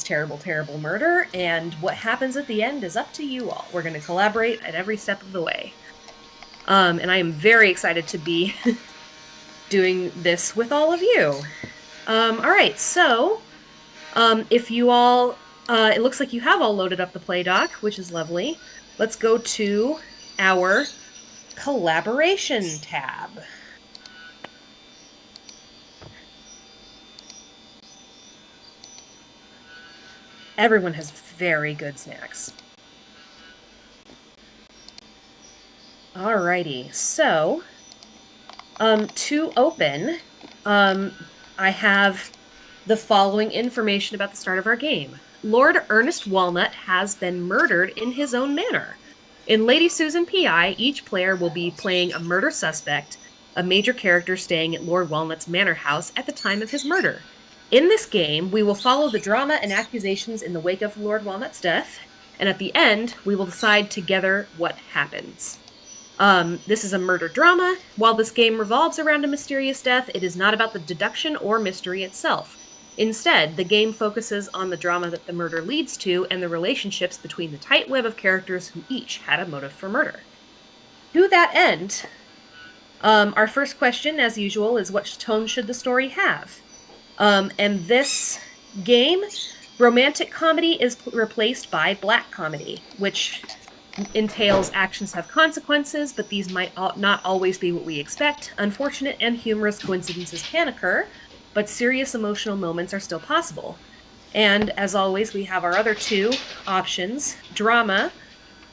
terrible, terrible murder, and what happens at the end is up to you all. We're going to collaborate at every step of the way. And I am very excited to be doing this with all of you. All right, so if you all, it looks like you have all loaded up the play doc, which is lovely. Let's go to our collaboration tab. Everyone has very good snacks. Alrighty, so to open, I have the following information about the start of our game. Lord Ernest Walnut has been murdered in his own manner. In Lady Susan P.I., each player will be playing a murder suspect, a major character staying at Lord Walnut's manor house at the time of his murder. In this game, we will follow the drama and accusations in the wake of Lord Walnut's death, and at the end, we will decide together what happens. This is a murder drama. While this game revolves around a mysterious death, it is not about the deduction or mystery itself. Instead, the game focuses on the drama that the murder leads to and the relationships between the tight web of characters who each had a motive for murder. To that end, our first question, as usual, is what tone should the story have? And this game, romantic comedy is replaced by black comedy, which entails actions have consequences, but these might not always be what we expect. Unfortunate and humorous coincidences can occur, but serious emotional moments are still possible. And as always, we have our other two options. Drama,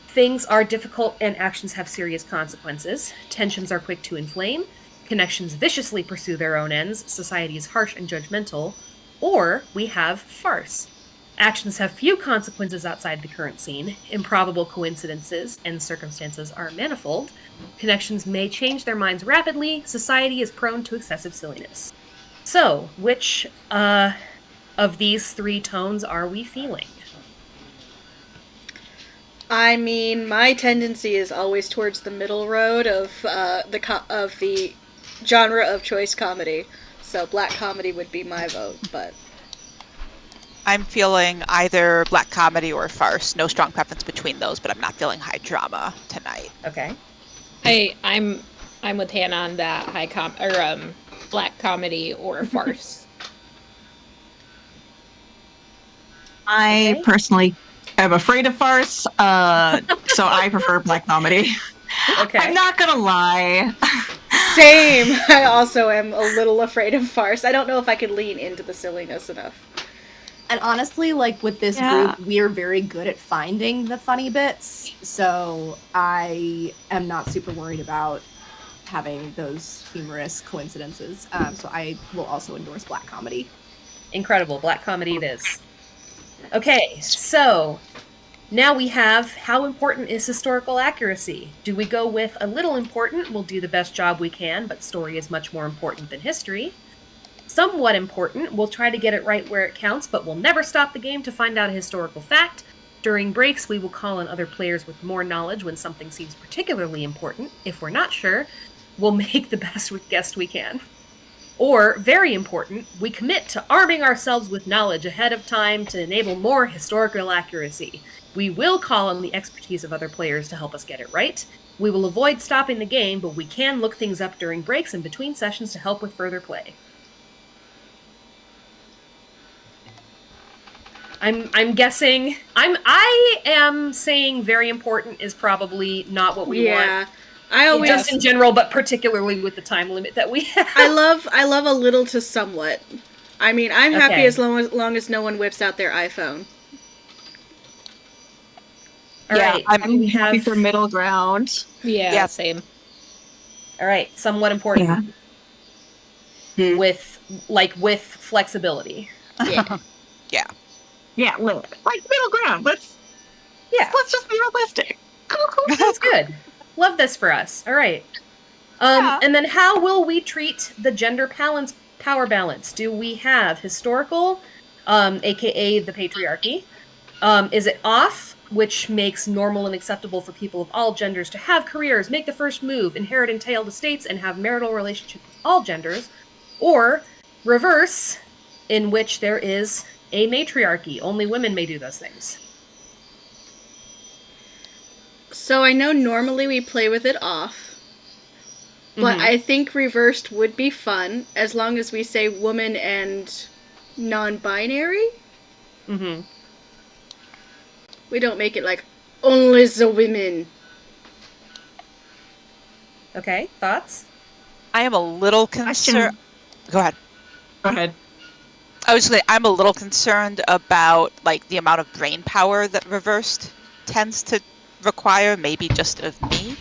things are difficult and actions have serious consequences. Tensions are quick to inflame. Connections viciously pursue their own ends. Society is harsh and judgmental. Or we have farce. Actions have few consequences outside the current scene. Improbable coincidences and circumstances are manifold. Connections may change their minds rapidly. Society is prone to excessive silliness. So, which of these three tones are we feeling? I mean, my tendency is always towards the middle road of the genre of choice comedy. So black comedy would be my vote, but I'm feeling either black comedy or farce. No strong preference between those, but I'm not feeling high drama tonight. Okay. I'm with Hannah on that black comedy or farce. I personally am afraid of farce, so I prefer black comedy. Okay. I'm not gonna lie. same. I also am a little afraid of farce. I don't know if I could lean into the silliness enough. And honestly, like with this group, we are very good at finding the funny bits, so I am not super worried about having those humorous coincidences. So I will also endorse black comedy. Incredible. Black comedy it is. Okay, so now we have how important is historical accuracy? Do we go with a little important, we'll do the best job we can, but story is much more important than history? Somewhat important, we'll try to get it right where it counts, but we'll never stop the game to find out a historical fact. During breaks, we will call on other players with more knowledge when something seems particularly important. If we're not sure, we'll make the best guess we can. Or, very important, we commit to arming ourselves with knowledge ahead of time to enable more historical accuracy. We will call on the expertise of other players to help us get it right. We will avoid stopping the game, but we can look things up during breaks and between sessions to help with further play. I'm guessing. I am saying very important is probably not what we want. I always just in general, but particularly with the time limit that we have. I love a little to somewhat. I mean, I'm happy as long as no one whips out their iPhone. All right, I'm happy for middle ground. Yeah, same. All right, somewhat important. Yeah. With flexibility. Yeah. Yeah. Yeah, like middle ground. Let's just be realistic. Cool. That's good. Love this for us. All right. And then how will we treat the gender power balance? Do we have historical, aka the patriarchy? Is it off, which makes normal and acceptable for people of all genders to have careers, make the first move, inherit entailed estates, and have marital relationships with all genders? Or reverse, in which there is a matriarchy. Only women may do those things. So I know normally we play with it off, but I think reversed would be fun as long as we say woman and non-binary. Mm-hmm. We don't make it like only the women. Okay, thoughts? I am a little concerned. Go ahead. Go ahead. I was saying I'm a little concerned about like the amount of brain power that reversed tends to require. Maybe just of me.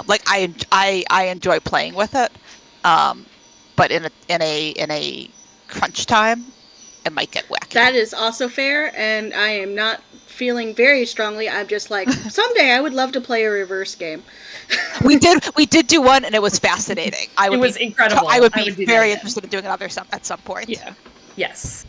Like I enjoy playing with it, but in a crunch time, it might get wacky. That is also fair, and I am not feeling very strongly. I'm just like, someday I would love to play a reverse game. we did do one, and it was fascinating. It was incredible. I would be do very that interested in doing another at some point. Yeah. Yes.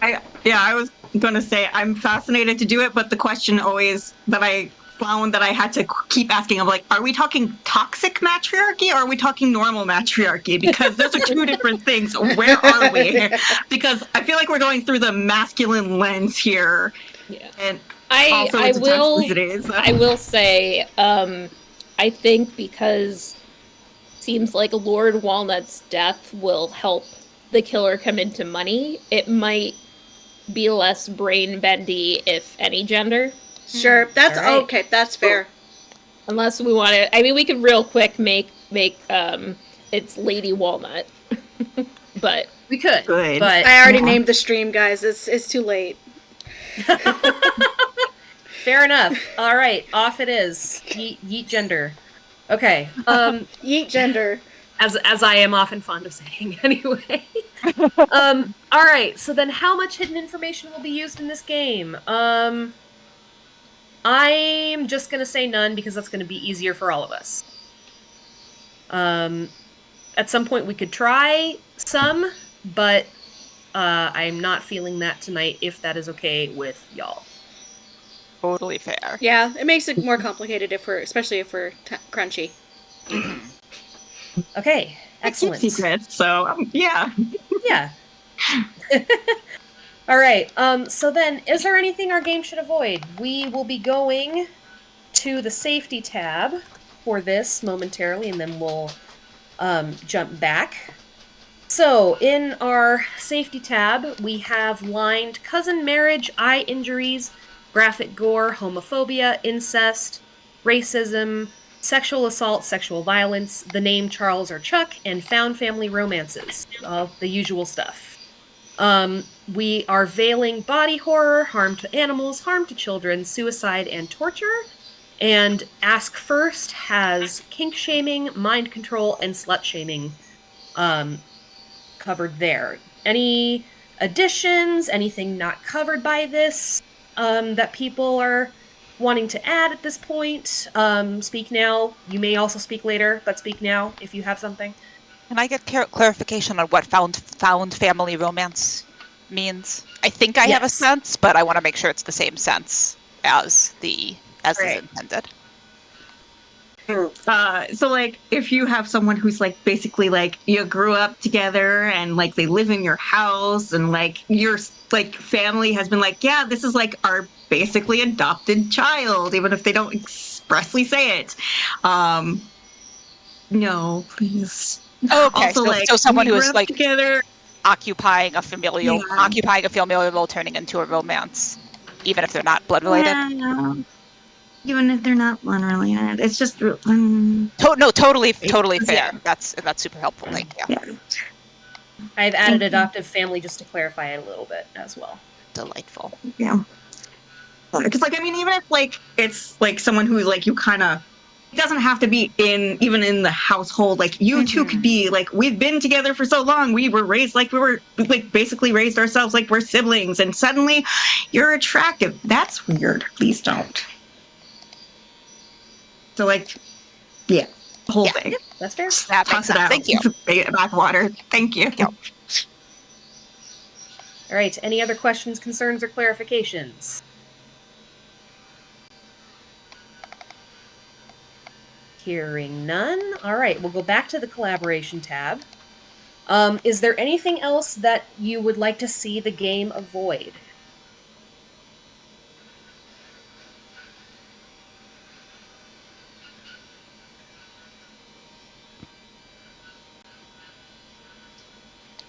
I was going to say I'm fascinated to do it, but the question always that I found that I had to keep asking, I'm like, are we talking toxic matriarchy or are we talking normal matriarchy? Because those are two different things. Where are we? Because I feel like we're going through the masculine lens here. Yeah. And I will will say, I think because seems like Lord Walnut's death will help the killer come into money, it might be less brain bendy if any gender. Sure, that's All right. okay. That's fair. Unless we want to, I mean, we could real quick make it's Lady Walnut, but We could. Good. But I already named the stream, guys. It's too late. fair enough. All right, off it is. Yeet gender. Okay. Yeet gender. As I am often fond of saying anyway. All right, so then how much hidden information will be used in this game? I'm just going to say none because that's going to be easier for all of us. At some point we could try some, but I'm not feeling that tonight if that is okay with y'all. Totally fair. Yeah, it makes it more complicated especially if we're crunchy. Okay, excellent. Secret, so yeah. Yeah. All right. So then, is there anything our game should avoid? We will be going to the safety tab for this momentarily, and then we'll jump back. So, in our safety tab, we have lined cousin marriage, eye injuries, graphic gore, homophobia, incest, racism, sexual assault, sexual violence, the name Charles or Chuck, and found family romances. All the usual stuff. We are veiling body horror, harm to animals, harm to children, suicide, and torture. And Ask First has kink shaming, mind control, and slut shaming covered there. Any additions, anything not covered by this that people are wanting to add at this point? Speak now. You may also speak later, but speak now if you have something. Can I get clarification on what found family romance means? I think I have a sense, but I want to make sure it's the same sense as is intended. So like if you have someone who's like basically like you grew up together and like they live in your house and like your like family has been like, yeah, this is like our basically adopted child, even if they don't expressly say it. No, please. Oh, okay. Also, so someone who is like together, occupying a familial role, turning into a romance, even if they're not blood related. Yeah. Even if they're not blood related, it's just totally fair. That's super helpful. Thank you. Yeah. I've added adoptive family just to clarify it a little bit as well. Delightful. Yeah. Because like I mean, even if like it's like someone who like you kind of. It doesn't have to be even in the household. Like you two could be like, we've been together for so long. We were raised like we were like basically raised ourselves like we're siblings, and suddenly you're attractive. That's weird. Please don't. So like, yeah, the whole thing. That's fair. That makes sense. Thank you. Backwater. Thank you. All right. Any other questions, concerns, or clarifications? Hearing none. All right, we'll go back to the collaboration tab. Is there anything else that you would like to see the game avoid?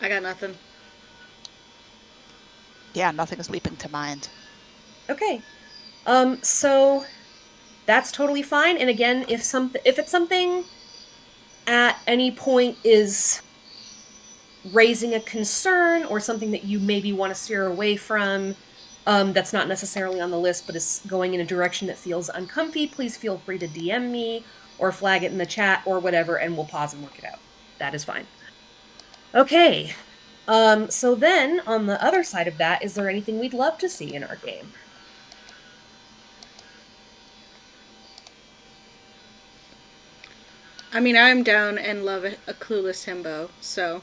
I got nothing. Yeah, nothing is leaping to mind. Okay. So that's totally fine. And again, if it's something at any point is raising a concern or something that you maybe want to steer away from, that's not necessarily on the list, but is going in a direction that feels uncomfy, please feel free to DM me or flag it in the chat or whatever, and we'll pause and work it out. That is fine. Okay. So then, on the other side of that, is there anything we'd love to see in our game? I mean, I'm down and love a clueless himbo, so.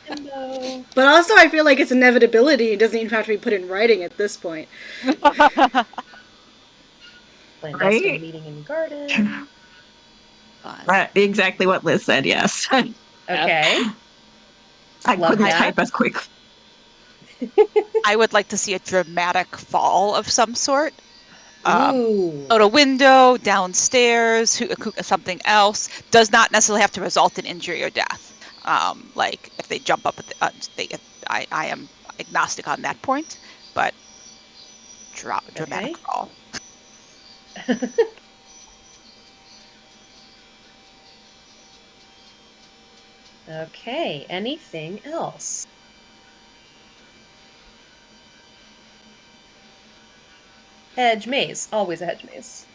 Himbo. But also, I feel like it's inevitability. It doesn't even have to be put in writing at this point. Clandestine Right? meeting in the garden. Exactly what Liz said, yes. Okay. I Love couldn't that. type as quick. I would like to see a dramatic fall of some sort. Ooh. Out a window, downstairs, something else. Does not necessarily have to result in injury or death. Like if they jump up, I am agnostic on that point, but dramatic fall. Okay, anything else? Hedge maze. Always a hedge maze.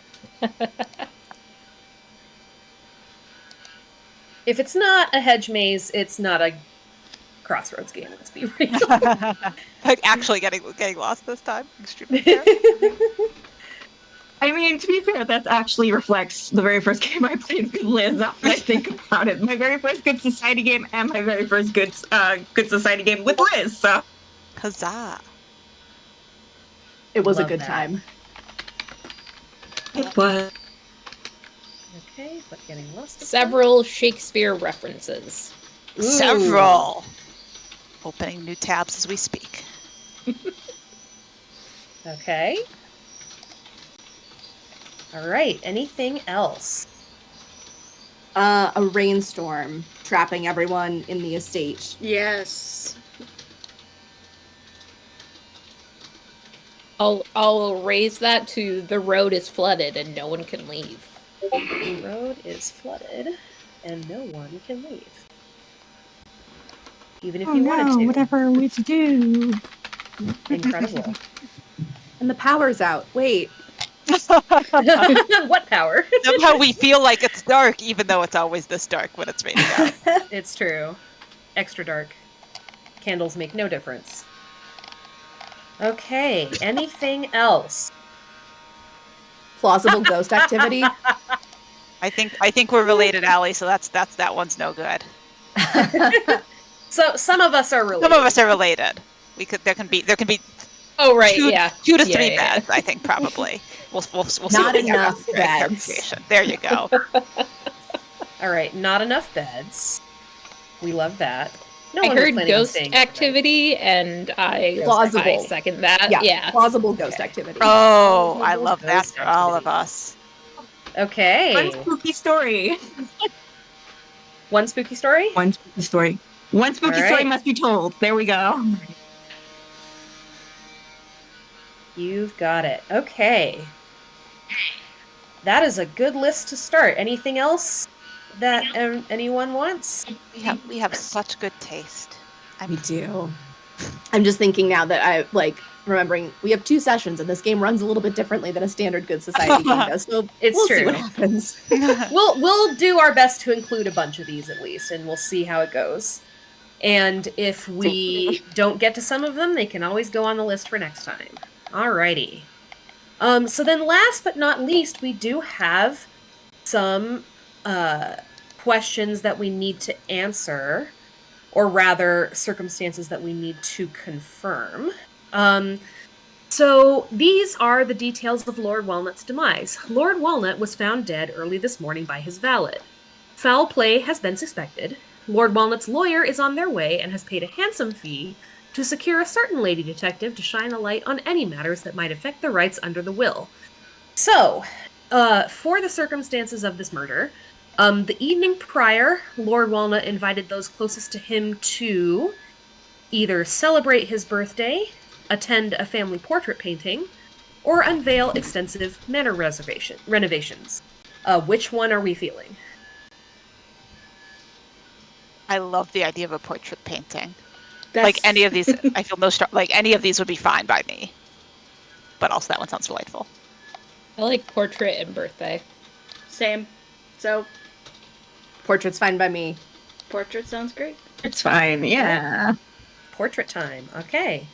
If it's not a hedge maze, it's not a Crossroads game, let's be real. Like actually getting lost this time. Extremely fair. I mean, to be fair, that actually reflects the very first game I played with Liz. Now that I think about it, my very first good society game and my very first good society game with Liz. So, Huzzah! It was Love a good that. time. it was. Okay, but getting lost. Several Shakespeare references. Ooh. Several. Opening new tabs as we speak. Okay. All right. Anything else? A rainstorm trapping everyone in the estate. Yes. I'll raise that to the road is flooded and no one can leave. The road is flooded and no one can leave. Even if you wanted to. Whatever are we to do? Incredible. And the power's out. Wait. What power? Somehow we feel like it's dark, even though it's always this dark when it's raining out. It's true. Extra dark. Candles make no difference. Okay, anything else? Plausible ghost activity. I think we're related, Allie. So that one's no good. So some of us are related. Some of us are related. There can be Oh right, two, yeah. 2 to Yeah, 3 yeah, beds. I think probably. We'll see. Not what we have enough after beds. clarification. There you go. All right, not enough beds. We love that. No I one was heard planning on ghost staying activity and I Plausible. second that. Yeah. Yeah. Plausible ghost activity. Oh, I love that Ghost for all of activity. us. Okay. One spooky story. One spooky story? One spooky story. One spooky All story right. must be told. There we go. You've got it. Okay. That is a good list to start. Anything else that anyone wants? We have such good taste. We do. I'm just thinking now that I remembering we have 2 sessions and this game runs a little bit differently than a standard Good Society game does. So It's we'll true. see what happens. We'll do our best to include a bunch of these at least, and we'll see how it goes. And if we don't get to some of them, they can always go on the list for next time. Alrighty. So then last but not least, we do have some questions that we need to answer, or rather, circumstances that we need to confirm. So these are the details of Lord Walnut's demise. Lord Walnut was found dead early this morning by his valet. Foul play has been suspected. Lord Walnut's lawyer is on their way and has paid a handsome fee to secure a certain lady detective to shine a light on any matters that might affect the rights under the will. So, for the circumstances of this murder, the evening prior, Lord Walnut invited those closest to him to either celebrate his birthday, attend a family portrait painting, or unveil extensive manor renovations. Which one are we feeling? I love the idea of a portrait painting. That's... Like any of these, I feel no strong. Like any of these would be fine by me. But also that one sounds delightful. I like portrait and birthday. Same. So, Portrait's fine by me. portrait sounds great. It's fine. Yeah. Portrait time. Okay.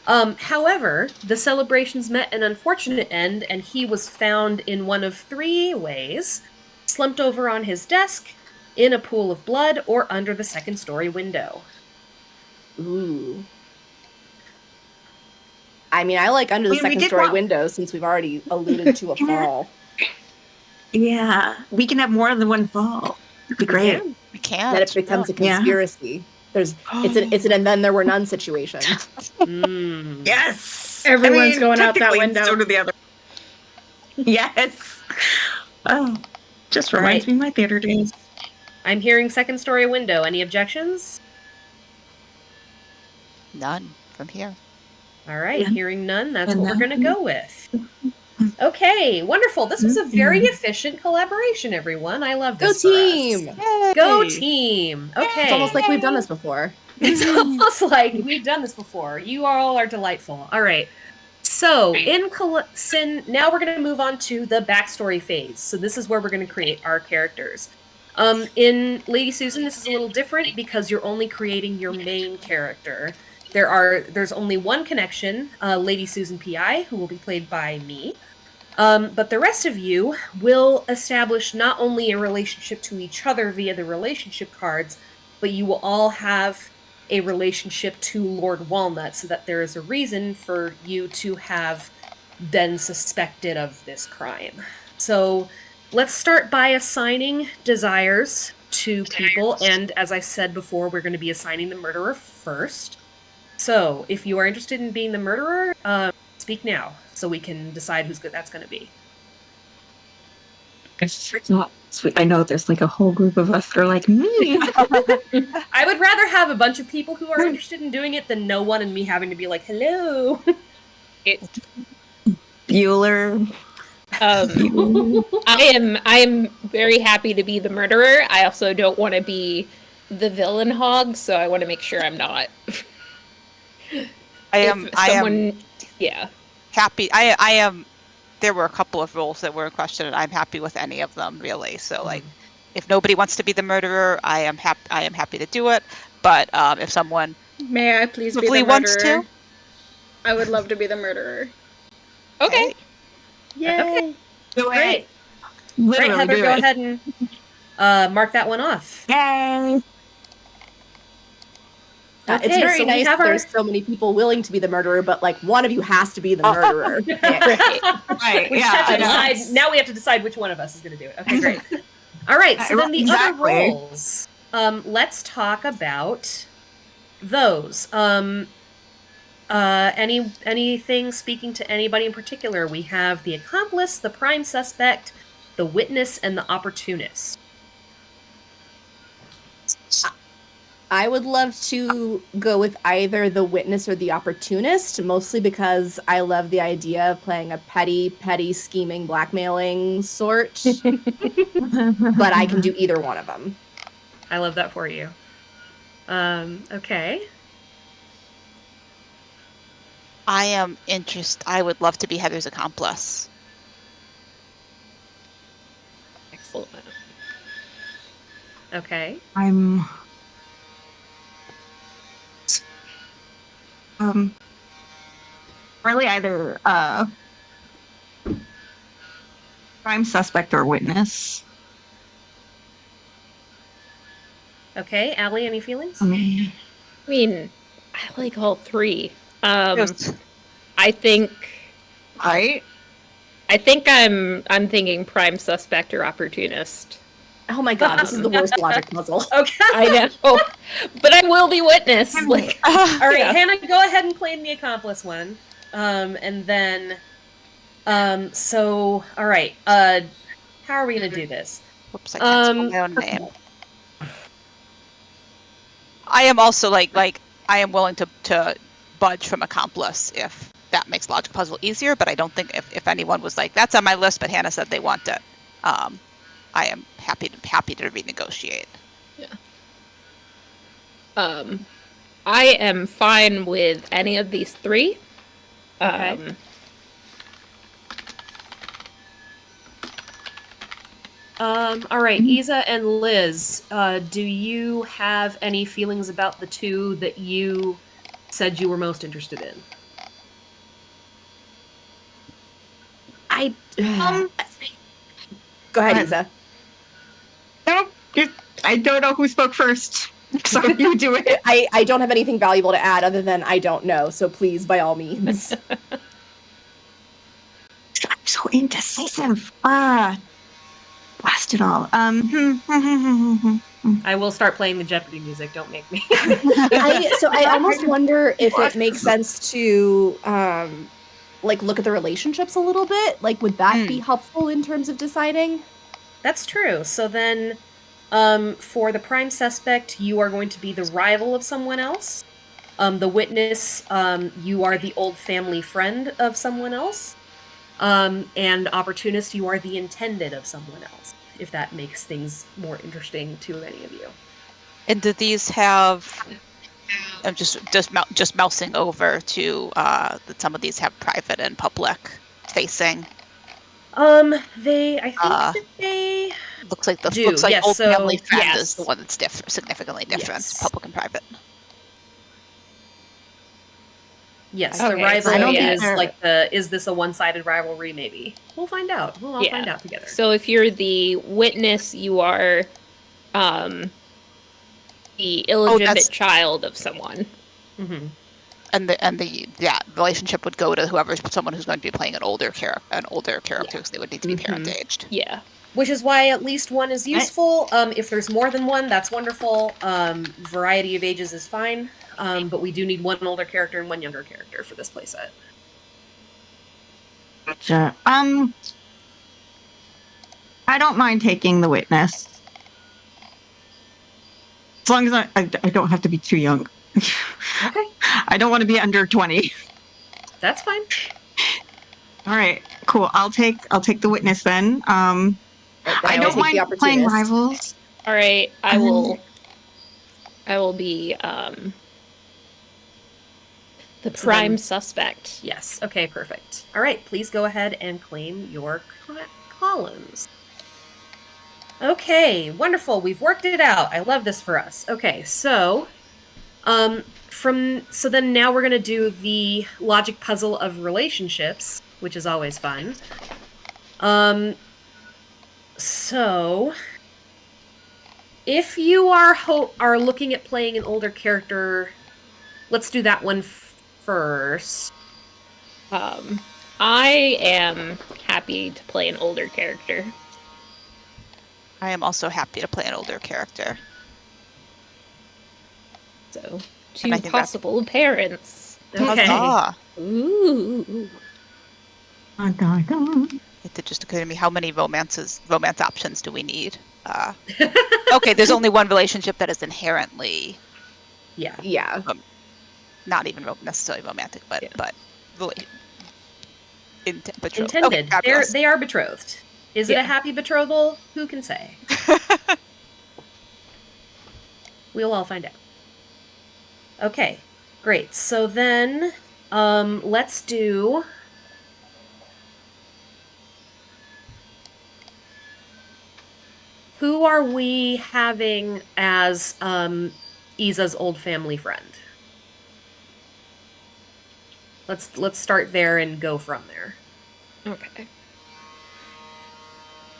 However, the celebrations met an unfortunate end, and he was found in one of 3 ways: slumped over on his desk, in a pool of blood, or under the second-story window. Ooh. I mean, I like under the We did second-story want- window since we've already alluded to a fall. Yeah. We can have more than one fall. It'd be great. Yeah. We can't. That it becomes a Yeah. conspiracy. It's an and then there were none situation. Mm. Yes. Everyone's going out that technically, window. So do the other. Yes. Oh, just reminds me of my theater days. I'm hearing second-story window. Any objections? None from here. All right, Yeah. hearing none, that's And what we're going to then- go with. Okay, wonderful. This was a very efficient collaboration, everyone. I love Go this. for us. team! Go team! Okay. It's almost like we've done this before. It's almost like we've done this before. You all are delightful. All right. So, now we're going to move on to the backstory phase. So this is where we're going to create our characters. In Lady Susan, this is a little different because you're only creating your main character. There's only one connection, Lady Susan P.I., who will be played by me. But the rest of you will establish not only a relationship to each other via the relationship cards, but you will all have a relationship to Lord Walnut, so that there is a reason for you to have been suspected of this crime. So let's start by assigning desires to people, and as I said before, we're going to be assigning the murderer first. So if you are interested in being the murderer, speak now, so we can decide who's good that's going to be. It's not sweet. I know there's like a whole group of us that are like me. I would rather have a bunch of people who are interested in doing it than no one and me having to be like, hello. Bueller. I am very happy to be the murderer. I also don't want to be the villain hog, so I want to make sure I'm not. I am Yeah. happy. I am. There were a couple of roles that were in question, and I'm happy with any of them, really. So, like, if nobody wants to be the murderer, I am happy to do it. But if someone May I please be the Lovely murderer? wants to. I would love to be the murderer. Okay. Yay! Okay. Do Great. it. Literally Right, Heather, do go it. ahead and mark that one off. Yay. It's Okay, very so we nice have that our- there's so many people willing to be the murderer, but like one of you has to be the murderer. Right. We just Yeah. have to I know. decide. Now we have to decide which one of us is going to do it. Okay, great. All right. So then the other Exactly. roles. Let's talk about those. Anything speaking to anybody in particular? We have the accomplice, the prime suspect, the witness, and the opportunist. I would love to go with either the witness or the opportunist, mostly because I love the idea of playing a petty, scheming, blackmailing sort. But I can do either one of them. I love that for you. Okay. I would love to be Heather's accomplice. Excellent. Okay. I'm really either prime suspect or witness. Okay. Allie, any feelings? I mean, I mean, I like all three. Yes. I think right? I'm thinking prime suspect or opportunist. Oh my god, this is the worst logic puzzle. Okay. I know, but I will be witness. Like, All right, yeah. Hannah, go ahead and claim the accomplice one. And then, so, all right, how are we gonna do this? Whoops, I can't spell my own name. I am also like I am willing to budge from accomplice if that makes logic puzzle easier, but I don't think if anyone was like, that's on my list, but Hannah said they want it, I am happy to renegotiate. Yeah. I am fine with any of these three. Okay. All right, Isa and Liz, do you have any feelings about the two that you said you were most interested in? Go ahead, Fine. Isa. No, I don't know who spoke first, so you do it. I don't have anything valuable to add other than I don't know, so please, by all means. I'm so indecisive. Blast it all. I will start playing the Jeopardy music. Don't make me. I almost wonder if it makes sense to like look at the relationships a little bit. Like, would that be helpful in terms of deciding? That's true. So then, for the prime suspect, you are going to be the rival of someone else. The witness, you are the old family friend of someone else. And opportunist, you are the intended of someone else, if that makes things more interesting to any of you. And do these have? I'm just mousing over to that some of these have private and public facing. I think that they Looks like do. Yes, old so, family friend yes. is the one that's significantly different, Yes. public and private. Yes, Okay, the rival so is yes. like is this a one-sided rivalry? Maybe we'll find out. We'll all Yeah. find out together. So if you're the witness, you are the illegitimate child of someone. Mm-hmm. And the relationship would go to someone who's going to be playing an older character, because they would need to be parent aged. Yeah. Which is why at least one is useful. If there's more than one, that's wonderful. Variety of ages is fine. But we do need one older character and one younger character for this playset. Gotcha. I don't mind taking the witness. As long as I don't have to be too young. Okay, I don't want to be under 20. that's fine. All right, cool. I'll take the witness then. I don't take the mind playing opportunist. rivals. All right. I will be the So prime then- suspect. Yes. Okay, perfect. All right, please go ahead and claim your columns. Okay, wonderful. We've worked it out. I love this for us. Okay, so so then now we're going to do the logic puzzle of relationships, which is always fun. So if you are looking at playing an older character, let's do that one first. I am happy to play an older character. I am also happy to play an older character. So, And I two think possible parents. Okay. Huzzah. Ooh. It did just occur to me, how many romance options do we need? Okay, there's only one relationship that is inherently Yeah. Yeah. not even necessarily romantic, but betrothed. Intended. Okay, fabulous. They are betrothed. Is it Yeah. a happy betrothal? Who can say? We'll all find out. Okay, great. So then, let's do... Who are we having as Isa's old family friend? Let's start there and go from there. Okay.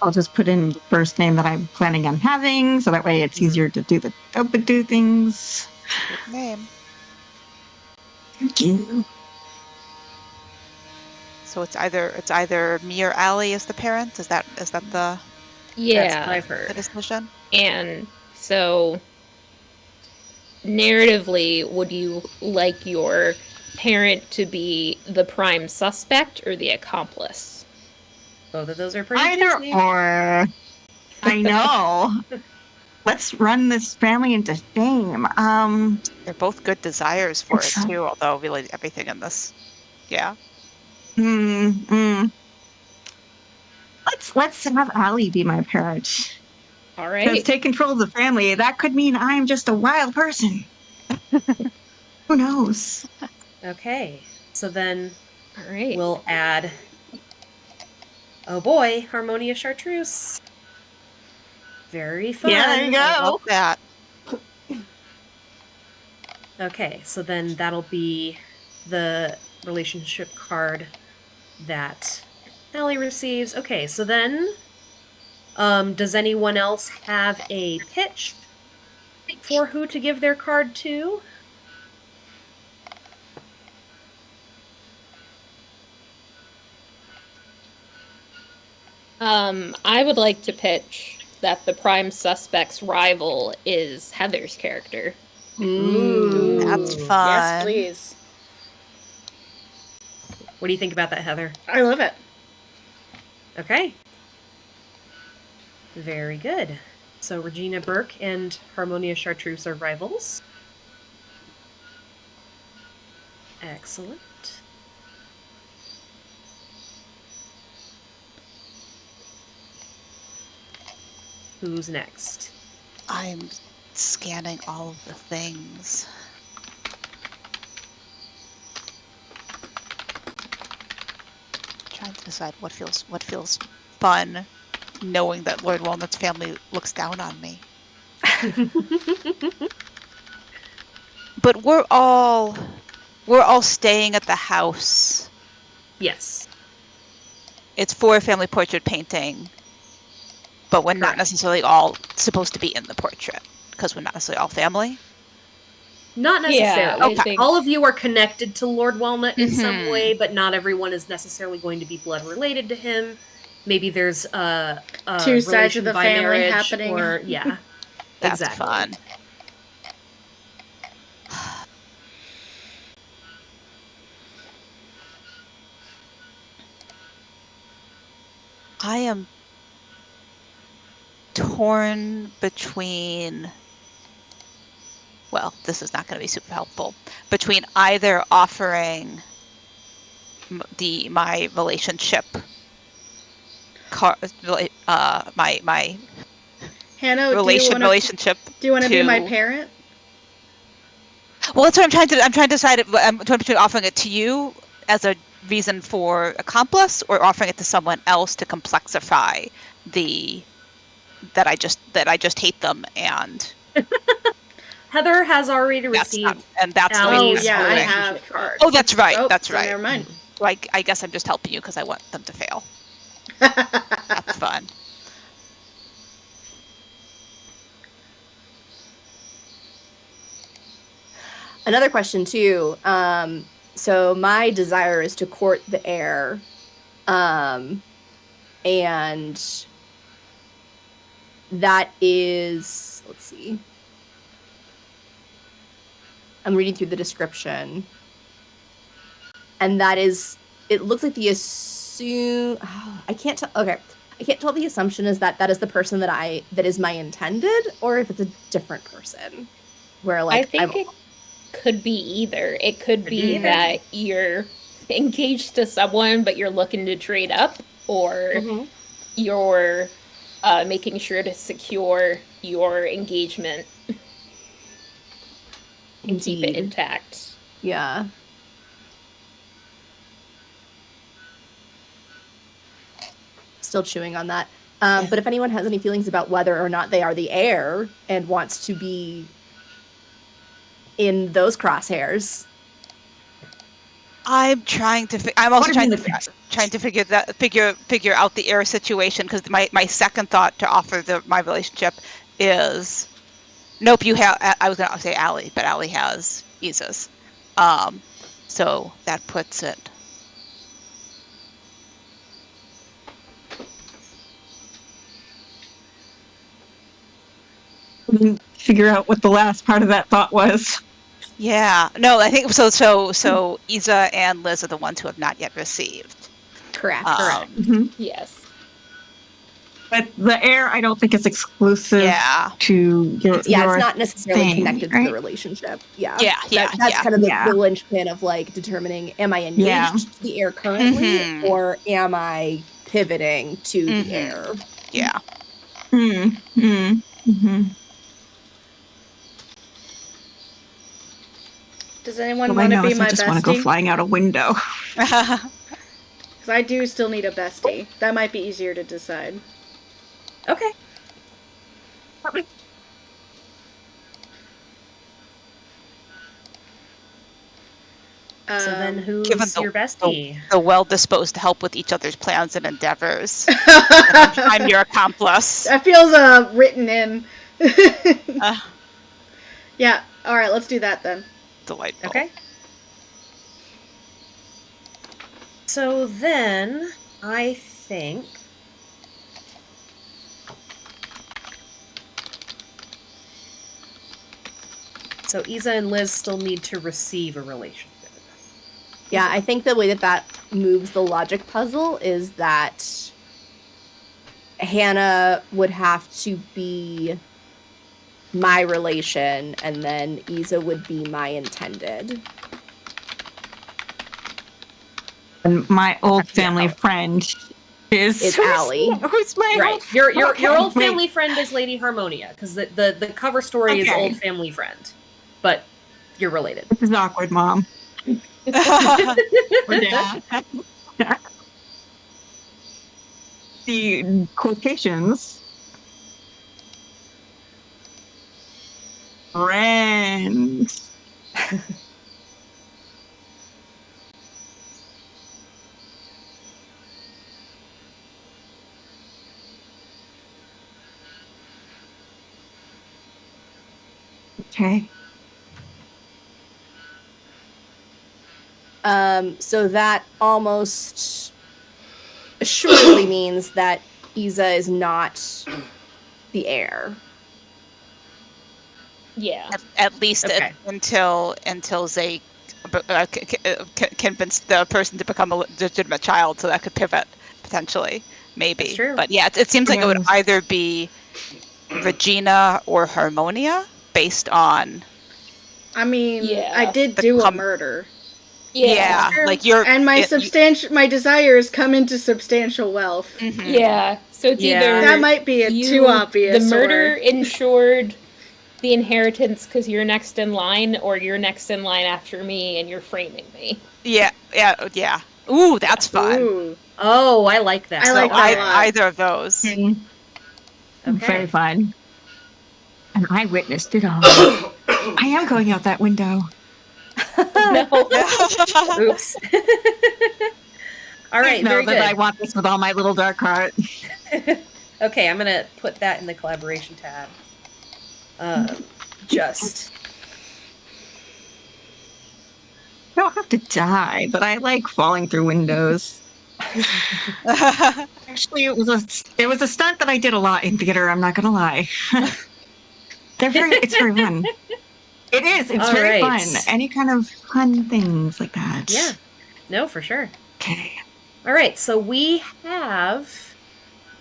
I'll just put in the first name that I'm planning on having, so that way it's easier to do things. Good name. Thank you. So it's either me or Allie as the parent. Is that the? That's Yeah. what I've The heard. decision. And so, narratively, would you like your parent to be the prime suspect or the accomplice? Both of those are pretty Either juicy. or. I know. Let's run this family into fame. They're both good desires for it It's- too, although really everything in this. Yeah. mm, mm. Let's have Allie be my parent. All Because right. take control of the family, that could mean I'm just a wild person. Who knows? Okay. So then All right. we'll add. Oh boy, Harmonia Chartreuse. Very fun. Yeah, there you I go. love that. Okay, so then that'll be the relationship card that Allie receives. Okay, so then does anyone else have a pitch for who to give their card to? I would like to pitch that the prime suspect's rival is Heather's character. Ooh. That's Ooh. fun. Yes, please. What do you think about that, Heather? I love it. Okay. Very good. So Regina Burke and Harmonia Chartreuse are rivals. Excellent. Who's next? I'm scanning all of the things. Trying to decide what feels fun, knowing that Lord Walnut's family looks down on me. But we're all staying at the house. Yes. It's for a family portrait painting, but we're not Correct. necessarily all supposed to be in the portrait because we're not necessarily all family. Not necessarily. I think- All of you are connected to Lord Walnut in some Mhm. way, but not everyone is necessarily going to be blood related to him. Maybe there's a Two sides of relation the by family marriage, happening. or yeah, That's exactly. fun. I am torn between, well, this is not going to be super helpful, between either offering my relationship my Hannah, relationship. do you want to be my to- parent? Well, that's what I'm trying to decide. I'm torn between offering it to you as a reason for accomplice, or offering it to someone else to complexify that I just hate them, and Heather has already that's received. not, and that's the Oh, way Allie's yeah, I relationship have. card. Oh, that's right. Oh, that's so right. Never mind. Like, I guess I'm just helping you because I want them to fail. That's fun. Another question too. So my desire is to court the heir, and that is, let's see. I'm reading through the description, and that is, it looks like the I can't tell. Okay, I can't tell. The assumption is that that is the person that is my intended, or if it's a different person. Where like I think it could be either. It could be either. that you're engaged to someone, but you're looking to trade up, or Mhm. you're making sure to secure your engagement and keep it Indeed. intact. Yeah. Still chewing on that. But if anyone has any feelings about whether or not they are the heir and wants to be in those crosshairs, I'm trying to. I'm also What trying have to you trying to figure out the error situation, because my second thought to offer my relationship is, nope. You have. I was gonna say Allie, but Allie has Isis, so that puts it. didn't figure out what the last part of that thought was. Yeah. No, I think so. So Isa and Liz are the ones who have not yet received. Correct. Mhm. Yes. But the heir, I don't think is exclusive Yeah. to your. It's your not necessarily thing, connected to right? the relationship. Yeah. Yeah, That's yeah. kind of the Yeah. linchpin of like determining, am I engaged Yeah. to the heir currently, Mhm. or am I pivoting to Mhm. the heir? Yeah. Does anyone Well, I want to know be is I my just want to go bestie? flying out a window. Because I do still need a bestie. That might be easier to decide. Okay. So then who's Given your bestie? the well-disposed to help with each other's plans and endeavors. I'm your accomplice. That feels written in. Uh, Yeah. All right. Let's do that then. delightful. Okay. So then I think so Isa and Liz still need to receive a relationship. Yeah, I think the way that moves the logic puzzle is that Hannah would have to be my relation, and then Isa would be my intended. And my old family friend is Allie. Who's my Right. old Your old wait. family friend is Lady Harmonia, because the cover story is Okay. old family friend. But you're related. This is awkward, Mom. Or Dad. The quotations. Friend. Okay. So that almost assuredly means that Isa is not the heir. Yeah. At least Okay. until they convince the person to become a legitimate child, so that could pivot potentially, maybe. That's true. But yeah, it seems like it would Yes. either be Regina or Harmonia based on I mean, Yeah. I did do a murder, yeah, True. like you're and my my desires come into substantial wealth. Mhm. Yeah. So it's Yeah. either That might be too obvious. The murder or- ensured the inheritance because you're next in line, or you're next in line after me and you're framing me. Yeah. Ooh, that's fun. Ooh. Oh, I like that. I like that a lot. Either of those. Okay. Very fun. And I witnessed it all. I am going out that window. No. Oops. All right, know very that good. I want this with all my little dark heart. Okay, I'm gonna put that in the collaboration tab. Just I don't have to die, but I like falling through windows. Actually, it was a stunt that I did a lot in theater. I'm not gonna lie. It's very fun. It is. It's All very right. fun. Any kind of fun things like that. yeah, no, for sure. Okay. All right, so we have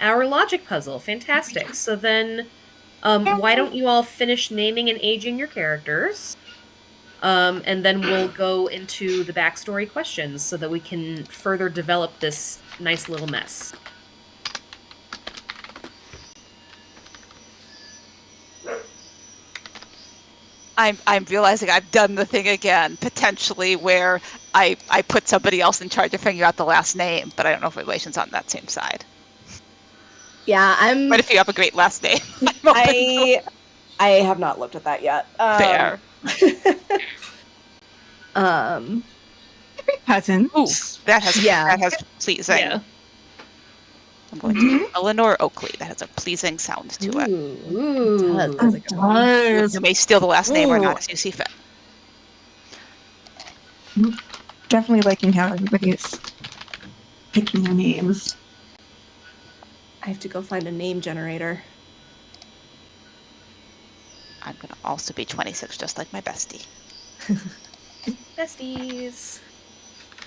our logic puzzle. Fantastic. So then, why don't you all finish naming and aging your characters? And then we'll go into the backstory questions so that we can further develop this nice little mess. I'm realizing I've done the thing again, potentially where I put somebody else in charge of figuring out the last name, but I don't know if relation's on that same side. Yeah, But if you have a great last name, I have not looked at that yet. Fair. Cousins. Ooh, that has pleasing. Yeah. I'm going to Eleanor Oakley. That has a pleasing sound to it. Ooh. You may steal the last name or not as you see fit. Definitely liking how everybody's picking their names. I have to go find a name generator. also be 26, just like my bestie. Besties.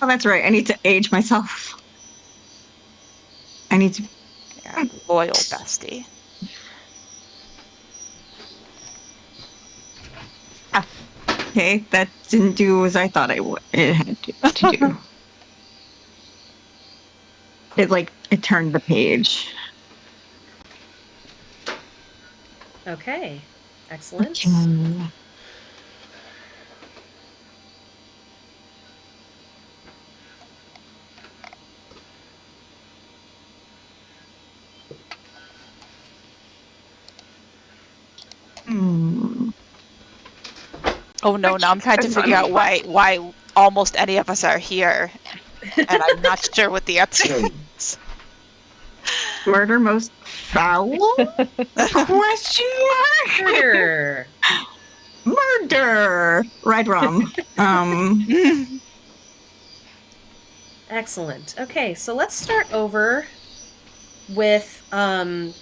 Oh, that's right. I need to age myself. I need to. Yeah, loyal bestie. Okay, that didn't do as I thought it had to do. It turned the page. Okay. Excellent. Okay. Hmm. Oh no, now I'm trying to figure out why almost any of us are here, and I'm not sure what the answer is. Murder most foul? Question mark? Murder. Murder. Red rum. Excellent. Okay, so let's start over with are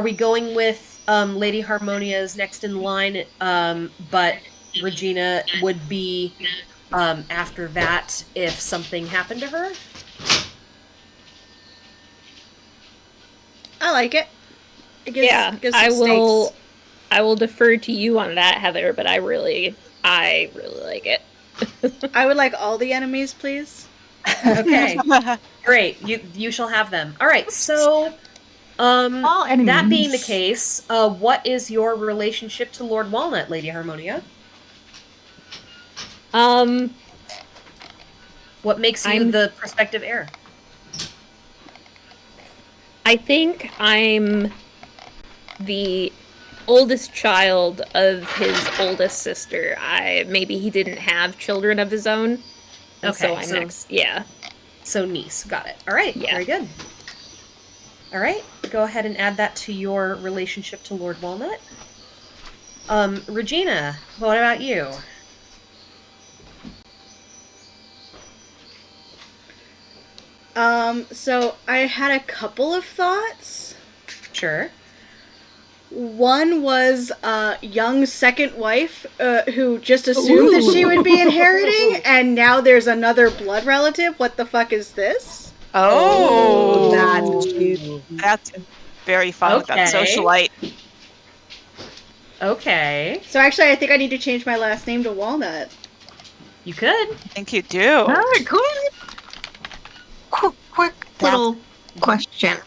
we going with Lady Harmonia's next in line, but Regina would be after that if something happened to her? I like it. It gives, Yeah, gives I some will. stakes. I will defer to you on that, Heather. But I really like it. I would like all the enemies, please. Okay. Great. You shall have them. All right. So All enemies. that being the case, what is your relationship to Lord Walnut, Lady Harmonia? What makes you the prospective heir? I think I'm the oldest child of his oldest sister. Maybe he didn't have children of his own. And so I'm next. Yeah. So niece. Got it. All right. Yeah. Very good. All right. Go ahead and add that to your relationship to Lord Walnut. Regina, what about you? So I had a couple of thoughts. Sure. One was young second wife who just assumed that she would be inheriting, and now there's another blood relative. What the fuck is this? Oh, That's that's very fun with that Okay. socialite. Okay. So actually, I think I need to change my last name to Walnut. You could. I think you do. Very good. Quick little question.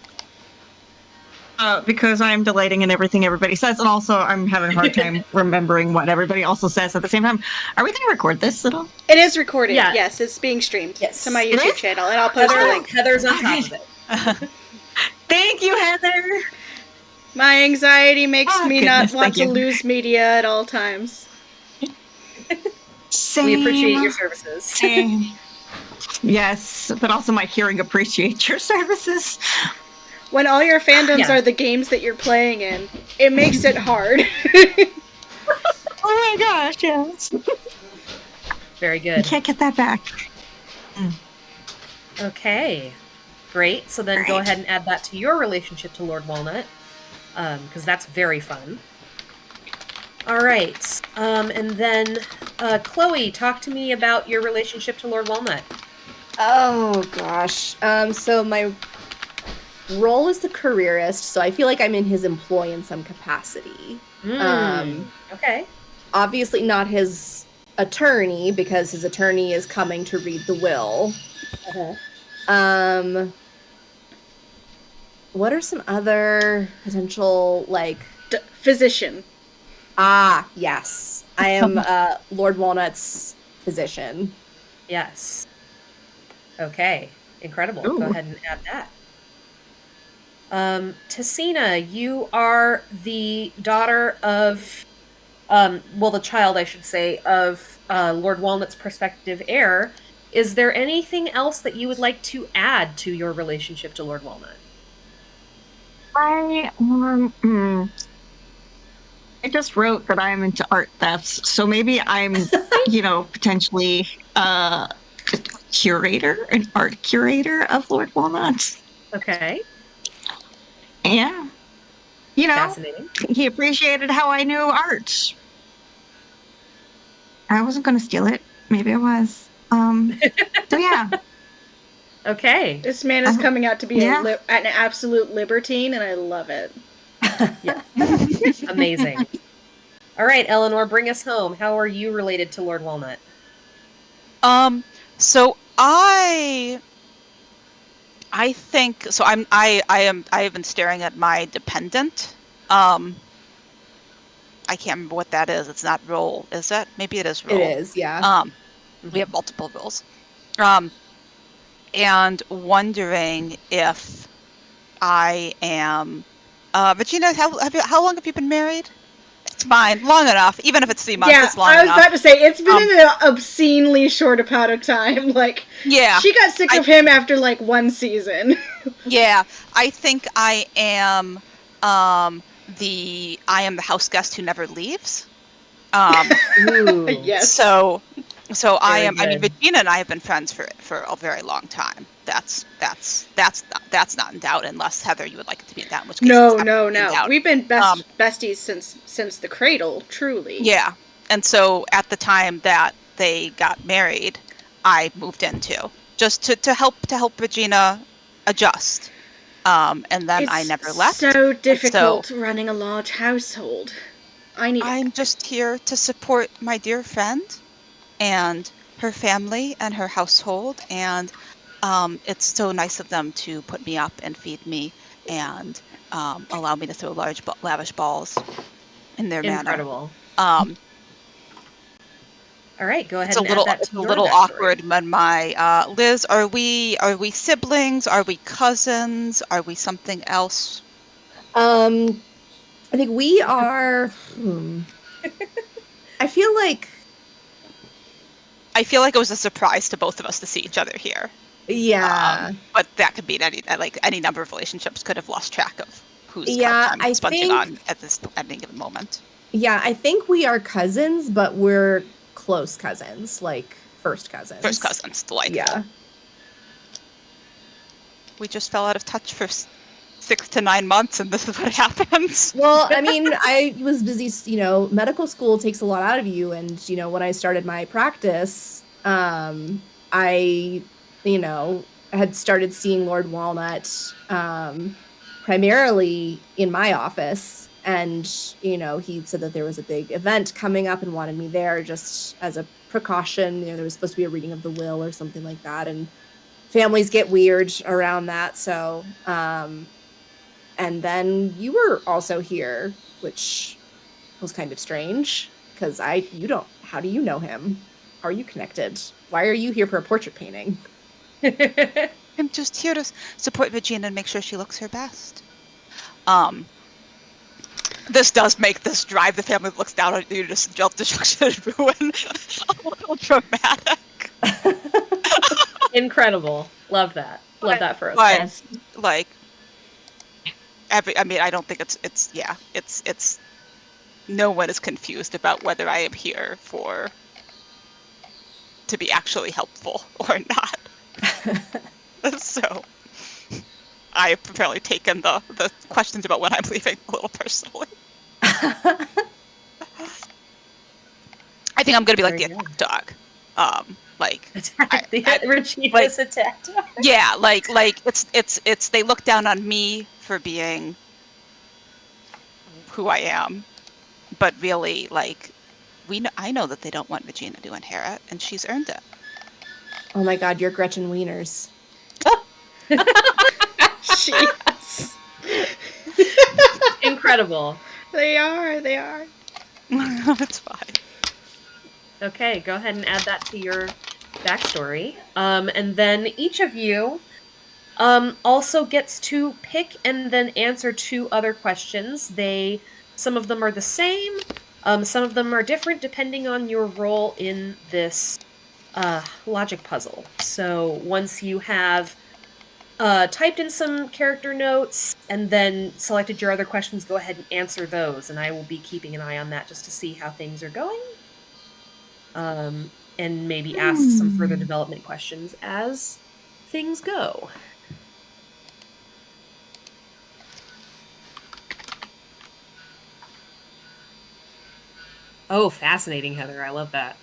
Because I'm delighting in everything everybody says, and also I'm having a hard time remembering what everybody also says at the same time. Are we going to record this at all? It is recorded. Yeah. Yes, it's being streamed Yes. to my It YouTube is? channel, and I'll post the link. Heather's on top of it. Thank you, Heather. My anxiety makes me goodness, not want thank to you. lose media at all times. Same. We appreciate your services. Same. Yes, but also my hearing appreciates your services. When all your fandoms Yeah. are the games that you're playing in, it makes it hard. Oh my gosh, yes. Very You good. can't get that back. Okay. Great. So then go Great. ahead and add that to your relationship to Lord Walnut, because that's very fun. All right. And then, Chloe, talk to me about your relationship to Lord Walnut. Oh gosh. So my role is the careerist, so I feel like I'm in his employ in some capacity. Okay. Obviously not his attorney, because his attorney is coming to read the will. What are some other potential, like... Physician. Ah, yes. I am Lord Walnut's physician. Yes. Okay. Incredible. Ooh. Go ahead and add that. Tessina, you are the daughter of, the child, I should say, of Lord Walnut's prospective heir. Is there anything else that you would like to add to your relationship to Lord Walnut? I just wrote that I'm into art thefts, so maybe I'm, potentially an art curator of Lord Walnut. Okay. Yeah. You know, Fascinating. he appreciated how I knew art. I wasn't going to steal it. Maybe I was. So yeah. Okay. This man is coming out to be Yeah. an absolute libertine, and I love it. Yeah. Amazing. All right, Eleanor, bring us home. How are you related to Lord Walnut? So I think so. I have been staring at my dependent. I can't remember what that is. It's not roll, is it? Maybe it is roll. It is, yeah. We have multiple rolls. And wondering if I am. Regina, how long have you been married? It's fine, long enough. Even if it's 3 months, Yeah, it's long I was enough. about to say it's been an obscenely short amount of time. Like, Yeah, she got sick of him after like one season. yeah. I think I am the house guest who never leaves. Ooh. Yes. So I Very am. I mean, good. Regina and I have been friends for a very long time. That's not in doubt, unless Heather, you would like it to be in doubt. In which case, No, it's no, absolutely in no. doubt. We've been besties since the cradle, truly. Yeah, and so at the time that they got married, I moved in too, just to help Regina adjust. And then I never left. So difficult running a large household. I'm just here to support my dear friend and her family and her household, and it's so nice of them to put me up and feed me and allow me to throw lavish balls in their manner. Incredible. All right, go ahead It's and add that to it's a your little backstory. awkward when my Liz, are we siblings? Are we cousins? Are we something else? I think we are. I feel like it was a surprise to both of us to see each other here. Yeah. But that could be any number of relationships could have lost track of who's Yeah, I'm I sponging think- on at any given moment. Yeah, I think we are cousins, but we're close cousins, like first cousins. First cousins, delightful. Yeah. We just fell out of touch for 6 to 9 months, and this is what happens. Well, I mean, I was busy, medical school takes a lot out of you. And, when I started my practice, I, had started seeing Lord Walnut primarily in my office. And, he said that there was a big event coming up and wanted me there just as a precaution. There was supposed to be a reading of the will or something like that. And families get weird around that. So, and then you were also here, which was kind of strange because how do you know him? How are you connected? Why are you here for a portrait painting? I'm just here to support Regina and make sure she looks her best. This does drive the family that looks down on you to self-destruction and ruin a little dramatic. Incredible. Love that. Love that for us. But, I don't think it's no one is confused about whether I am here to be actually helpful or not. So I have apparently taken the questions about when I'm leaving a little personally. I think I'm gonna be like the attack dog. Regina's attack dog. Yeah, it's they look down on me for being who I am, but really I know that they don't want Regina to inherit, and she's earned it. Oh my God, you're Gretchen Wieners. Jeez. Incredible. They are. It's fine. Okay, go ahead and add that to your backstory. And then each of you also gets to pick and then answer 2 other questions. Some of them are the same, some of them are different depending on your role in this logic puzzle. So once you have typed in some character notes and then selected your other questions, go ahead and answer those, and I will be keeping an eye on that just to see how things are going. And maybe ask some further development questions as things go. Oh, fascinating, Heather. I love that.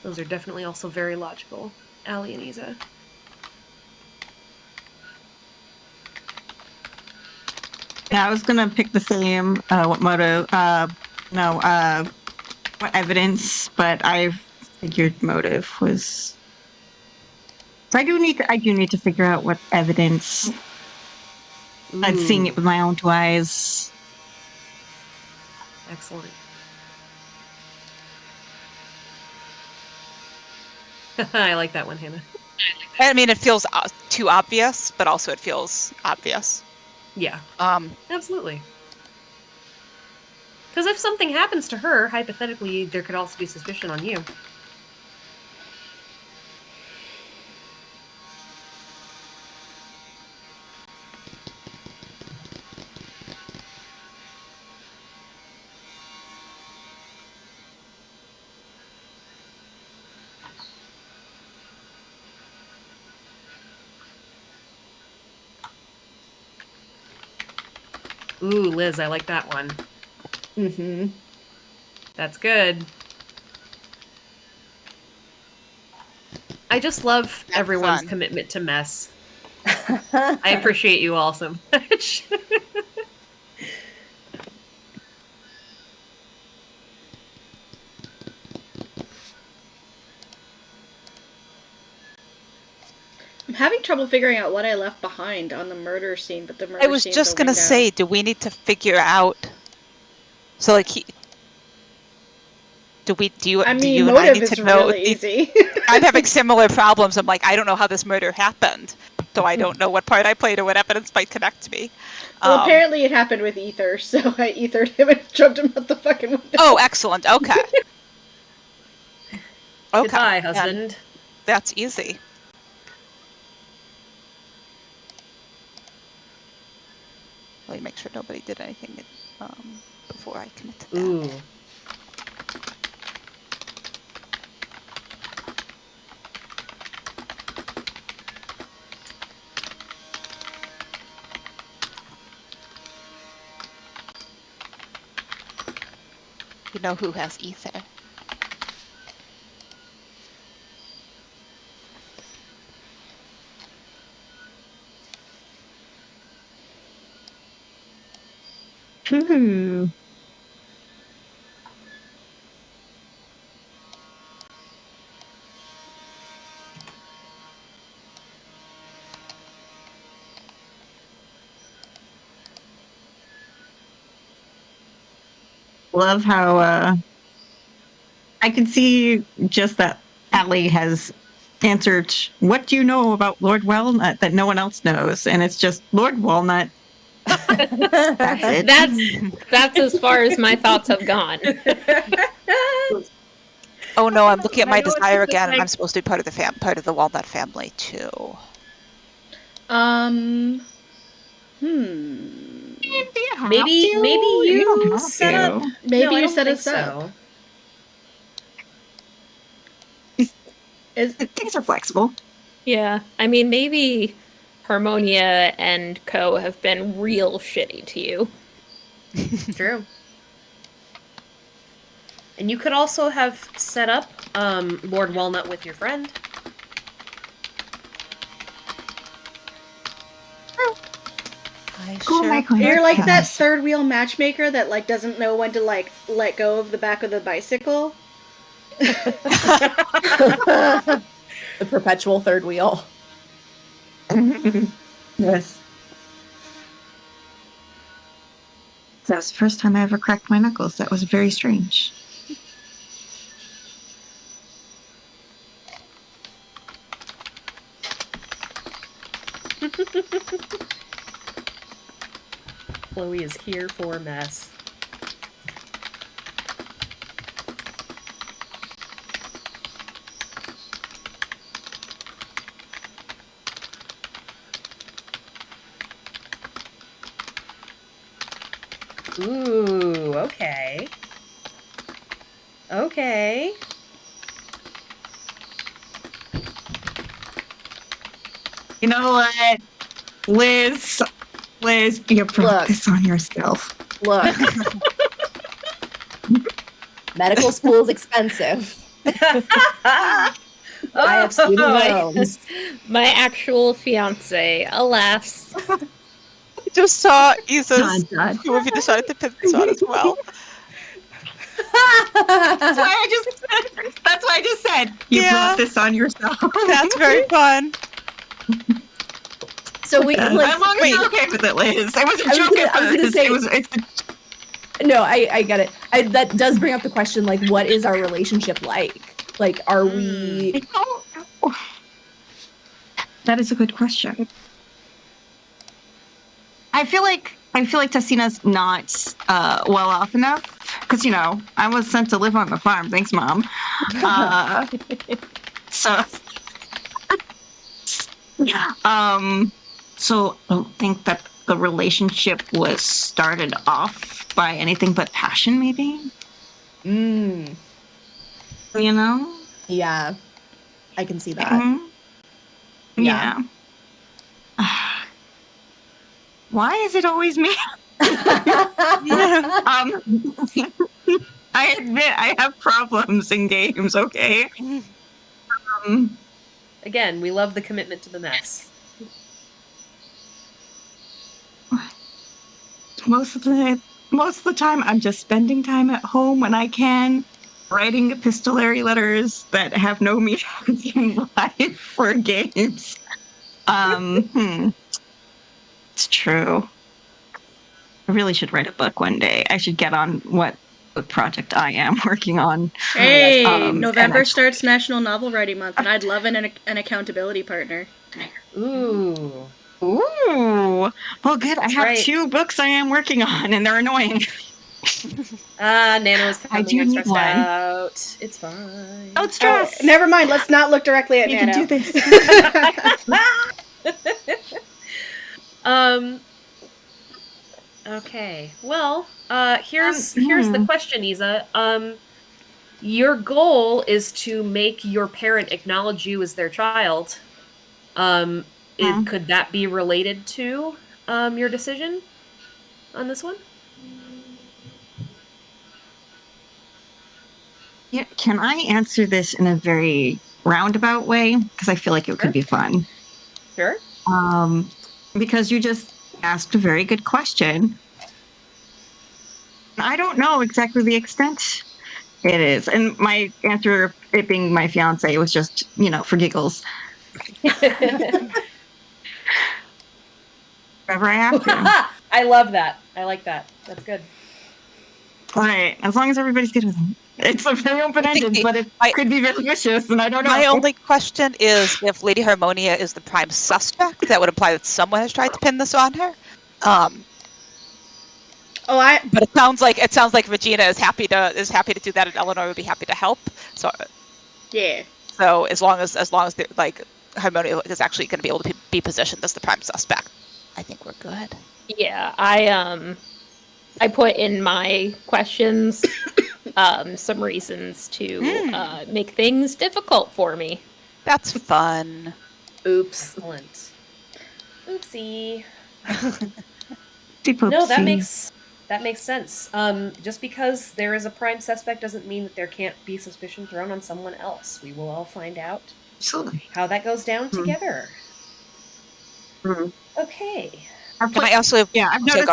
Those are definitely also very logical, Allie and Isa. Yeah, I was gonna pick the same. What motive? No. What evidence? But I figured motive was. So I do need to figure out what evidence. I'm seeing it with my own two eyes. Excellent. I like that one, Hannah. I mean, it feels too obvious, but also it feels obvious. Yeah. Absolutely. Because if something happens to her, hypothetically, there could also be suspicion on you. Ooh, Liz, I like that one. Mm-hmm. That's good. I just love everyone's commitment to mess. I appreciate you all so much. I'm having trouble figuring out what I left behind on the murder scene, but the murder I was scene's just a gonna window. say, do we need to figure out? So, like, do you I do mean, you and I motive need is to know? really easy. I'm having similar problems. I'm like, I don't know how this murder happened, so I don't know what part I played or what evidence might connect me. Well, apparently it happened with Ether, so I ethered him and jumped him out the fucking window. Oh, excellent. Okay. Okay. Goodbye, husband. And that's easy. Let me make sure nobody did anything before I commit to that. Ooh. You know who has ether? Ooh. Love how I can see just that Allie has answered, "What do you know about Lord Walnut that no one else knows?" And it's just Lord Walnut. That's it. That's as far as my thoughts have gone. Oh no, I'm looking at I my know it's desire just again, and like- I'm supposed to be part of the Walnut family too. Maybe you don't have set to. up. Maybe No, I you don't set think us up. so. Things are flexible. Yeah, I mean, maybe Harmonia and Co. have been real shitty to you. True. And you could also have set up Lord Walnut with your friend. Cool, Michael. You're like that third wheel matchmaker that like doesn't know when to like let go of the back of the bicycle. The perpetual third wheel. Yes. That was the first time I ever cracked my knuckles. That was very strange. Chloe is here for mess. Ooh, okay. Okay. You know what? Liz, you brought Look. this on yourself. Look. Medical school is expensive. I have student loans. My actual fiance, alas. I just saw Isa's Dun, dun. who have you decided to pin this on as well. That's why I just said you Yeah. brought this on yourself. That's very fun. So we As like long as you're okay with it, Liz. It was a I was joke gonna- at I was gonna first. say- It's no, I get it. That does bring up the question, like, what is our relationship like? Like, are we? I don't know. That is a good question. I feel like Tessina's not well off enough because I was sent to live on the farm. Thanks, Mom. So so I don't think that the relationship was started off by anything but passion, maybe. Mm, yeah, I can see that. Mhm. Yeah. Why is it always me? I admit I have problems in games, okay? Again, we love the commitment to the mess. Most of the time I'm just spending time at home when I can, writing epistolary letters that have no meaning in life for games. It's true. I really should write a book one day. I should get on what book project I am working on. Hey, and November I- starts National Novel Writing Month, and I'd love an accountability partner. Ooh. Ooh. Well, good. I That's have right. 2 books I am working on, and they're annoying. Nano is I coming. do I'm need stressed one. out. It's fine. Don't stress. Never mind. Let's not look directly at You Nano. can do this. Okay. Well, here's the question, Isa. Your goal is to make your parent acknowledge you as their child. Could that be related to your decision on this one? Yeah, can I answer this in a very roundabout way? Because I feel like it could be fun. Sure. Because you just asked a very good question. I don't know exactly the extent it is. And my answer, it being my fiance, was just, for giggles. Wherever I have to. I love that. I like that. That's good. All right. As long as everybody's good with it. It's a very open-ended, but it could be very vicious, and I don't know. My only question is if Lady Harmonia is the prime suspect, that would imply that someone has tried to pin this on her. But it sounds like Regina is happy to do that, and Eleanor would be happy to help. So yeah. So as long as Harmonia is actually going to be able to be positioned as the prime suspect, I think we're good. Yeah, I put in my questions some reasons to make things difficult for me. That's fun. Oops. Excellent. Oopsie. Deep No, that oopsie. makes sense. Just because there is a prime suspect doesn't mean that there can't be suspicion thrown on someone else. We will all find out Absolutely. how that goes down together. Mhm. Okay. And I also I've noticed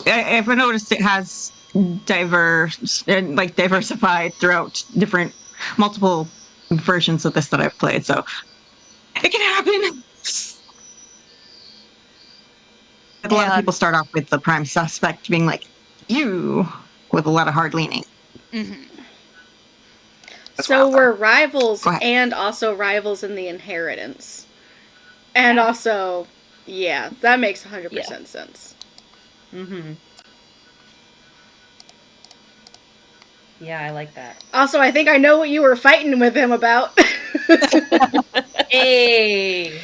I've noticed it has diversified throughout multiple versions of this that I've played. So it can happen. A lot of people start off with the prime suspect being like you, with a lot of hard leaning. Mm-hmm. So we're rivals Go ahead. and also rivals in the inheritance. And also, yeah, that makes 100% sense. Mm-hmm. Yeah, I like that. Also, I think I know what you were fighting with him about. Hey!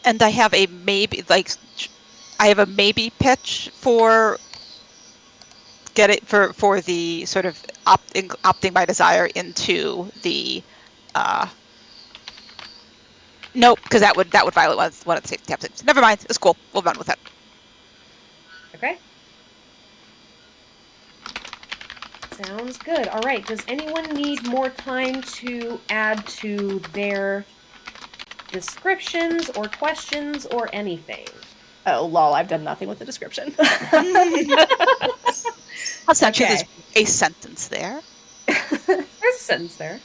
And I have a maybe, like, I have a maybe pitch for for the sort of opting my desire into the nope, because that would violate one of the safety tabs. Never mind, it's cool. We'll run with it. Okay. Sounds good. All right. Does anyone need more time to add to their descriptions or questions or anything? Oh, lol, I've done nothing with the description. Essentially, Okay. there's a sentence there. There's a sentence there.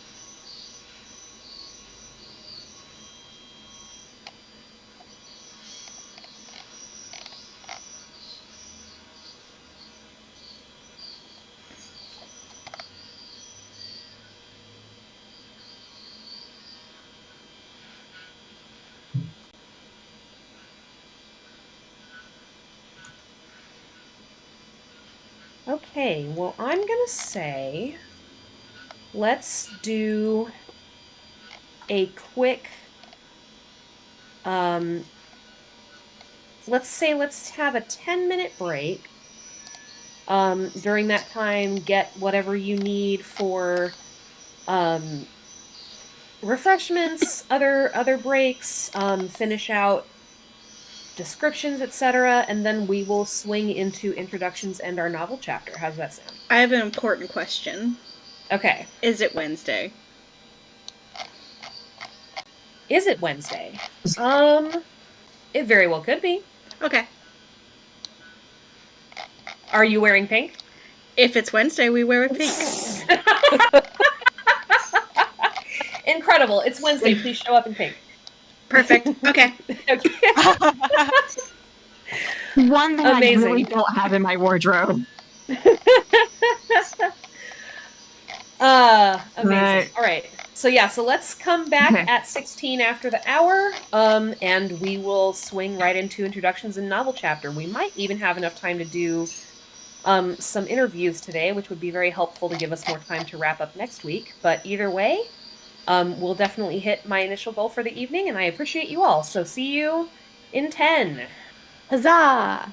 Okay, well, I'm gonna say let's do a quick let's have a 10-minute break. During that time, get whatever you need for refreshments, other breaks, finish out descriptions, etc., and then we will swing into introductions and our novel chapter. How's that sound? I have an important question. Okay. Is it Wednesday? Is it Wednesday? It very well could be. Okay. Are you wearing pink? If it's Wednesday, we wear pink. Incredible. It's Wednesday. Please show up in pink. Perfect. Okay. Okay. One that Amazing. I really don't have in my wardrobe. Amazing. Right. All right. So yeah, so let's come back at 16 after the hour, and we will swing right into introductions and novel chapter. We might even have enough time to do some interviews today, which would be very helpful to give us more time to wrap up next week. But either way, we'll definitely hit my initial goal for the evening, and I appreciate you all. So see you in 10. Huzzah!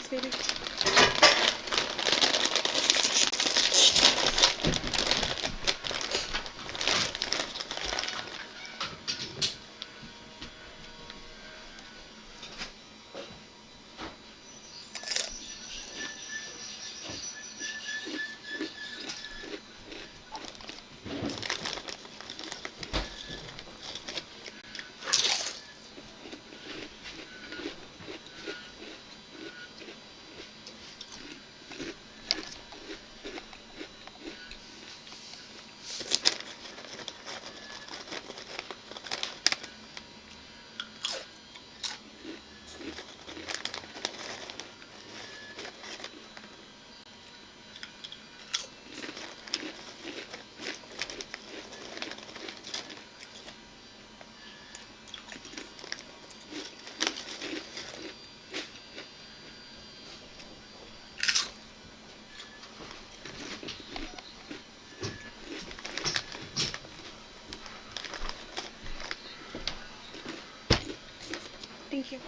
Thanks, baby. Thank you.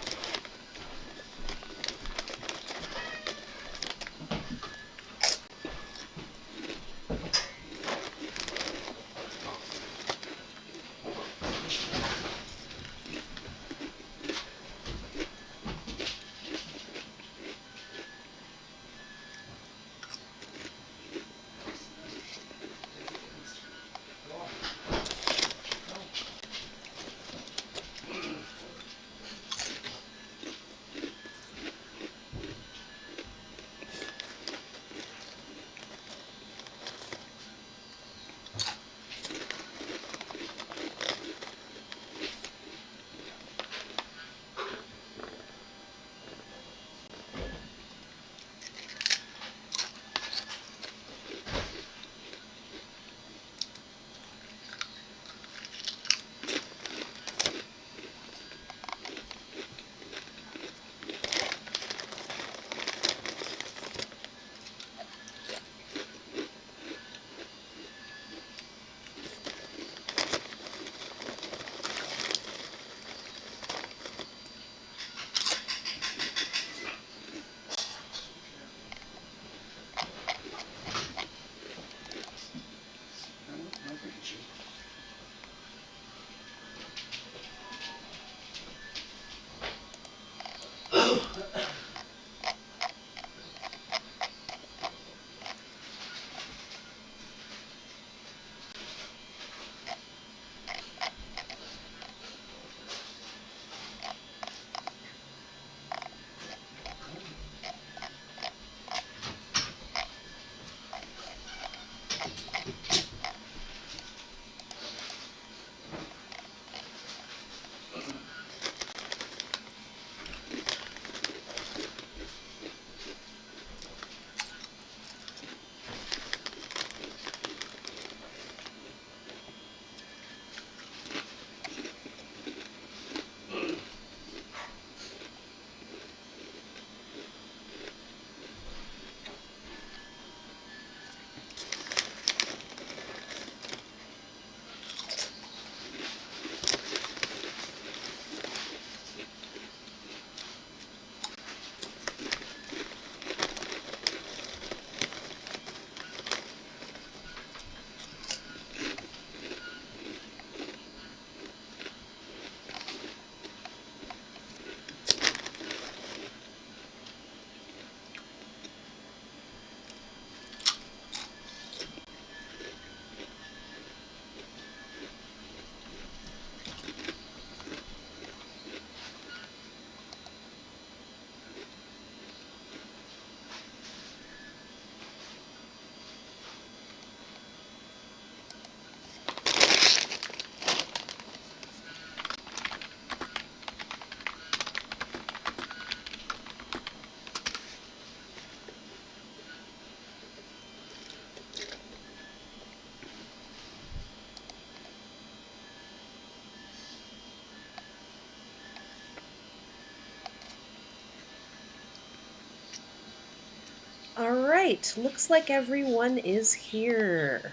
All right, looks like everyone is here.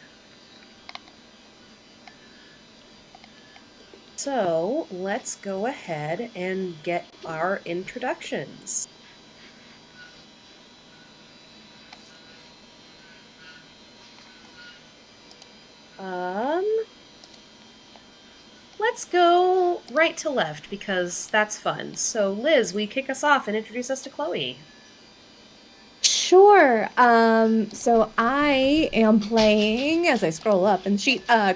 So let's go ahead and get our introductions. Let's go right to left because that's fun. So, Liz, will you kick us off and introduce us to Chloe? Sure. So I am playing, as I scroll up, and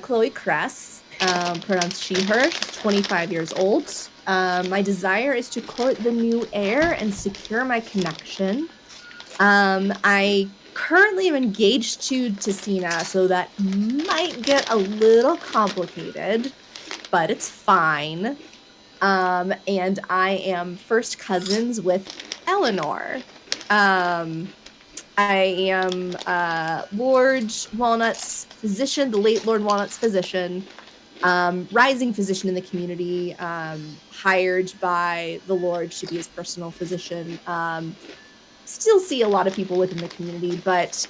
Chloe Cress, pronounced she, her. She's 25 years old. My desire is to court the new heir and secure my connection. I currently am engaged to Tessina, so that might get a little complicated, but it's fine. And I am first cousins with Eleanor. I am Lord Walnut's physician, the late Lord Walnut's physician, rising physician in the community, hired by the Lord to be his personal physician. Still see a lot of people within the community, but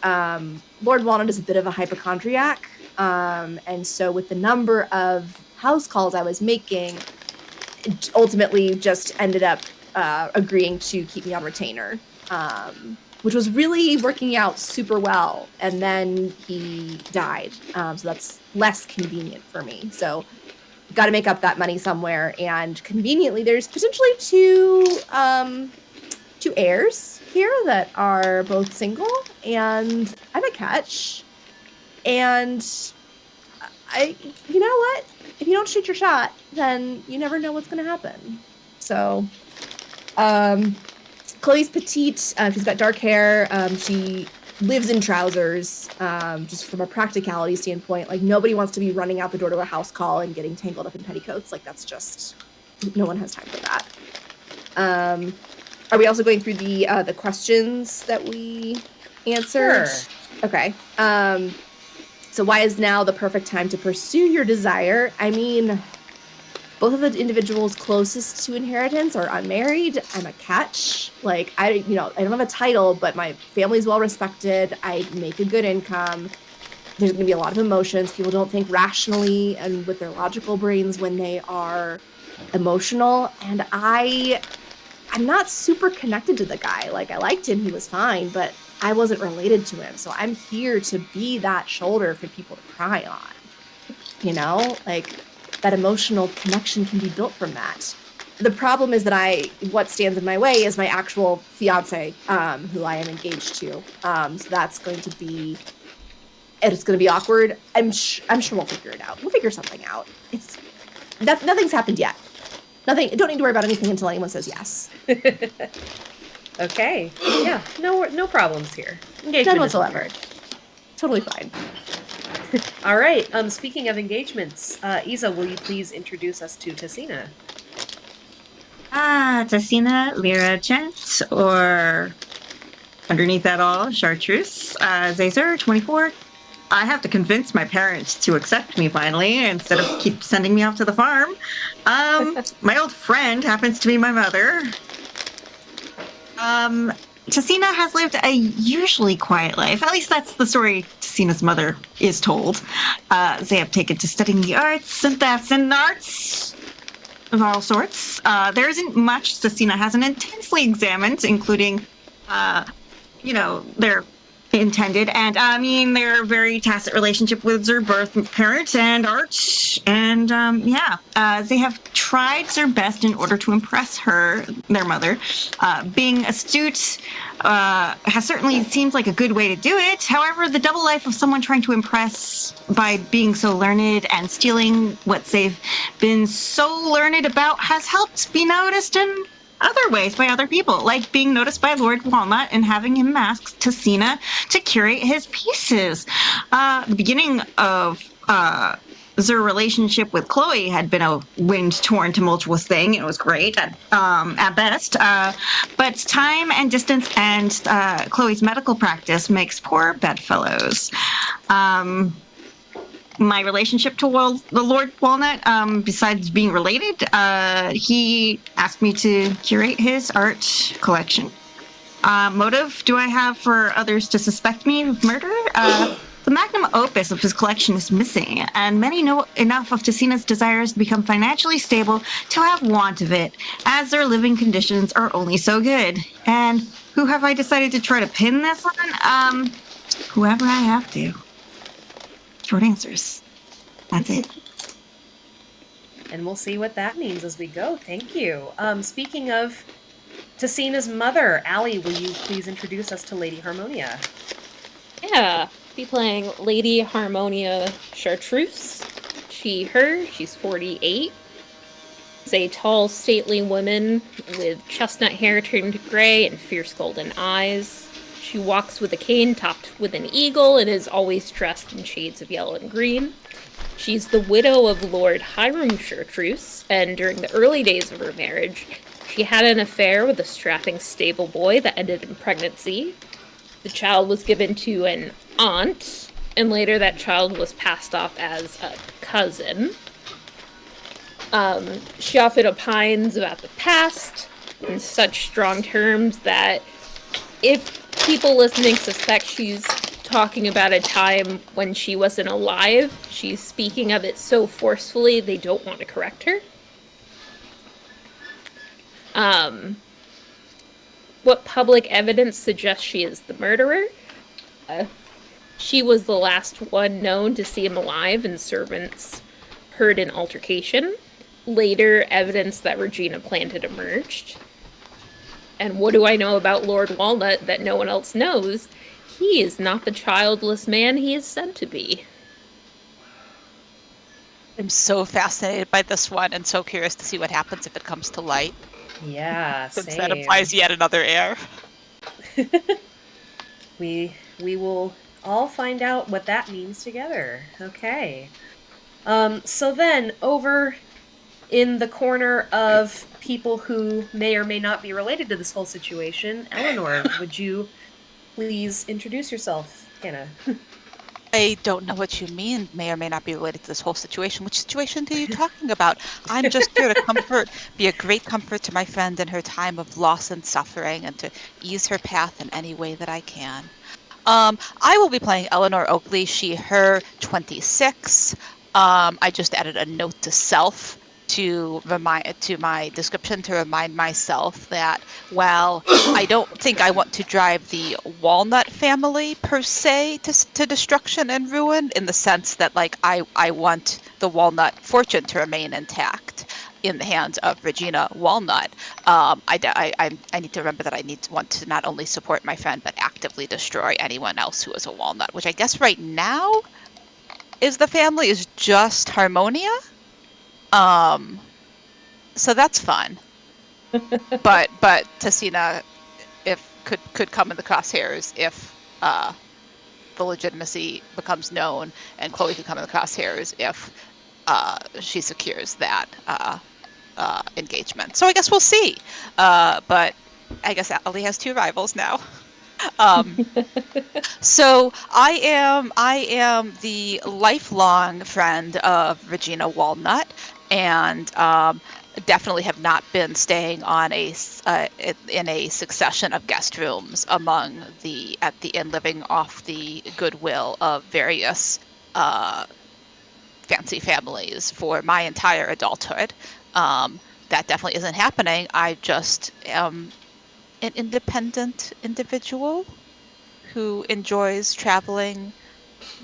Lord Walnut is a bit of a hypochondriac. And so with the number of house calls I was making, it ultimately just ended up agreeing to keep me on retainer, which was really working out super well. And then he died, so that's less convenient for me. So got to make up that money somewhere. And conveniently, there's potentially two heirs here that are both single, and I'm a catch. And you know what? If you don't shoot your shot, then you never know what's going to happen. So, Chloe's petite. She's got dark hair. She lives in trousers. Just from a practicality standpoint, like nobody wants to be running out the door to a house call and getting tangled up in petticoats. Like that's just no one has time for that. Are we also going through the questions that we answered? Sure. Okay. So why is now the perfect time to pursue your desire? I mean, both of the individuals closest to inheritance are unmarried. I'm a catch. Like, I don't have a title, but my family's well respected. I make a good income. There's going to be a lot of emotions. People don't think rationally and with their logical brains when they are emotional. And I'm not super connected to the guy. Like, I liked him. He was fine, but I wasn't related to him. So I'm here to be that shoulder for people to cry on. Like, that emotional connection can be built from that. The problem is that what stands in my way is my actual fiance, who I am engaged to. So that's going to be, it's going to be awkward. I'm sure we'll figure it out. We'll figure something out. Nothing's happened yet. Nothing. Don't need to worry about anything until anyone says yes. Okay. Yeah. No problems here. Engagement None whatsoever. Totally fine. All right. Speaking of engagements, Isa, will you please introduce us to Tessina? Tessina, Lyra Gent, or underneath that all, Chartreuse, Zazer, 24. I have to convince my parents to accept me finally instead of keep sending me off to the farm. My old friend happens to be my mother. Tessina has lived a usually quiet life. At least that's the story Tessina's mother is told. They have taken to studying the arts, and that's in arts of all sorts. There isn't much Tessina hasn't intensely examined, including, their intended, and their very tacit relationship with their birth parent and art, and they have tried their best in order to impress their mother. Being astute has certainly seems like a good way to do it. However, the double life of someone trying to impress by being so learned and stealing what they've been so learned about has helped be noticed in other ways by other people, like being noticed by Lord Walnut and having him ask Tessina to curate his pieces. The beginning of their relationship with Chloe had been a wind-torn, tumultuous thing. It was great at best. But time and distance and Chloe's medical practice makes poor bedfellows. My relationship to the Lord Walnut, besides being related, he asked me to curate his art collection. Motive do I have for others to suspect me of murder? The magnum opus of his collection is missing, and many know enough of Tessina's desires to become financially stable to have want of it, as their living conditions are only so good. And who have I decided to try to pin this on? Whoever I have to. short answers. That's it. And we'll see what that means as we go. Thank you. Speaking of Tessina's mother, Allie, will you please introduce us to Lady Harmonia? Yeah, be playing Lady Harmonia Chartreuse. She's 48. Is a tall, stately woman with chestnut hair turned gray and fierce golden eyes. She walks with a cane topped with an eagle and is always dressed in shades of yellow and green. She's the widow of Lord Hiram Chartreuse, and during the early days of her marriage, she had an affair with a strapping stable boy that ended in pregnancy. The child was given to an aunt, and later that child was passed off as a cousin. She often opines about the past in such strong terms that if people listening suspect she's talking about a time when she wasn't alive, she's speaking of it so forcefully they don't want to correct her. What public evidence suggests she is the murderer? She was the last one known to see him alive, and servants heard an altercation. Later, evidence that Regina planted emerged. And what do I know about Lord Walnut that no one else knows? He is not the childless man he is said to be. I'm so fascinated by this one and so curious to see what happens if it comes to light. Yeah, Since same. that implies yet another heir. We will all find out what that means together. Okay. So then, over in the corner of people who may or may not be related to this whole situation, Eleanor, would you please introduce yourself, Hannah? I don't know what you mean, may or may not be related to this whole situation. Which situation are you talking about? I'm just here to be a great comfort to my friend in her time of loss and suffering, and to ease her path in any way that I can. I will be playing Eleanor Oakley, she, her, 26. I just added a note to self to my description to remind myself that while I don't think I want to drive the Walnut family per se to destruction and ruin, in the sense that like I want the Walnut fortune to remain intact in the hands of Regina Walnut. I need to remember that want to not only support my friend but actively destroy anyone else who is a Walnut, which I guess right now is the family is just Harmonia. So that's fun. but Tessina could come in the crosshairs if the legitimacy becomes known, and Chloe could come in the crosshairs if she secures that engagement. So I guess we'll see. But I guess Allie has two rivals now. So I am the lifelong friend of Regina Walnut, and definitely have not been staying on in a succession of guest rooms among the inn, living off the goodwill of various fancy families for my entire adulthood. That definitely isn't happening. I just am an independent individual who enjoys traveling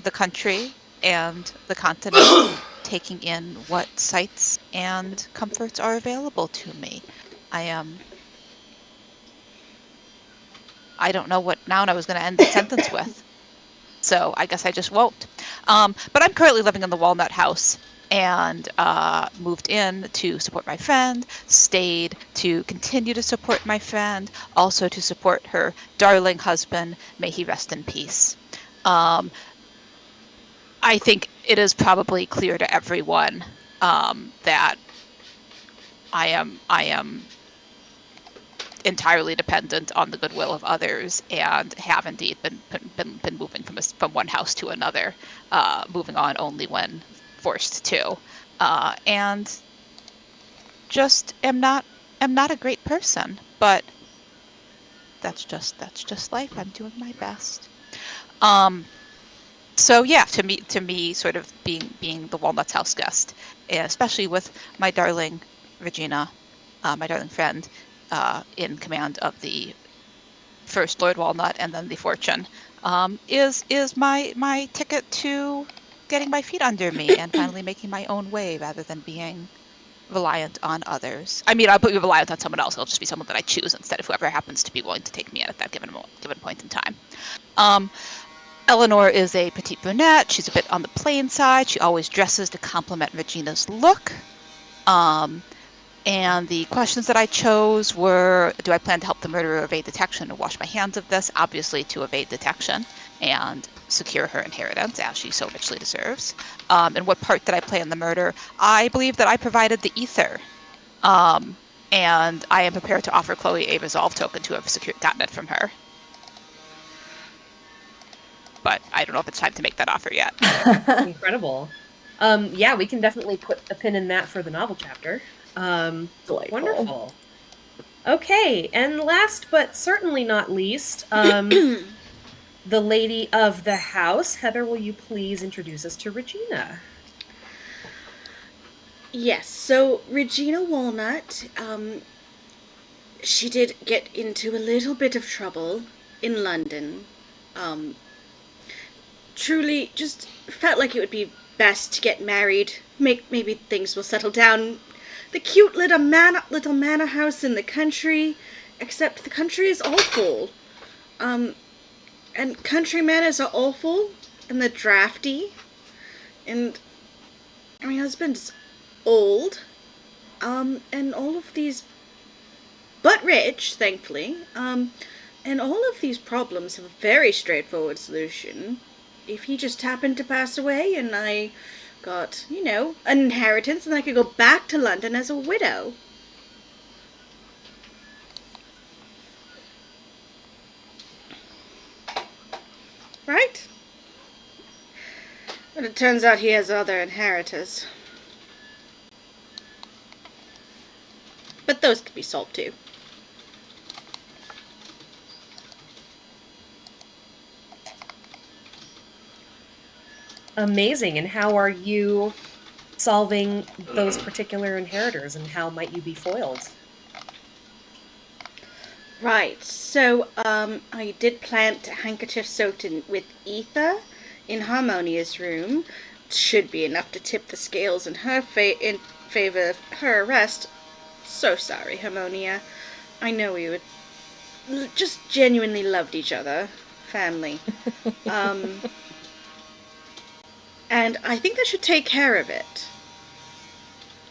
the country and the continent, taking in what sights and comforts are available to me. I don't know what noun I was going to end the sentence with, so I guess I just won't. But I'm currently living in the Walnut house, and moved in to support my friend, stayed to continue to support my friend, also to support her darling husband, may he rest in peace. I think it is probably clear to everyone that I am entirely dependent on the goodwill of others, and have indeed been moving from one house to another, moving on only when forced to, and just am not a great person, but that's just life. I'm doing my best. So yeah, to me, sort of being the Walnut's house guest, especially with my darling Regina, my darling friend, in command of the first Lord Walnut and then the Fortune, is my ticket to getting my feet under me and finally making my own way rather than being reliant on others. I mean, I'll be reliant on someone else. It'll just be someone that I choose instead of whoever happens to be willing to take me in at that given point in time. Eleanor is a petite brunette. She's a bit on the plain side. She always dresses to complement Regina's look. And the questions that I chose were, do I plan to help the murderer evade detection and wash my hands of this? Obviously to evade detection and secure her inheritance, as she so richly deserves. And what part did I play in the murder? I believe that I provided the ether. And I am prepared to offer Chloe a resolve token to have gotten it from her. But I don't know if it's time to make that offer yet. Incredible. Yeah, we can definitely put a pin in that for the novel chapter. Delightful. Wonderful. Okay, and last but certainly not least, the lady of the house. Heather, will you please introduce us to Regina? Yes, so Regina Walnut, she did get into a little bit of trouble in London. Truly just felt like it would be best to get married. Maybe things will settle down. The cute little manor house in the country, except the country is awful. And country manners are awful, and they're drafty. And my husband's old, and all of these, but rich, thankfully, and all of these problems have a very straightforward solution. If he just happened to pass away and I got, an inheritance, and I could go back to London as a widow. Right? But it turns out he has other inheritors. But those could be solved too. Amazing. And how are you solving those particular inheritors, and how might you be foiled? Right, so I did plant a handkerchief soaked in with ether in Harmonia's room. It should be enough to tip the scales in her in favor of her arrest. So sorry, Harmonia. I know we would just genuinely loved each other. Family. And I think that should take care of it.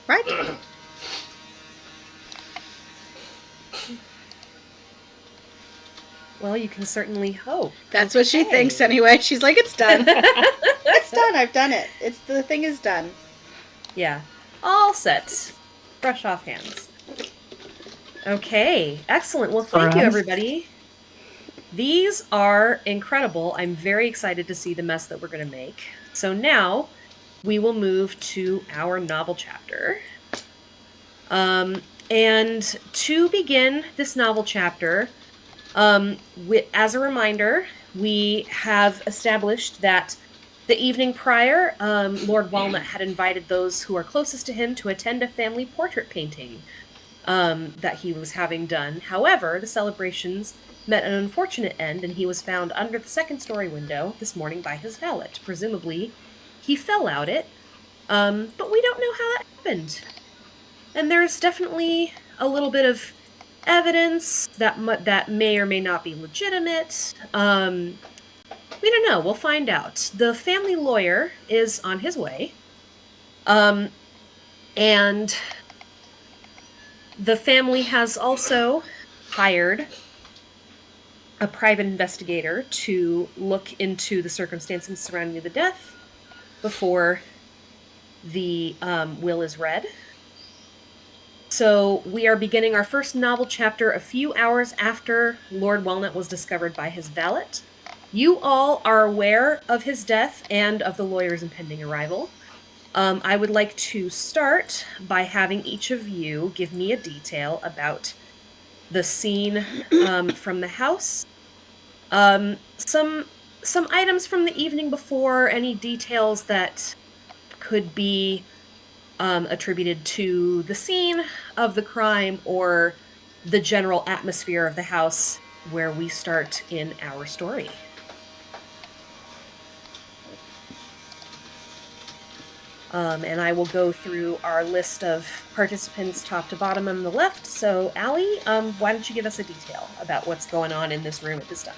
Right? Well, you can certainly hope. That's what she thinks anyway. She's like, it's done. It's done. I've done it. The thing is done. Yeah. All set. Brush off hands. Okay. Excellent. Well, thank you, everybody. These are incredible. I'm very excited to see the mess that we're going to make. So now we will move to our novel chapter. And to begin this novel chapter, as a reminder, we have established that the evening prior, Lord Walnut had invited those who are closest to him to attend a family portrait painting that he was having done. However, the celebrations met an unfortunate end, and he was found under the second-story window this morning by his valet. Presumably, he fell out it, but we don't know how that happened. And there's definitely a little bit of evidence that may or may not be legitimate. We don't know. We'll find out. The family lawyer is on his way. And the family has also hired a private investigator to look into the circumstances surrounding the death before the will is read. So we are beginning our first novel chapter a few hours after Lord Walnut was discovered by his valet. You all are aware of his death and of the lawyer's impending arrival. I would like to start by having each of you give me a detail about the scene from the house. Some items from the evening before, any details that could be attributed to the scene of the crime or the general atmosphere of the house where we start in our story. And I will go through our list of participants top to bottom on the left. So, Allie, why don't you give us a detail about what's going on in this room at this time?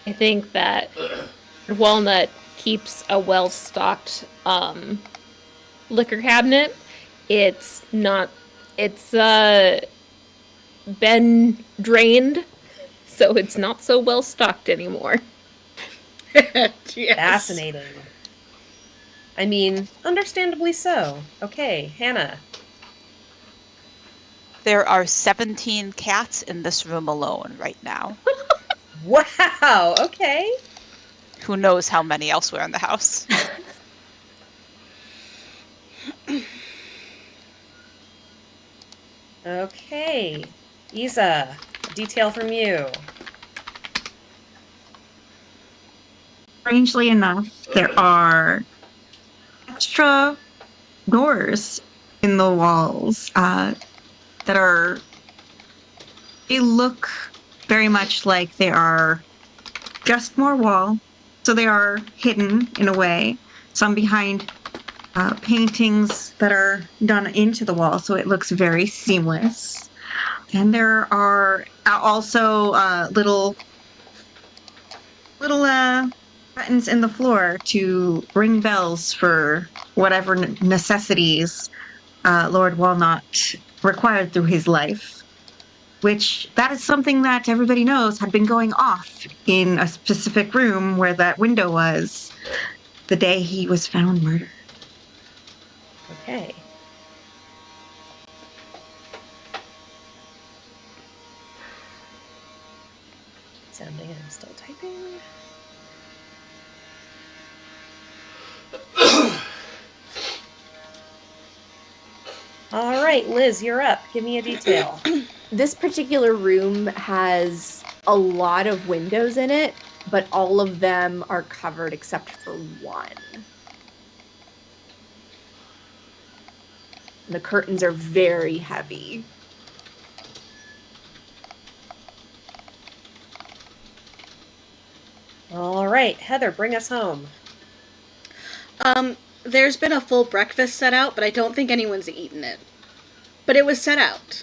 I think that Walnut keeps a well-stocked liquor cabinet. It's been drained, so it's not so well stocked anymore. Yes. Fascinating. I mean, understandably so. Okay, Hannah. There are 17 cats in this room alone right now. Wow, okay. Who knows how many elsewhere in the house? Okay. Isa, detail from you. Strangely enough, there are extra doors in the walls that are. They look very much like they are just more wall, so they are hidden in a way. Some behind paintings that are done into the wall, so it looks very seamless. And there are also little buttons in the floor to ring bells for whatever necessities Lord Walnut required through his life. Which that is something that everybody knows had been going off in a specific room where that window was the day he was found murdered. Okay. Sounding, I'm still typing. All right, Liz, you're up. Give me a detail. This particular room has a lot of windows in it, but all of them are covered except for one. The curtains are very heavy. All right, Heather, bring us home. There's been a full breakfast set out, but I don't think anyone's eaten it. But it was set out.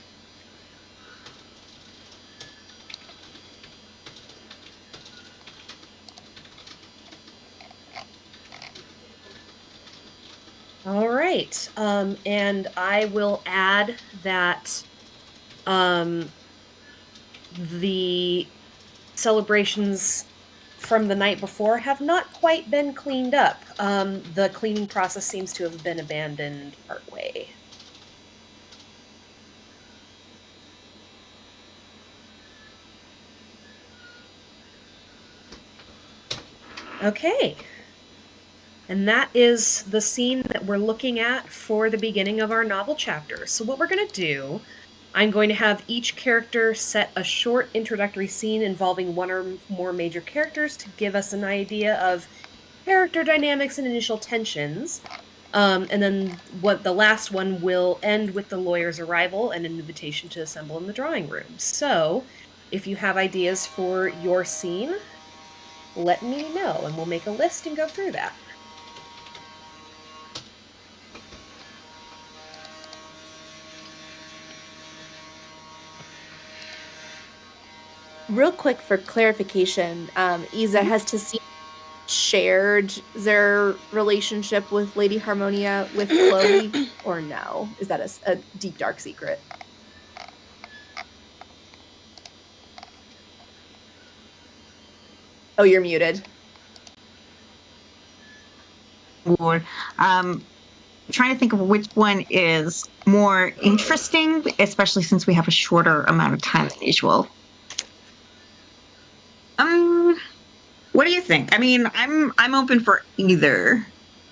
All right, and I will add that the celebrations from the night before have not quite been cleaned up. The cleaning process seems to have been abandoned partway. Okay. And that is the scene that we're looking at for the beginning of our novel chapter. So what we're going to do, I'm going to have each character set a short introductory scene involving one or more major characters to give us an idea of character dynamics and initial tensions. And then what the last one will end with the lawyer's arrival and an invitation to assemble in the drawing room. So if you have ideas for your scene, let me know and we'll make a list and go through that. Real quick for clarification, Isa has to see shared their relationship with Lady Harmonia with Chloe, or no? Is that a deep dark secret? Oh, you're muted. Lord. Trying to think of which one is more interesting, especially since we have a shorter amount of time than usual. What do you think? I mean, I'm open for either.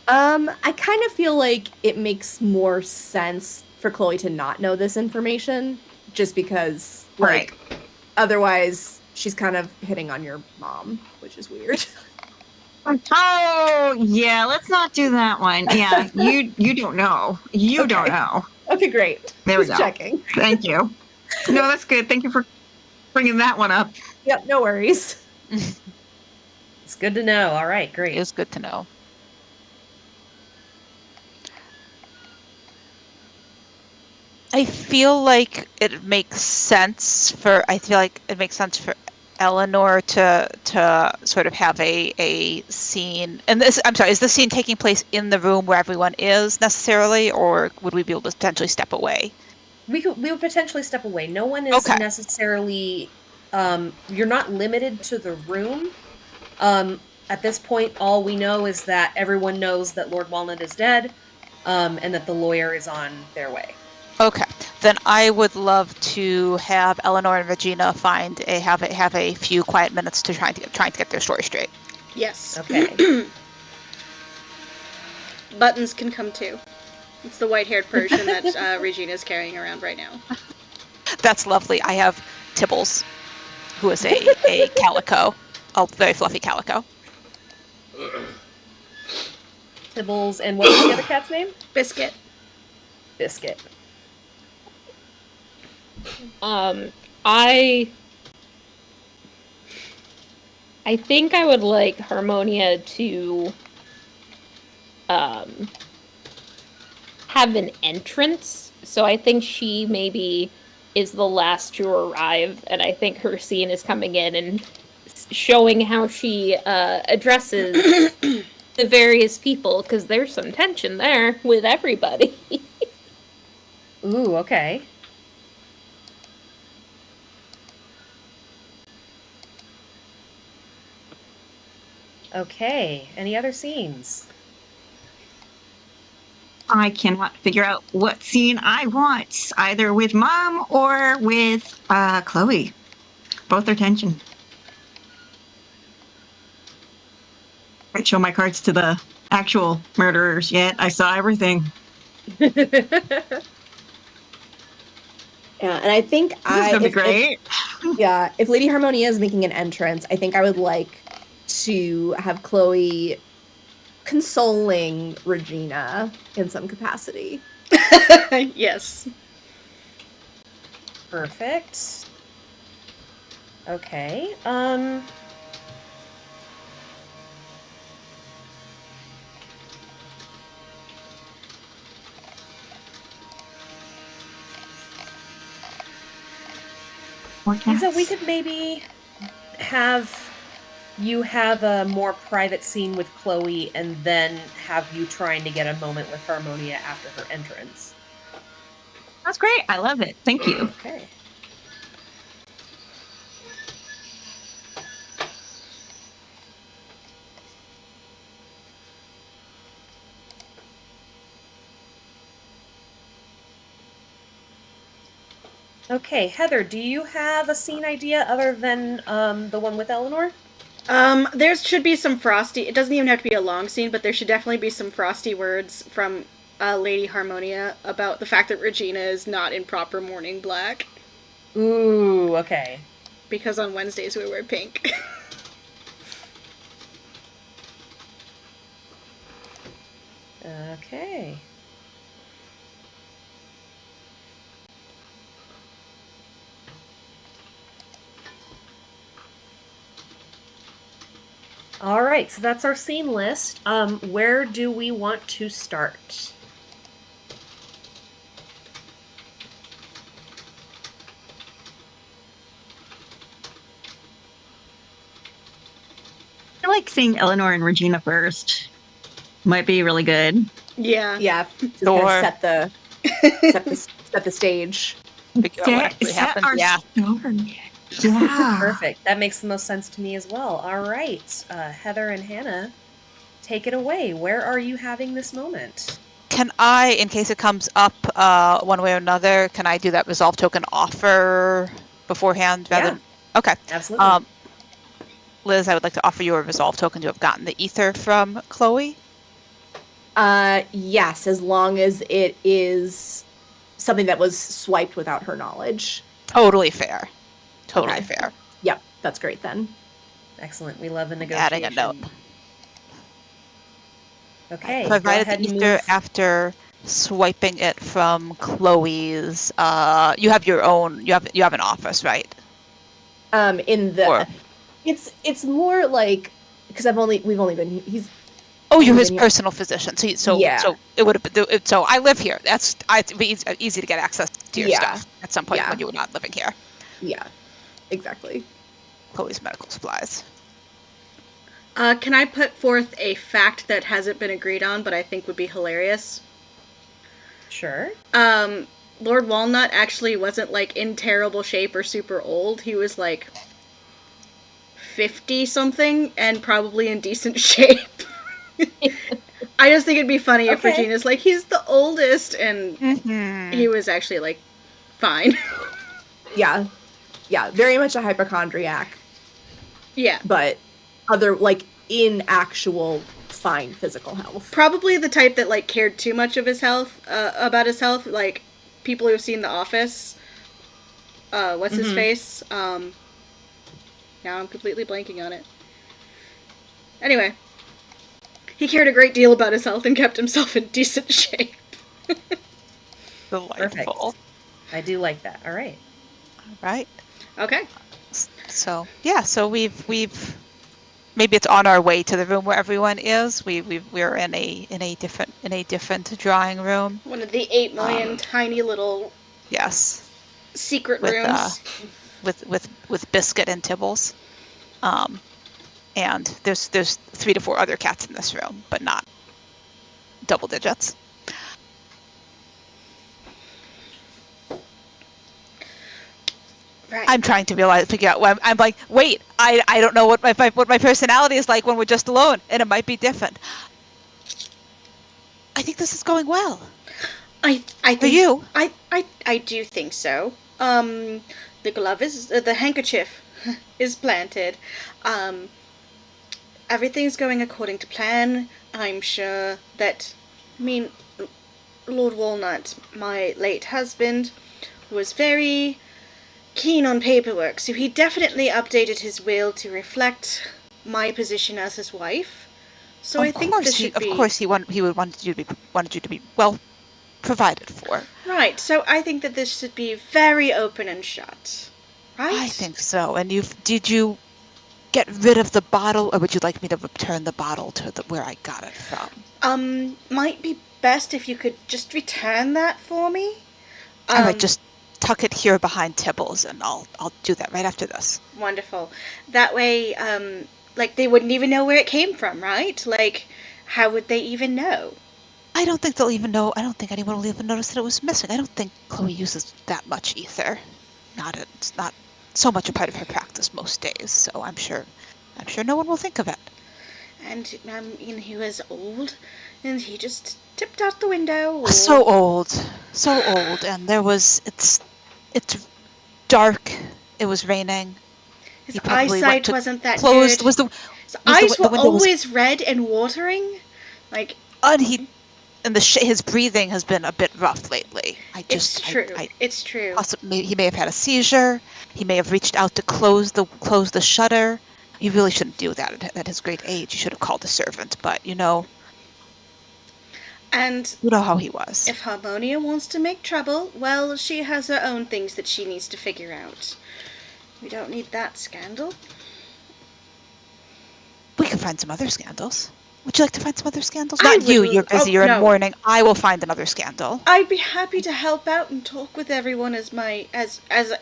I kind of feel like it makes more sense for Chloe to not know this information, just because, like, Right. Otherwise she's kind of hitting on your mom, which is weird. Oh yeah, let's not do that one. Yeah, you don't know. You Okay. don't know. Okay, great. There we Just go. checking. Thank you. No, that's good. Thank you for bringing that one up. Yep, no worries. It's good to know. All right, great. It is good to know. I feel like it makes sense for Eleanor to sort of have a scene. And this, I'm sorry, is this scene taking place in the room where everyone is necessarily, or would we be able to potentially step away? We would potentially step away. No one is Okay. necessarily. You're not limited to the room. At this point, all we know is that everyone knows that Lord Walnut is dead, and that the lawyer is on their way. Okay, then I would love to have Eleanor and Regina have a few quiet minutes to trying to get their story straight. Yes. Okay. Buttons can come too. It's the white-haired Persian that Regina's carrying around right now. That's lovely. I have Tibbles, who is a calico, a very fluffy calico. Tibbles, and what was the other cat's name? Biscuit. Biscuit. I think I would like Harmonia to have an entrance. So I think she maybe is the last to arrive, and I think her scene is coming in and showing how she addresses the various people, because there's some tension there with everybody. Ooh, okay. Okay, any other scenes? I cannot figure out what scene I want, either with Mom or with Chloe. Both are tension. I can't show my cards to the actual murderers yet. I saw everything. Yeah, and I think This is gonna be great. If Lady Harmonia is making an entrance, I think I would like to have Chloe consoling Regina in some capacity. Yes. Perfect. Okay. Lisa, we could maybe have you have a more private scene with Chloe and then have you trying to get a moment with Harmonia after her entrance. That's great. I love it. Thank you. Okay. Okay, Heather, do you have a scene idea other than the one with Eleanor? There should be some frosty. It doesn't even have to be a long scene, but there should definitely be some frosty words from Lady Harmonia about the fact that Regina is not in proper mourning black. Ooh, okay. Because on Wednesdays we wear pink. Okay. All right, so that's our scene list. Where do we want to start? I like seeing Eleanor and Regina first. Might be really good. Yeah. Yeah, to Or- kind of set the stage. Figure out what actually Set happened. our Yeah. story. Yeah. Perfect. That makes the most sense to me as well. All right, Heather and Hannah, take it away. Where are you having this moment? Can I, in case it comes up one way or another, can I do that resolve token offer beforehand? Yeah. Okay. Absolutely. Liz, I would like to offer you a resolve token to have gotten the ether from Chloe. Yes, as long as it is something that was swiped without her knowledge. Totally fair. Totally Okay. fair. Yep, that's great then. Excellent. We love a negotiation. Adding a note. Okay. Go Provided ahead the and ether move. after swiping it from Chloe's. You have your own. You have an office, right? In the Or- it's more like because we've only been he's Oh, you're only his been here. personal physician. So Yeah. it would have been. So I live here. It'd be easy to get access to your Yeah. stuff at some point Yeah. when you were not living here. Yeah, exactly. Chloe's medical supplies. Can I put forth a fact that hasn't been agreed on, but I think would be hilarious? Sure. Lord Walnut actually wasn't like in terrible shape or super old. He was like 50 something and probably in decent shape. I just think it'd be funny if Okay. Regina's like, he's the oldest, and Mm-hmm. he was actually like fine. Yeah. Yeah, very much a hypochondriac, Yeah. but other like in actual fine physical health. Probably the type that like cared too much of his health, about his health, like people who've seen The Office. What's his face? Now I'm completely blanking on it. Anyway, he cared a great deal about his health and kept himself in decent shape. Delightful. I do like that. All right. Right. Okay. So yeah. So we've maybe it's on our way to the room where everyone is. We're in a different drawing room. One of the 8 million tiny little Yes. secret With rooms. with Biscuit and Tibbles. And there's 3 to 4 other cats in this room, but not double digits. Right. I'm trying to figure out what I'm like, wait, I don't know what my personality is like when we're just alone, and it might be different. I think this is going well. I think For you. I do think so. The glove is the handkerchief is planted. Everything's going according to plan. I'm sure that, I mean, Lord Walnut, my late husband, was very keen on paperwork, so he definitely updated his will to reflect my position as his wife. So I think this should be Of course, he wanted you to be well provided for. right. So I think that this should be very open and shut. Right? I think so. And did you get rid of the bottle, or would you like me to return the bottle to where I got it from? Might be best if you could just return that for me. All right, just tuck it here behind Tibbles, and I'll do that right after this. Wonderful. That way, like they wouldn't even know where it came from, right? Like, how would they even know? I don't think they'll even know. I don't think anyone will even notice that it was missing. I don't think Chloe uses that much ether. It's not so much a part of her practice most days. So I'm sure no one will think of it. And he was old, and he just tipped out the window. Or... So old, and it's dark. It was raining. His eyesight wasn't that closed. good. Was the His eyes the were window was always red and watering. Like, and his breathing has been a bit rough lately. it's true. It's true. Possibly, he may have had a seizure. He may have reached out to close the shutter. You really shouldn't do that at his great age. You should have called a servant. But And you know how he was. if Harmonia wants to make trouble, well, she has her own things that she needs to figure out. We don't need that scandal. We can find some other scandals. Would you like to find some other scandals? I Not you. would- You're busy. oh, You're no. in mourning. I will find another scandal. I'd be happy to help out and talk with everyone as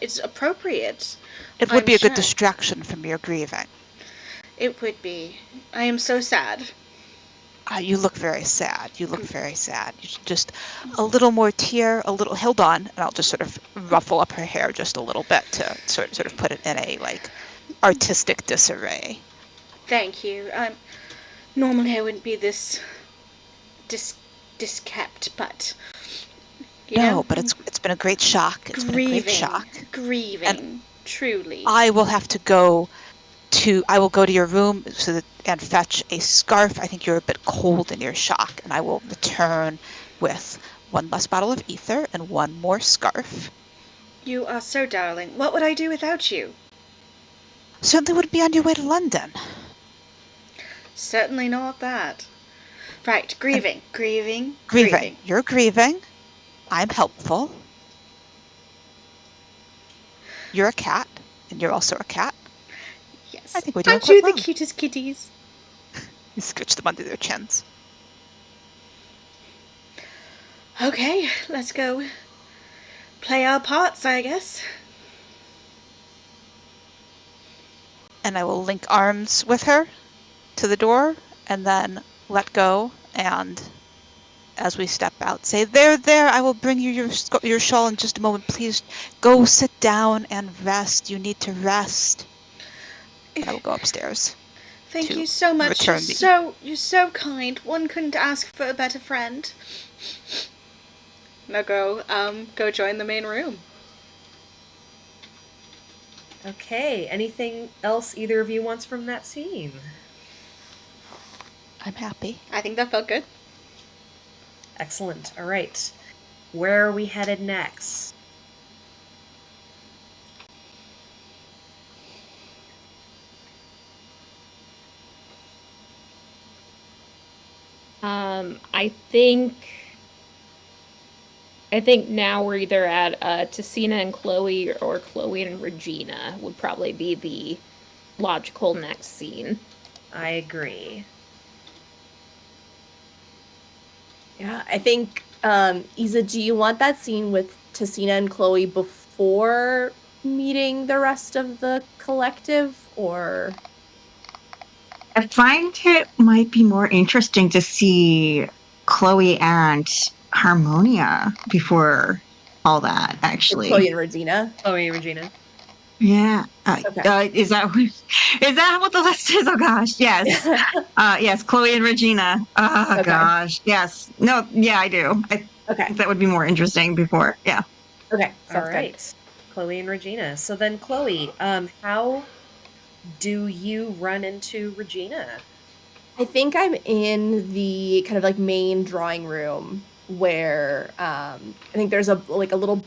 it's appropriate. It would I'm be a good sure. distraction from your grieving. It would be. I am so sad. You look very sad. You should just a little more tear, a little. Hold on, and I'll just sort of ruffle up her hair just a little bit to sort of put it in a artistic disarray. Thank you. Normally I wouldn't be this diskept, but you know, but it's been a great shock. It's been a great shock. Grieving, And truly. I will have to go to your room and fetch a scarf. I think you're a bit cold in your shock, and I will return with one less bottle of ether and one more scarf. You are so darling. What would I do without you? Certainly wouldn't be on your way to London. Certainly not that. Right, grieving. You're grieving. I'm helpful. You're a cat, and you're also a cat. Yes. I think we're doing Aren't quite you well. the cutest kitties? You scooch them under their chins. Okay, let's go play our parts, I guess. And I will link arms with her to the door and then let go, and as we step out, say, there, I will bring you your shawl in just a moment. Please go sit down and rest. You need to rest. And I will go upstairs. Thank to you so much. return You're so kind. One couldn't ask for a better friend. Now go join the main room. Okay, anything else either of you wants from that scene? I'm happy. I think that felt good. Excellent. All right. Where are we headed next? I think now we're either at Tessina and Chloe or Chloe and Regina would probably be the logical next scene. I agree. Yeah, I think, Isa, do you want that scene with Tessina and Chloe before meeting the rest of the collective, or? I find it might be more interesting to see Chloe and Harmonia before all that, actually. Chloe and Regina? Chloe and Regina. Yeah. Okay. Is that what the list is? Oh gosh, yes. Yes, Chloe and Regina. Oh Okay. gosh, yes. No, yeah, I do. I Okay. think that would be more interesting before. Yeah. Okay. All Sounds right. good. Chloe and Regina. So then, Chloe, how do you run into Regina? I think I'm in the kind of like main drawing room where I think there's a little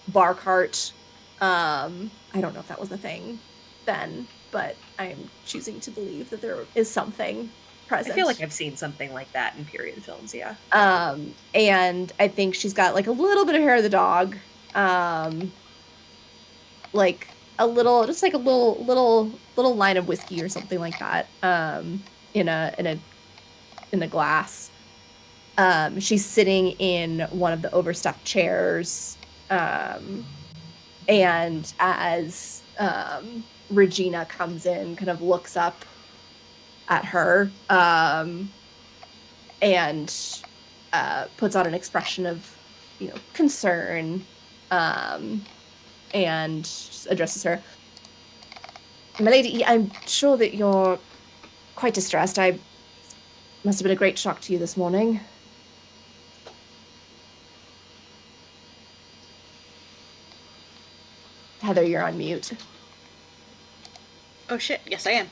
bar cart. I don't know if that was a thing then, but I'm choosing to believe that there is something present. I feel like I've seen something like that in period films, yeah. And I think she's got like a little bit of hair of the dog. Like a little, just like a little line of whiskey or something like that. In a glass. She's sitting in one of the overstuffed chairs. And as Regina comes in, kind of looks up at her, and puts on an expression of, concern, and addresses her. My lady, I'm sure that you're quite distressed. I must have been a great shock to you this morning. Heather, you're on mute. Oh shit, yes I am.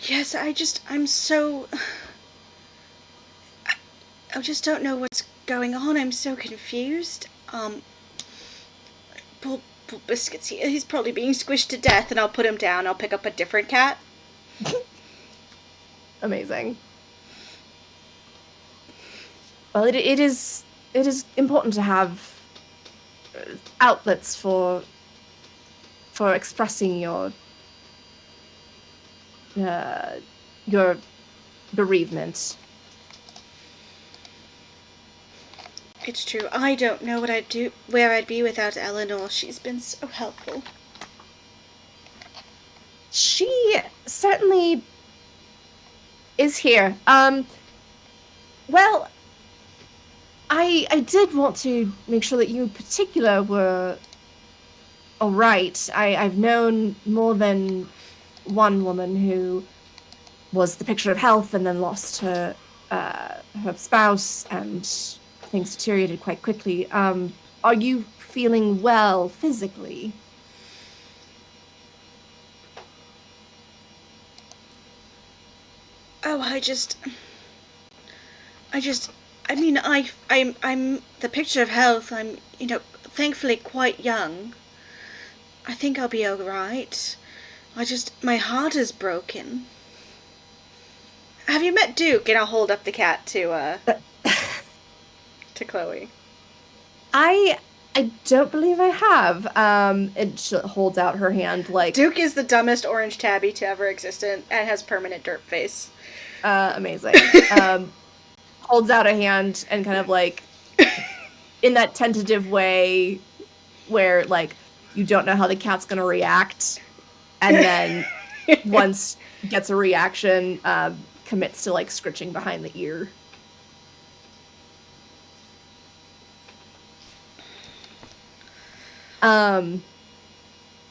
Yes, I just don't know what's going on. I'm so confused. Poor Biscuits, he's probably being squished to death, and I'll put him down. I'll pick up a different cat. Amazing. Well, it is important to have outlets for expressing your bereavement. It's true. I don't know where I'd be without Eleanor. She's been so helpful. She certainly is here. Well, I did want to make sure that you in particular were all right. I've known more than one woman who was the picture of health and then lost her spouse, and things deteriorated quite quickly. Are you feeling well physically? Oh, I'm the picture of health. I'm, thankfully quite young. I think I'll be alright. My heart is broken. Have you met Duke? And I'll hold up the cat to Chloe. I I don't believe I have. And she holds out her hand like Duke is the dumbest orange tabby to ever exist and has permanent derp face. Amazing. Holds out a hand and kind of like in that tentative way where like you don't know how the cat's gonna react, and then once gets a reaction, commits to like scritching behind the ear. And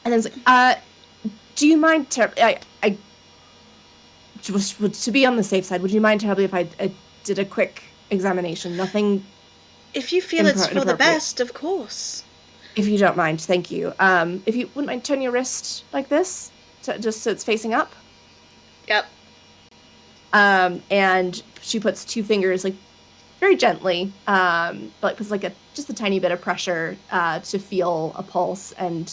then it's like, do you mind? I to be on the safe side, would you mind terribly if I did a quick examination? Nothing. If you feel it's for the best, of course. If you don't mind, thank you. If you wouldn't mind turning your wrist like this, just so it's facing up. Yep. And she puts 2 fingers like very gently, but puts like just a tiny bit of pressure to feel a pulse, and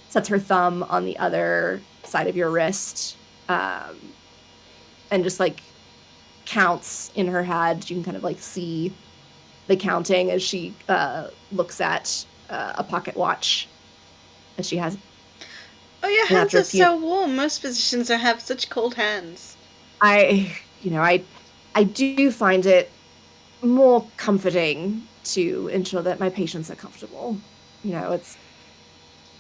sets her thumb on the other side of your wrist, and just like counts in her head. You can kind of like see the counting as she looks at a pocket watch that she has. Oh, your hands are so warm. Most physicians have such cold hands. I do find it more comforting to ensure that my patients are comfortable. It's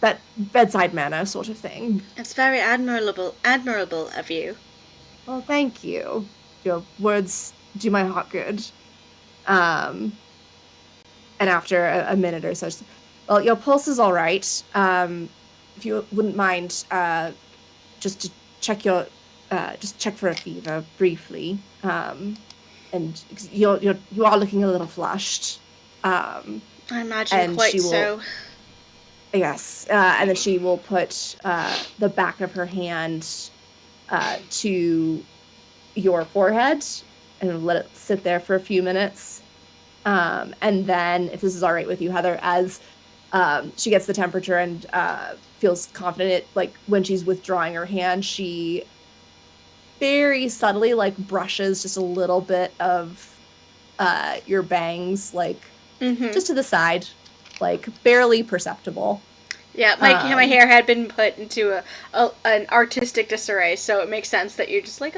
that bedside manner sort of thing. It's very admirable of you. Well, thank you. Your words do my heart good. And after a minute or so, well, your pulse is all right. If you wouldn't mind, just to check just check for a fever briefly. And you are looking a little flushed. I imagine quite so. Yes, and then she will put the back of her hand to your forehead and let it sit there for a few minutes. And then, if this is all right with you, Heather, as she gets the temperature and feels confident, like when she's withdrawing her hand, she very subtly like brushes just a little bit of your bangs, like just to the side, like barely perceptible. Yeah, my hair had been put into an artistic disarray, so it makes sense that you're just like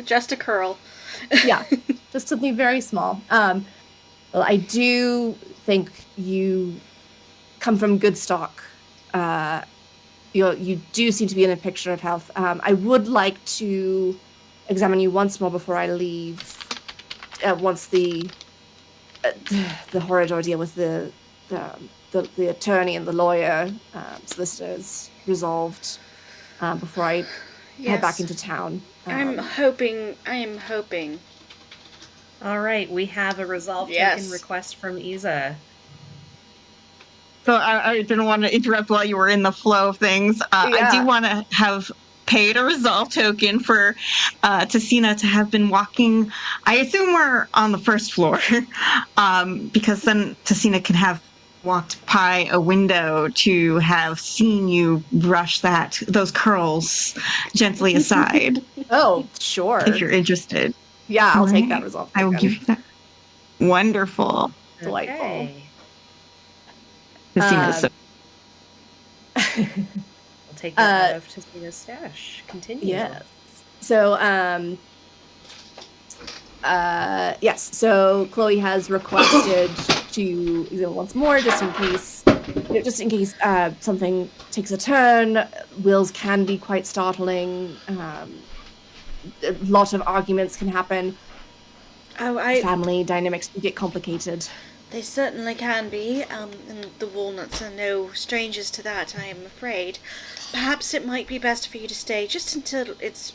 just a curl. Yeah, just something very small. Well, I do think you come from good stock. You do seem to be in a picture of health. I would like to examine you once more before I leave. Once the horrid ordeal with the attorney and the lawyer solicitors resolved, before I head back into town. I am hoping. All right, we have a resolve token request from Isa. So I didn't want to interrupt while you were in the flow of things. I do want to have paid a resolve token for Tessina to have been walking. I assume we're on the first floor, because then Tessina can have walked by a window to have seen you brush those curls gently aside. Oh, sure. If you're interested. Yeah, I'll take that resolve token. I will give you that. Wonderful. Delightful. Okay. Tessina's I'll take that out of Tessina's stash. Continue. Yes. So, yes. So Chloe has requested to examine once more, just in case something takes a turn. Wills can be quite startling. A lot of arguments can happen. Family dynamics can get complicated. They certainly can be, and the Walnuts are no strangers to that, I am afraid. Perhaps it might be best for you to stay just until it's,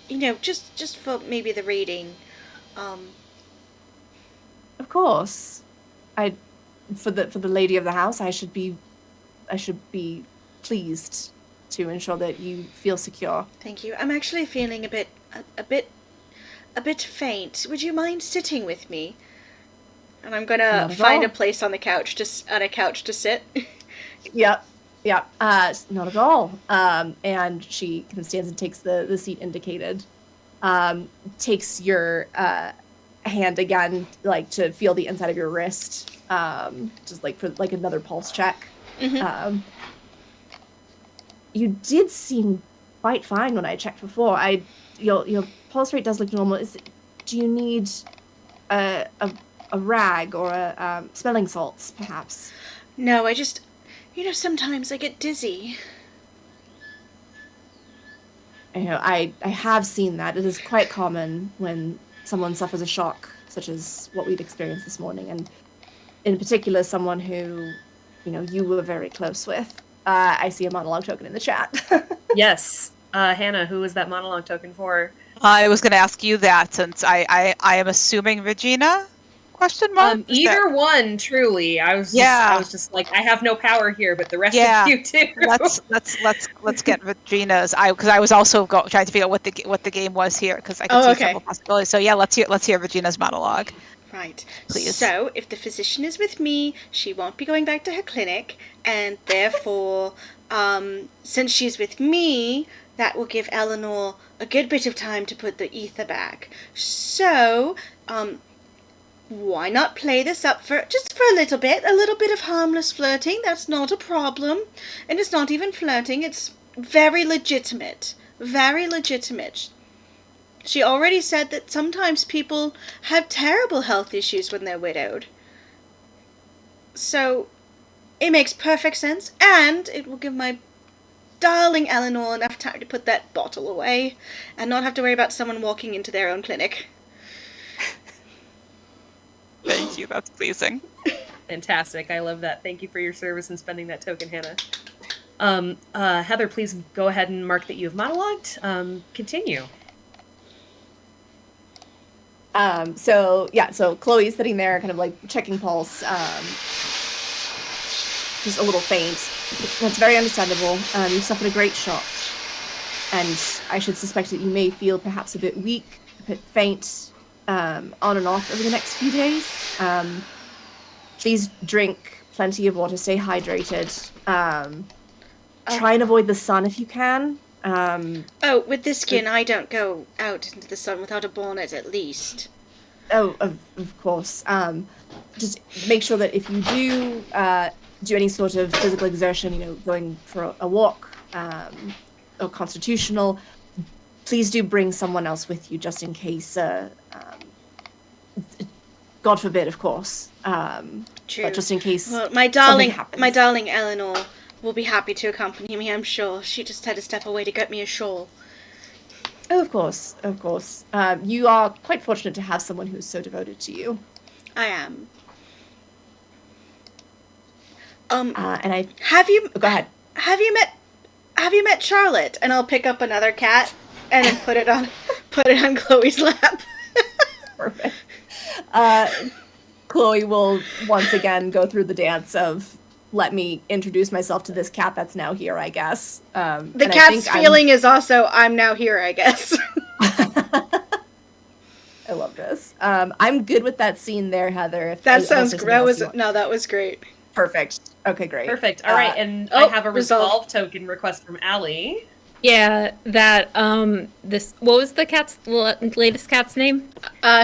just for maybe the reading. Of course, for the lady of the house, I should be pleased to ensure that you feel secure. Thank you. I'm actually feeling a bit faint. Would you mind sitting with me? And I'm gonna find a place on a couch to sit. Yep. Not at all. And she kind of stands and takes the seat indicated. Takes your hand again, like to feel the inside of your wrist, just like for like another pulse check. You did seem quite fine when I checked before. Your pulse rate does look normal. Do you need a rag or a smelling salts, perhaps? No, I just, sometimes I get dizzy. I have seen that. It is quite common when someone suffers a shock, such as what we've experienced this morning, and in particular, someone who, you were very close with. I see a monologue token in the chat. Yes. Hannah, who is that monologue token for? I was going to ask you that, since I am assuming Regina? Question mark? Either one, truly. I was just like, I have no power here, but the rest of you do. Let's get Regina's. Because I was also trying to figure out what the game was here, because I could see several possibilities. So yeah, let's hear Regina's monologue. Right. Please. So, if the physician is with me, she won't be going back to her clinic, and therefore, since she's with me, that will give Eleanor a good bit of time to put the ether back. So, why not play this up for a little bit of harmless flirting? That's not a problem. And it's not even flirting, it's very legitimate. Very legitimate. She already said that sometimes people have terrible health issues when they're widowed. So, it makes perfect sense, and it will give my darling Eleanor enough time to put that bottle away, and not have to worry about someone walking into their own clinic. Thank you, that's pleasing. Fantastic, I love that. Thank you for your service in spending that token, Hannah. Heather, please go ahead and mark that you have monologued. Continue. So Chloe's sitting there kind of like checking pulse, just a little faint. That's very understandable. You suffered a great shock, and I should suspect that you may feel perhaps a bit weak, a bit faint, on and off over the next few days. Please drink plenty of water, stay hydrated. Try and avoid the sun if you can. With this skin, I don't go out into the sun without a bonnet, at least. Of course. Just make sure that if you do any sort of physical exertion, going for a walk, or constitutional, please do bring someone else with you, just in case. God forbid, of course. True. But just in case. Well, my darling Eleanor will be happy to accompany me, I'm sure. She just had to step away to get me a shawl. Oh, of course. You are quite fortunate to have someone who's so devoted to you. I am. Have you? Go ahead. Have you met Charlotte? And I'll pick up another cat and then put it on Chloe's lap. Perfect. Chloe will once again go through the dance of, let me introduce myself to this cat that's now here, I guess. The cat's feeling is also, I'm now here, I guess. I love this. I'm good with that scene there, Heather. That was great. Perfect. Okay, great. Perfect. All right, and I have a resolve token request from Allie. Yeah, that, what was the latest cat's name?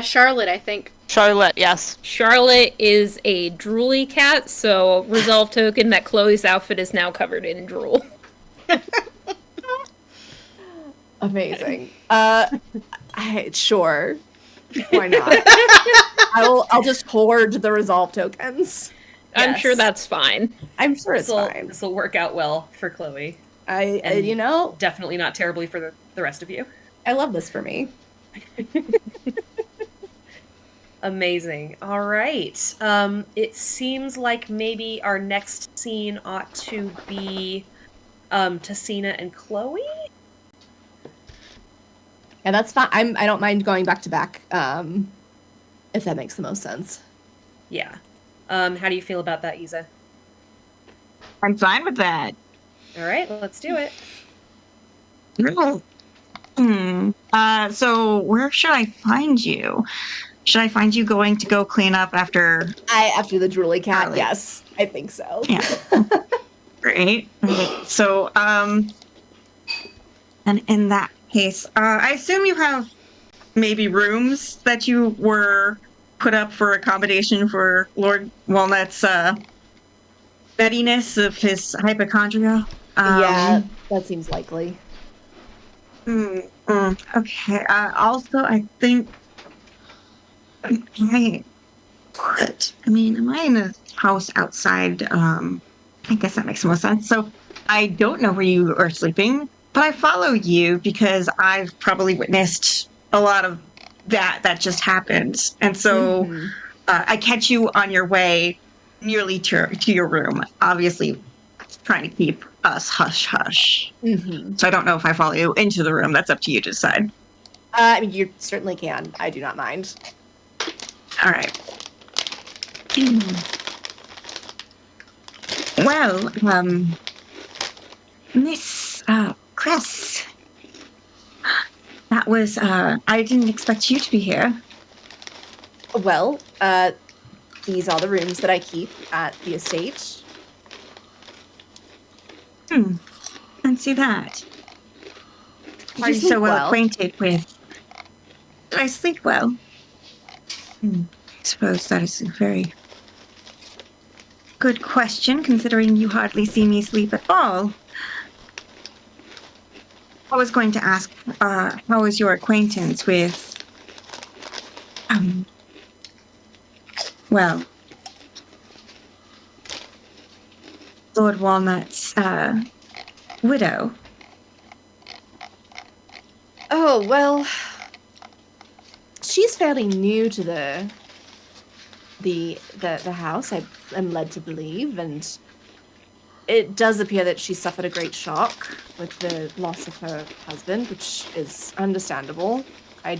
Charlotte, I think. Charlotte, yes. Charlotte is a drooly cat, so resolve token that Chloe's outfit is now covered in drool. Amazing. Sure. Why not? I'll just hoard the resolve tokens. I'm Yes. sure that's fine. I'm sure it's fine. This will work out well for Chloe. Definitely not terribly for the rest of you. I love this for me. Amazing. All right. It seems like maybe our next scene ought to be Tessina and Chloe. Yeah, that's fine. I don't mind going back to back, if that makes the most sense. Yeah. How do you feel about that, Isa? I'm fine with that. All right, let's do it. So where should I find you? Should I find you going to go clean up after the drooly cat? Charlotte? Yes, I think so. Yeah. Great. So, and in that case, I assume you have maybe rooms that you were put up for accommodation for Lord Walnut's bettiness of his hypochondria. Yeah, that seems likely. Okay. Also, I think I am I in a house outside? I guess that makes more sense. So I don't know where you are sleeping, but I follow you because I've probably witnessed a lot of that just happened. And so I catch you on your way nearly to your room, obviously trying to keep us hush hush. So I don't know if I follow you into the room. That's up to you to decide. I mean, you certainly can. I do not mind. All right. Well, Miss Cress, that was I didn't expect you to be here. Well, these are the rooms that I keep at the estate. Fancy that. Did Are you you sleep so well well? acquainted with? Did I sleep well? I suppose that is a very good question, considering you hardly see me sleep at all. I was going to ask, how is your acquaintance with, well, Lord Walnut's, widow? Oh, well, she's fairly new to the house, I am led to believe, and it does appear that she suffered a great shock with the loss of her husband, which is understandable. I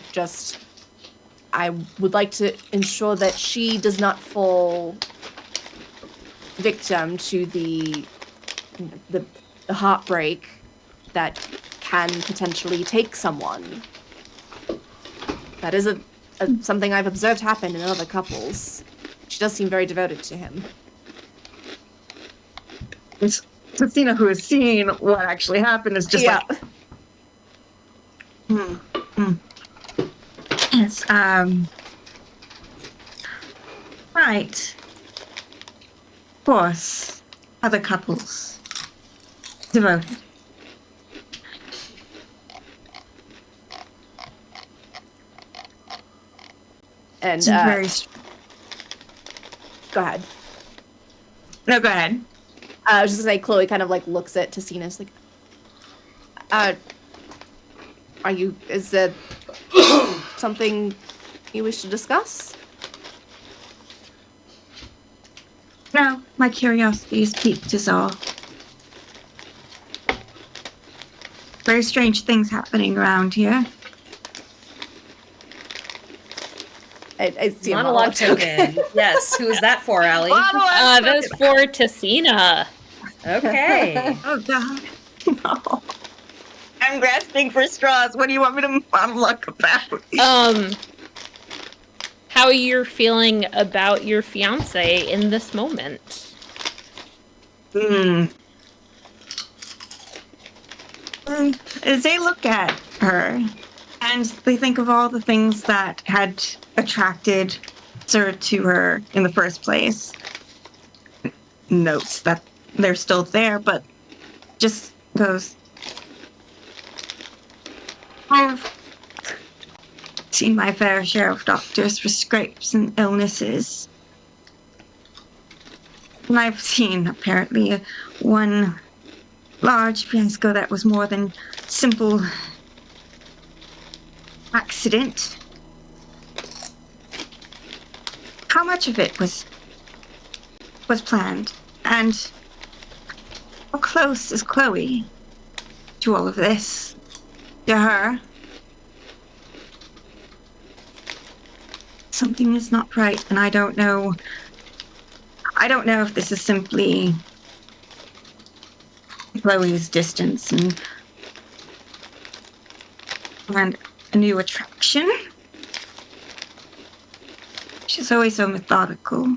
would like to ensure that she does not fall victim to the heartbreak that can potentially take someone. That is something I've observed happen in other couples. She does seem very devoted to him. Christina, who has seen what actually happened, is just like, yes, right. Of course, other couples devoted. And very. Go ahead. No, go ahead. I was just gonna say, Chloe kind of like looks at Tessina's like, is there something you wish to discuss? No, my curiosity is piqued is all. Very strange things happening around here. I see Monologue a monologue token. Yes. Who is that for, Allie? That is for Tessina. Okay. Oh, God. No. I'm grasping for straws. What do you want me to monologue about? How you're feeling about your fiance in this moment? As they look at her and they think of all the things that had attracted her to her in the first place, notes that they're still there, but just goes, I've seen my fair share of doctors for scrapes and illnesses. And I've seen, apparently, one large fiasco that was more than simple accident. How much of it was planned? And how close is Chloe to all of this? To her? Something is not right, and I don't know if this is simply Chloe's distance and a new attraction. She's always so methodical.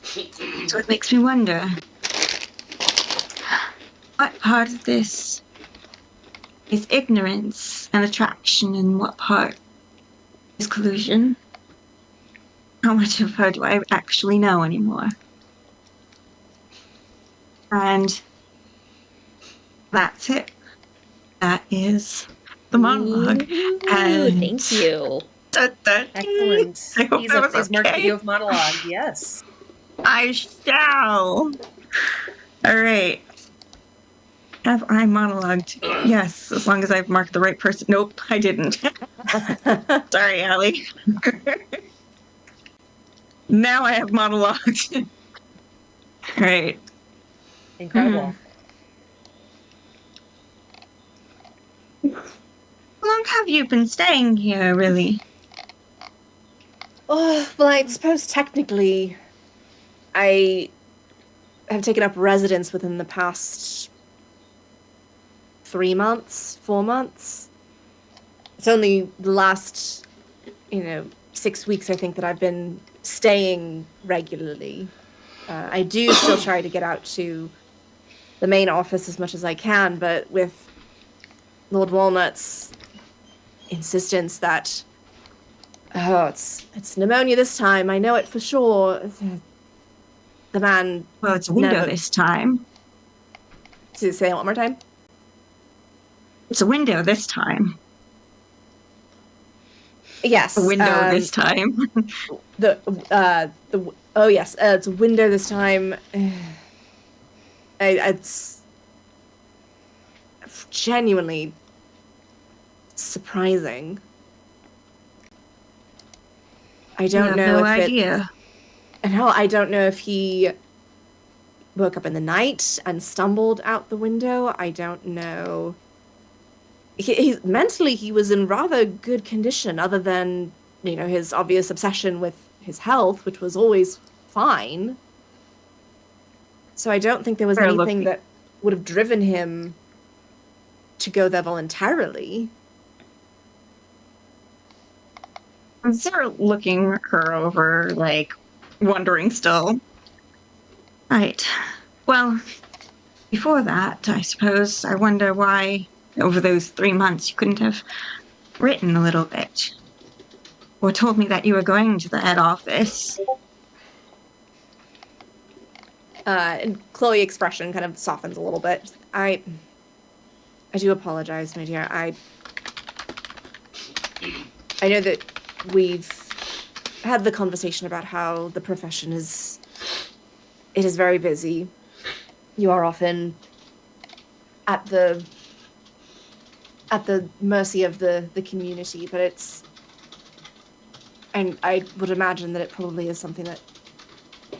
So it makes me wonder, what part of this is ignorance and attraction, and what part is collusion? How much of her do I actually know anymore? And that's it. That is the monologue. Ooh, And thank you. Excellent. I hope Please, that was please mark okay. video of monologue. Yes. I shall. All right. Have I monologued? Yes, as long as I've marked the right person. Nope, I didn't. Sorry, Allie. Now I have monologued. All right. Incredible. How long have you been staying here, really? Oh, well, I suppose technically I have taken up residence within the past 3 months, 4 months. It's only the last, 6 weeks, I think, that I've been staying regularly. I do still try to get out to the main office as much as I can, but with Lord Walnut's insistence that, it's pneumonia this time, I know it for sure. The man. Well, it's a window never... this time. Say it one more time. It's a window this time. Yes. A window this time. Yes, it's a window this time. It's genuinely surprising. I don't know no if idea. No, I don't know if he woke up in the night and stumbled out the window. I don't know. Mentally, he was in rather good condition, other than, his obvious obsession with his health, which was always fine. So I don't think there was anything that would have driven him to go there voluntarily. I'm sort of looking her over, wondering still. Right. Well, before that, I suppose, I wonder why over those 3 months you couldn't have written a little bit. Or told me that you were going to the head office. And Chloe's expression kind of softens a little bit. I do apologize, my dear. I know that we've had the conversation about how the profession is very busy. You are often at the mercy of the community, but and I would imagine that it probably is something that,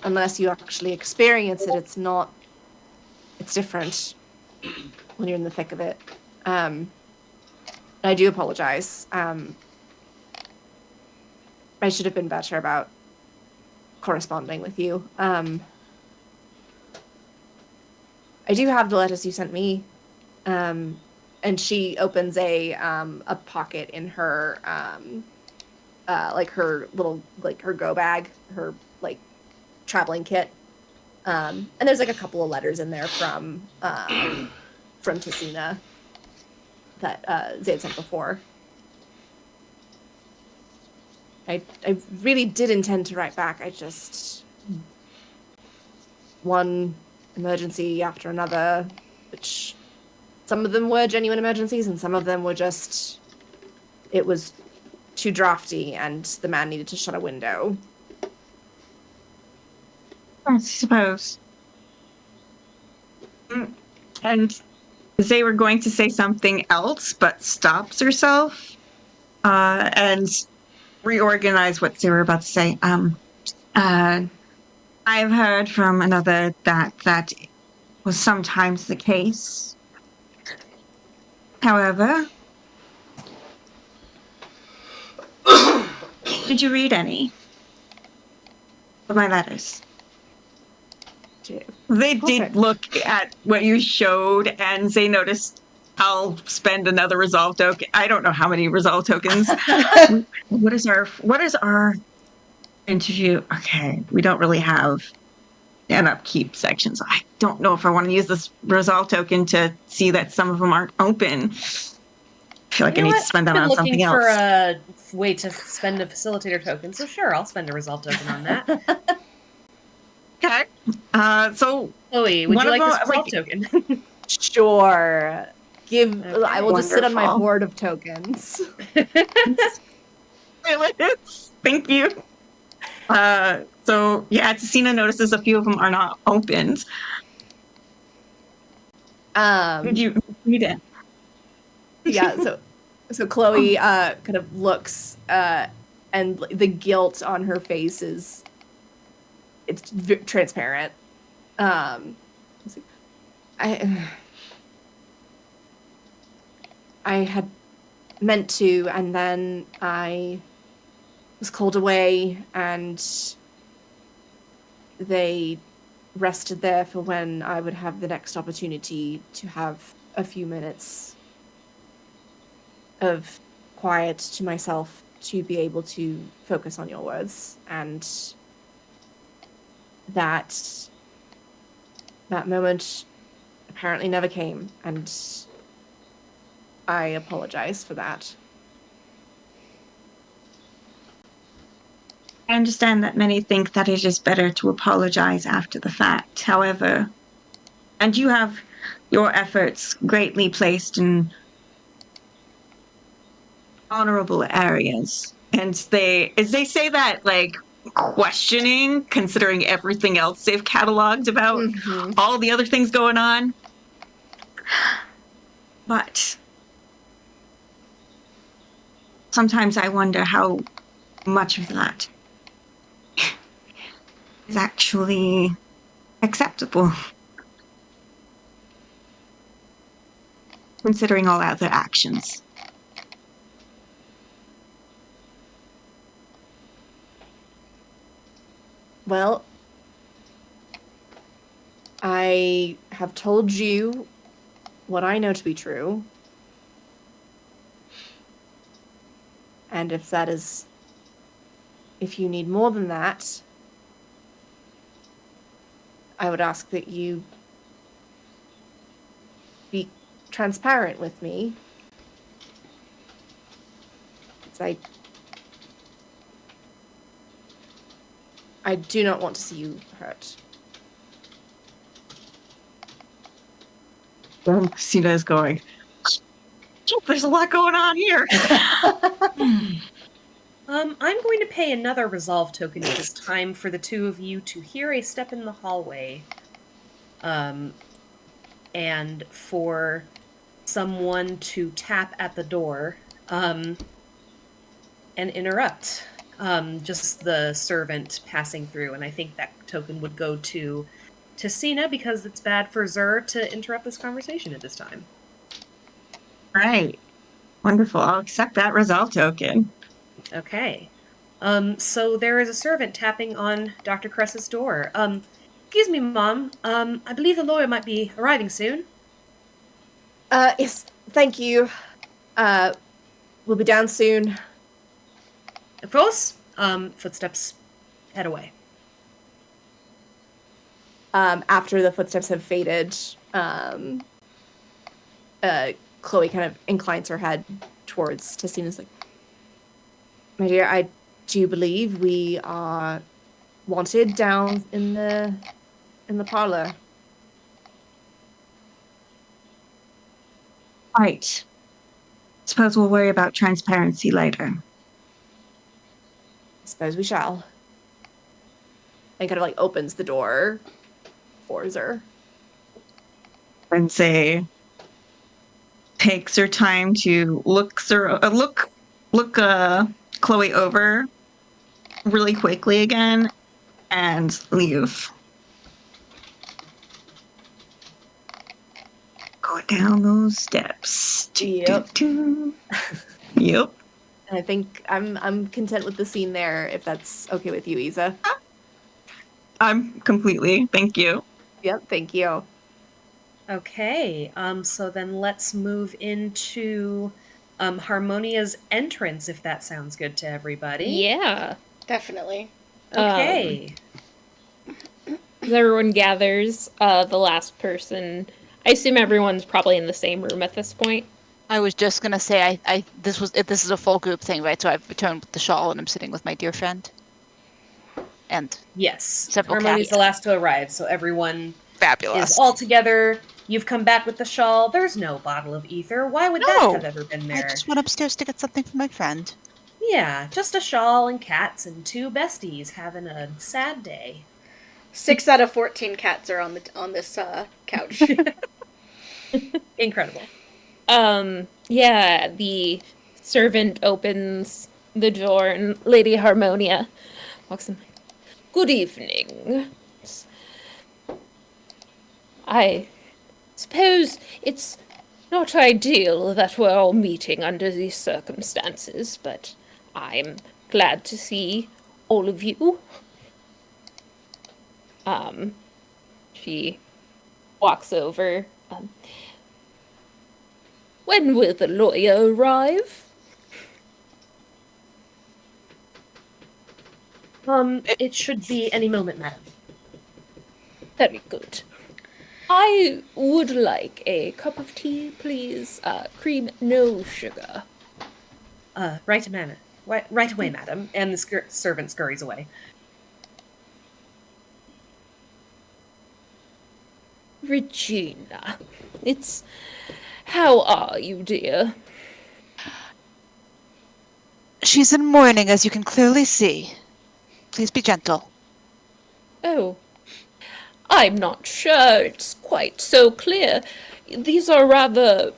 unless you actually experience it, it's different when you're in the thick of it. I do apologize. I should have been better about corresponding with you. I do have the letters you sent me. And she opens a pocket in her her little her go bag, her traveling kit. And there's a couple of letters in there from Tessina that Zay sent before. I really did intend to write back. I just, one emergency after another, which some of them were genuine emergencies and some of them were just, it was too drafty and the man needed to shut a window. I suppose. And they were going to say something else, but stops herself and reorganize what they were about to say. I've heard from another that was sometimes the case. However, did you read any of my letters? They did look at what you showed and they noticed I'll spend another resolve token. I don't know how many resolve tokens. What is our interview? Okay, we don't really have an upkeep section, so I don't know if I want to use this resolve token to see that some of them aren't open. feel like You I know need what? to spend that I've on been something looking for else. a way to spend a facilitator token, so sure, I'll spend a resolve token on that. Okay. So Chloe, would one you of like them, this resolve token? Sure. I will just sit on my Wonderful. hoard of tokens. Thank you. So yeah, Ticina notices a few of them are not opened. Did you read it? Yeah, so Chloe kind of looks and the guilt on her face is transparent. I I had meant to, and then I was called away, and they rested there for when I would have the next opportunity to have a few minutes of quiet to myself to be able to focus on your words. And that moment apparently never came, and I apologize for that. I understand that many think that it is better to apologize after the fact. However, and you have your efforts greatly placed in honorable areas. And they say that like questioning, considering everything else they've cataloged about all the other things going on. But sometimes I wonder how much of that is actually acceptable, considering all other actions. Well, I have told you what I know to be true. And if you need more than that, I would ask that you be transparent with me. Because I do not want to see you hurt. Sina is going, there's a lot going on here. I'm going to pay another resolve token at this time for the two of you to hear a step in the hallway. And for someone to tap at the door, and interrupt. Just the servant passing through, and I think that token would go to Sina because it's bad for Zur to interrupt this conversation at this time. Right. Wonderful. I'll accept that resolve token. Okay. So there is a servant tapping on Dr. Cress's door. Excuse me, Mom. I believe the lawyer might be arriving soon. Yes, thank you. We'll be down soon. Of course. Footsteps head away. After the footsteps have faded, Chloe kind of inclines her head towards Tessina's like, my dear, I do believe we are wanted down in the parlor. Right. Suppose we'll worry about transparency later. I suppose we shall. And kind of like opens the door for Zur. And say, takes her time to look Chloe over really quickly again and leave. Go down those steps. Yep. Yep. And I think I'm content with the scene there, if that's okay with you, Isa. I'm completely. Thank you. Yep, thank you. Okay, so then let's move into Harmonia's entrance, if that sounds good to everybody. Yeah. Definitely. Okay. As everyone gathers, the last person. I assume everyone's probably in the same room at this point. I was just gonna say, this is a full group thing, right? So I've returned with the shawl and I'm sitting with my dear friend. And Yes. several Harmony's cats. the last to arrive, so everyone Fabulous. is all together. You've come back with the shawl. There's no bottle of ether. Why would that No, have ever been I there? just went upstairs to get something for my friend. Yeah, just a shawl and cats and two besties having a sad day. 6 out of 14 cats are on this couch. Incredible. Yeah, the servant opens the door and Lady Harmonia walks in. Good evening. I suppose it's not ideal that we're all meeting under these circumstances, but I'm glad to see all of you. She walks over. When will the lawyer arrive? It should be any moment, madam. Very good. I would like a cup of tea, please. Cream, no sugar. Right away, madam. And the servant scurries away. Regina, how are you, dear? She's in mourning, as you can clearly see. Please be gentle. Oh, I'm not sure it's quite so clear. These are rather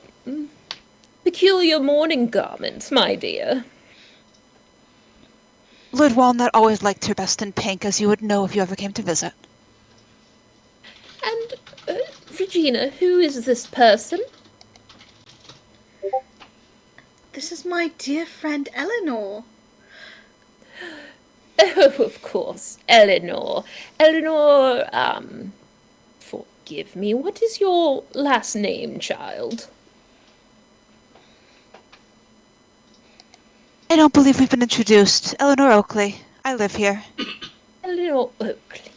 peculiar mourning garments, my dear. Lord Walnut always liked her best in pink, as you would know if you ever came to visit. And, Regina, who is this person? This is my dear friend Eleanor. Oh, of course, Eleanor. Eleanor, forgive me, what is your last name, child? I don't believe we've been introduced. Eleanor Oakley. I live here. Eleanor Oakley.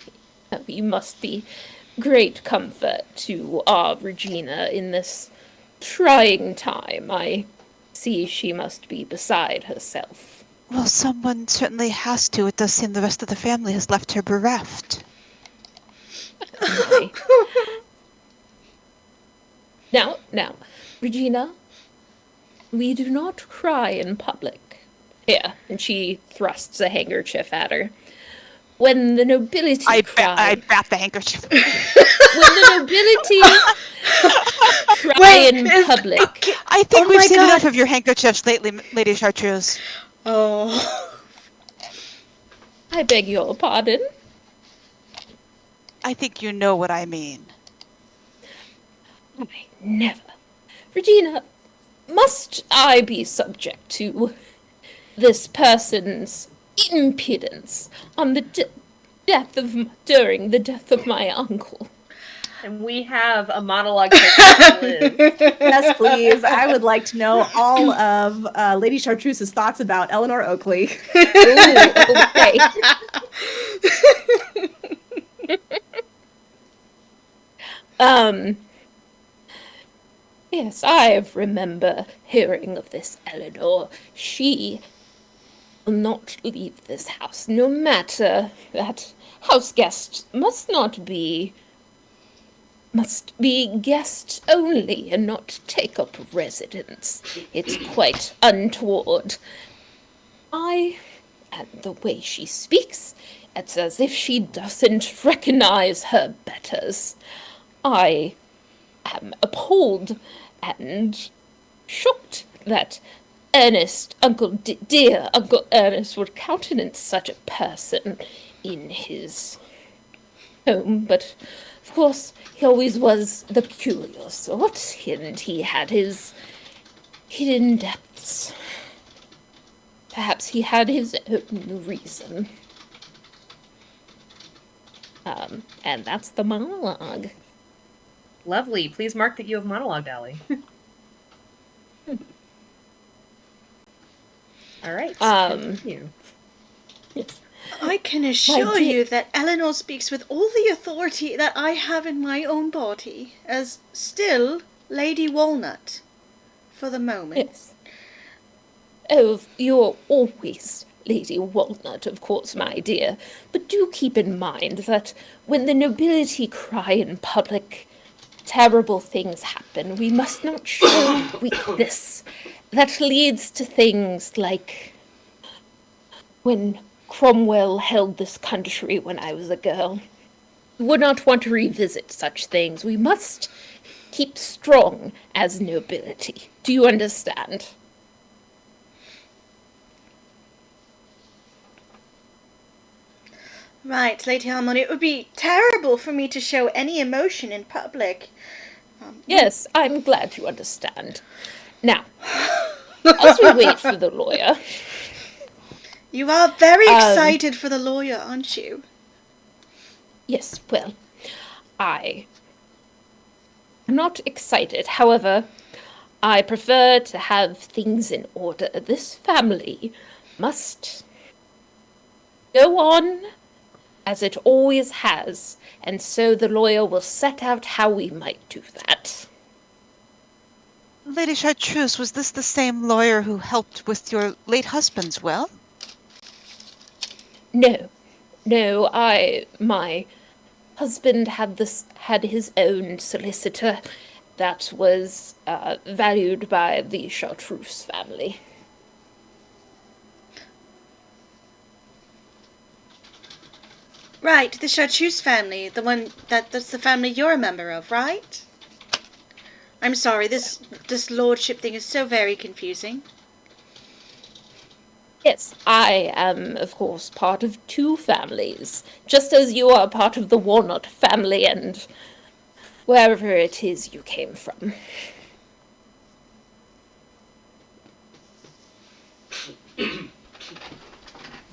Oh, you must be great comfort to our Regina in this trying time. I see she must be beside herself. Well, someone certainly has to. It does seem the rest of the family has left her bereft. Now, Regina, we do not cry in public. Here, and she thrusts a handkerchief at her. When the nobility I bat the handkerchief. When the nobility cry in public. Okay. I think Oh we've my seen God. enough of your handkerchiefs lately, Lady Chartreuse. Oh. I beg your pardon. I think you know what I mean. I never. Regina, must I be subject to this person's impudence on the during the death of my uncle? And we have a monologue from Liz. Yes, please. I would like to know all of Lady Chartreuse's thoughts about Eleanor Oakley. Ooh, okay. Yes, I remember hearing of this Eleanor. She will not leave this house, no matter that house guests must be guests only and not take up residence. It's quite untoward. And the way she speaks, it's as if she doesn't recognize her betters. I am appalled and shocked that dear Uncle Ernest would countenance such a person in his home, but of course he always was the peculiar sort, and he had his hidden depths. Perhaps he had his own reason. And that's the monologue. Lovely. Please mark that you have monologued, Allie. All right. Continue. Yes. I can assure dear- you that Eleanor speaks with all the authority that I have in my own body, as still Lady Walnut. for the moment. Yes. Oh, you're always Lady Walnut, of course, my dear. But do keep in mind that when the nobility cry in public, terrible things happen. We must not show weakness. That leads to things like when Cromwell held this country when I was a girl. Would not want to revisit such things. We must keep strong as nobility. Do you understand? Right, Lady Harmony, it would be terrible for me to show any emotion in public. Yes, I'm glad you understand. Now, as we wait for the lawyer. You are very excited for the lawyer, aren't you? Yes, well, I'm not excited. However, I prefer to have things in order. This family must go on as it always has, and so the lawyer will set out how we might do that. Lady Chartreuse, was this the same lawyer who helped with your late husband's will? No, my husband had his own solicitor that was valued by the Chartreuse family. Right, the Chartreuse family, the one that's the family you're a member of, right? I'm sorry, this lordship thing is so very confusing. Yes, I am, of course, part of two families, just as you are part of the Walnut family and wherever it is you came from.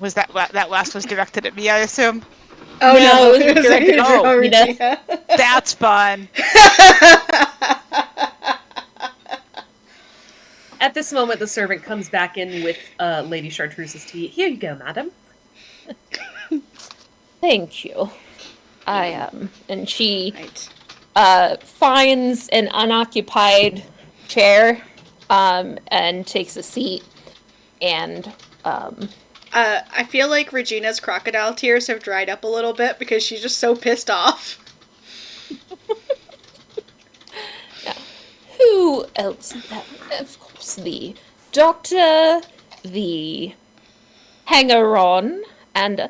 Was that last was directed at me, I assume? Oh No, no, it was directed at Regina. That's fun. At this moment, the servant comes back in with Lady Chartreuse's tea. Here you go, madam. Thank you. And she Right. finds an unoccupied chair, and takes a seat, and I feel like Regina's crocodile tears have dried up a little bit because she's just so pissed off. who else? Of course, the doctor, the hanger-on, and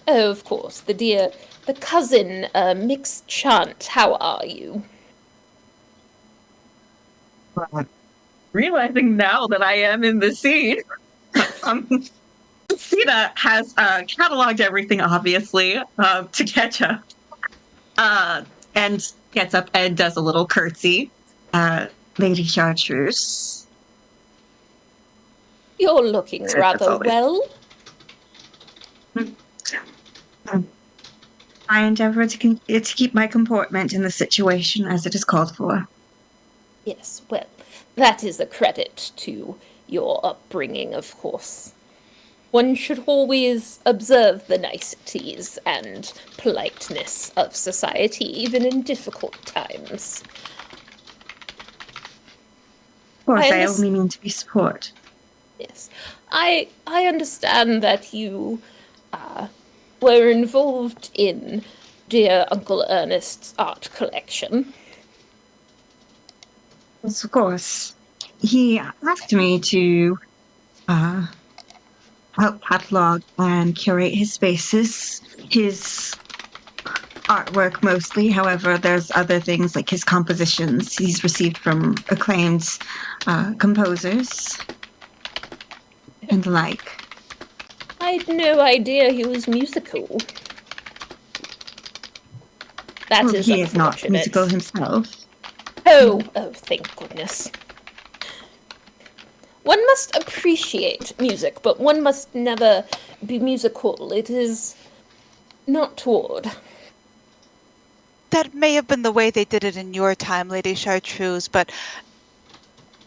of course, the cousin, Mixed Chant. How are you? Realizing now that I am in the scene, Sita has cataloged everything, obviously, to catch up, and gets up and does a little curtsy. Lady Chartreuse. You're looking That's rather always- well. I endeavor to keep my comportment in the situation as it is called for. Yes, well, that is a credit to your upbringing, of course. One should always observe the niceties and politeness of society, even in difficult times. Of course, I I only mean to be support. Yes, I understand that you were involved in dear Uncle Ernest's art collection. Yes, of course. He asked me to help catalog and curate his spaces, his artwork mostly. However, there's other things like his compositions he's received from acclaimed composers and the like. I had no idea he was musical. That Well, is he is not unfortunate. musical himself. Oh, thank goodness. One must appreciate music, but one must never be musical. It is not toward. That may have been the way they did it in your time, Lady Chartreuse, but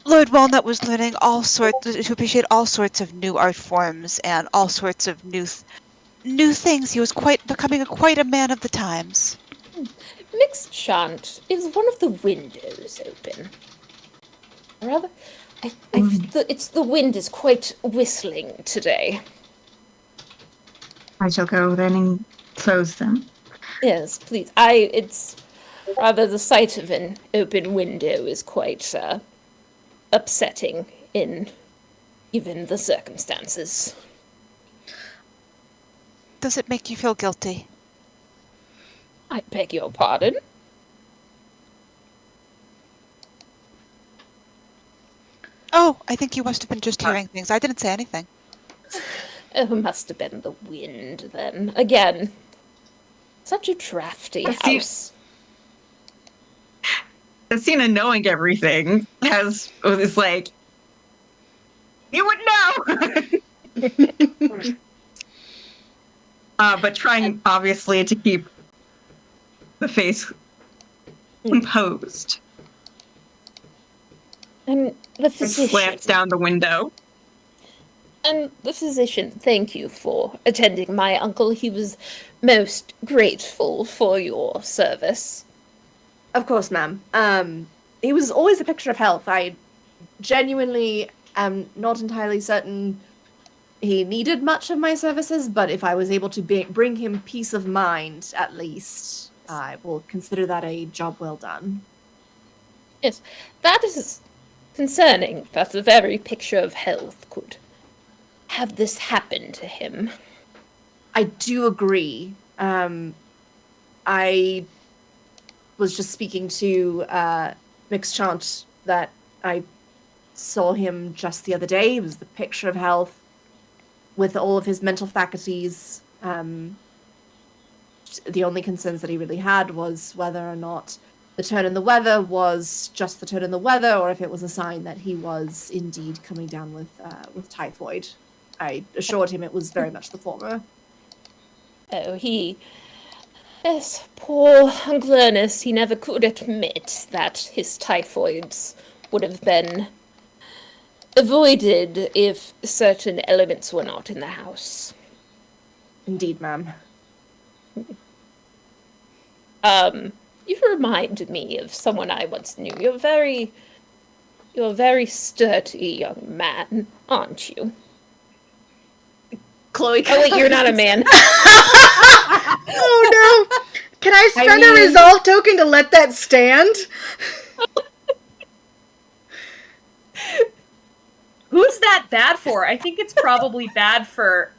Lord Walnut was learning to appreciate all sorts of new art forms and all sorts of new things. He was becoming quite a man of the times. Mixed Chant is one of the windows open. Rather, it's the wind is quite whistling today. I shall go then and close them. Yes, please. It's rather the sight of an open window is quite upsetting in even the circumstances. Does it make you feel guilty? I beg your pardon? Oh, I think you must have been just hearing things. I didn't say anything. It must have been the wind then. Again, such a drafty house. Athena, knowing everything, is like, you would know! But trying, obviously, to keep the face composed. And the physician. Slams down the window. And the physician, thank you for attending my uncle. He was most grateful for your service. Of course, ma'am. He was always a picture of health. I genuinely am not entirely certain he needed much of my services, but if I was able to bring him peace of mind, at least, I will consider that a job well done. Yes, that is concerning that the very picture of health could have this happen to him. I do agree. I was just speaking to Mixed Chant that I saw him just the other day. He was the picture of health with all of his mental faculties. The only concerns that he really had was whether or not the turn in the weather was just the turn in the weather, or if it was a sign that he was indeed coming down with typhoid. I assured him it was very much the former. Oh, yes, poor Uncle Ernest, he never could admit that his typhoids would have been avoided if certain elements were not in the house. Indeed, ma'am. You remind me of someone I once knew. You're a very sturdy young man, aren't you? Chloe. Oh wait, you're not a man. Oh no! Can I spend a resolve token to let that stand? Who's that bad for? I think it's probably bad for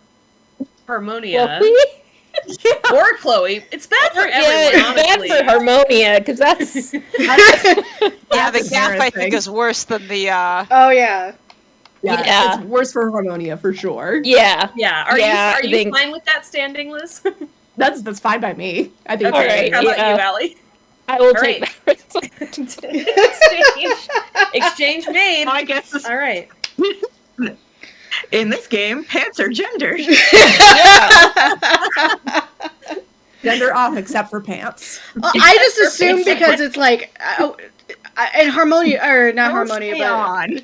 Harmonia. Or Chloe. It's bad for everyone, it's honestly. bad for Harmonia, because that's... Yeah, the gap I think is worse than the Oh yeah. Yeah, it's worse for Harmonia for sure. Yeah. Yeah. Are you fine with that standing, Liz? That's fine by me. I think. Okay. How about you, Allie? I will take that. Exchange made. I guess. All right. In this game, pants are gendered. Gender off except for pants. Well, I just assume because it's like, and Harmonia, or not Harmonia, but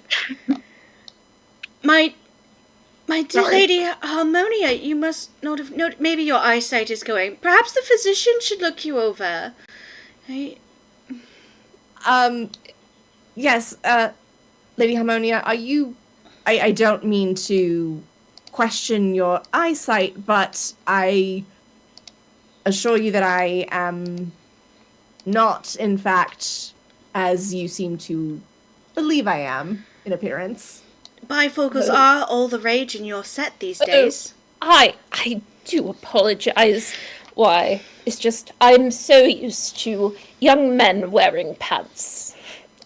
my dear lady Harmonia, you must not have noted. Maybe your eyesight is going. Perhaps the physician should look you over. Yes, Lady Harmonia, are you? I don't mean to question your eyesight, but I assure you that I am not, in fact, as you seem to believe I am in appearance. Bifocals are all the rage in your set these days. I do apologize. Why? It's just I'm so used to young men wearing pants,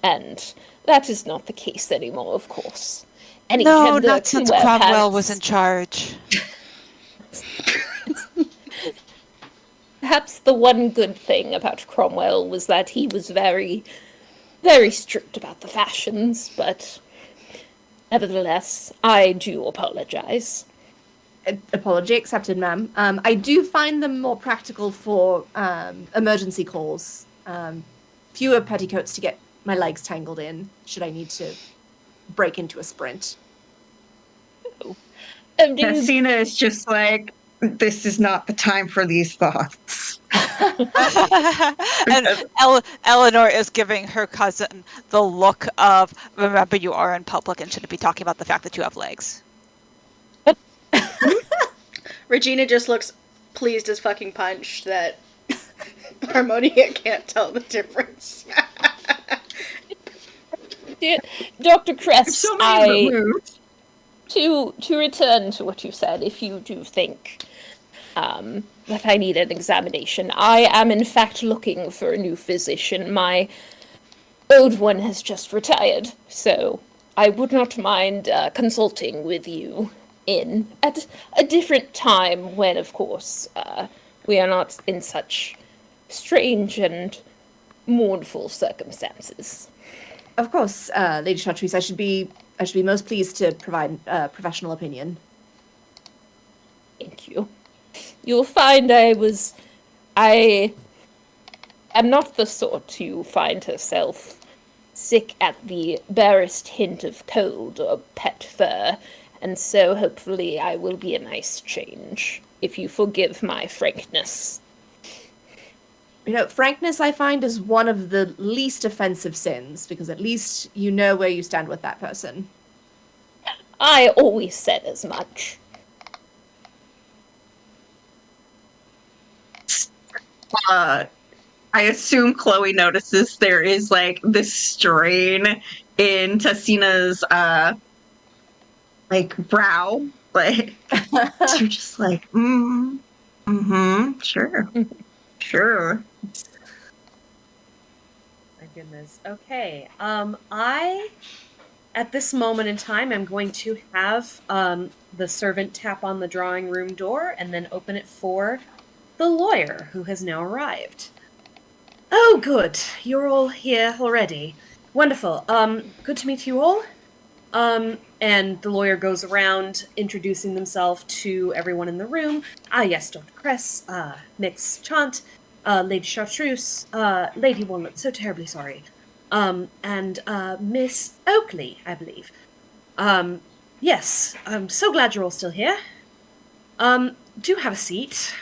and that is not the case anymore, of course. Any no, gender not can since wear Cromwell pants. was in charge. Perhaps the one good thing about Cromwell was that he was very, very strict about the fashions, but nevertheless, I do apologize. Apology accepted, ma'am. I do find them more practical for emergency calls. Fewer petticoats to get my legs tangled in, should I need to break into a sprint. Athena is just like, this is not the time for these thoughts. And Eleanor is giving her cousin the look of, remember you are in public and shouldn't be talking about the fact that you have legs. Regina just looks pleased as fucking punch that Harmonia can't tell the difference. Dr. Cress, So many I moves. to return to what you said, if you do think that I need an examination, I am in fact looking for a new physician. My old one has just retired, so I would not mind consulting with you at a different time when, of course, we are not in such strange and mournful circumstances. Of course, Lady Chartreuse, I should be most pleased to provide professional opinion. Thank you. You'll find I am not the sort to find herself sick at the barest hint of cold or pet fur, and so hopefully I will be a nice change, if you forgive my frankness. You know, frankness, I find, is one of the least offensive sins, because at least you know where you stand with that person. I always said as much. I assume Chloe notices there is like this strain in Tassina's like brow. Like you're just like, sure. Sure. My goodness. Okay. I at this moment in time am going to have the servant tap on the drawing room door and then open it for the lawyer, who has now arrived. Oh, good. You're all here already. Wonderful. Good to meet you all. And the lawyer goes around introducing themselves to everyone in the room. Ah, yes, Dr. Cress, Miss Chant, Lady Chartreuse, Lady Walnut, so terribly sorry. And Miss Oakley, I believe. Yes, I'm so glad you're all still here. Do have a seat.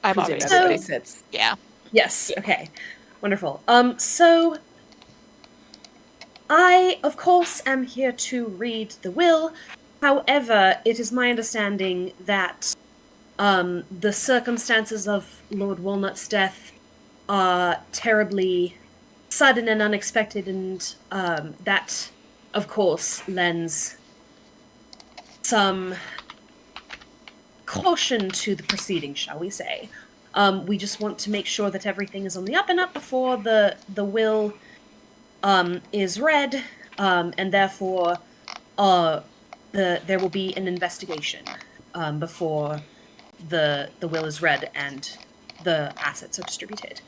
I'm Presume obviously. everybody sits. Yeah. Yes, okay. Wonderful. So I, of course, am here to read the will. However, it is my understanding that the circumstances of Lord Walnut's death are terribly sudden and unexpected, and that, of course, lends some caution to the proceeding, shall we say. We just want to make sure that everything is on the up and up before the will is read, and therefore there will be an investigation before the will is read and the assets are distributed.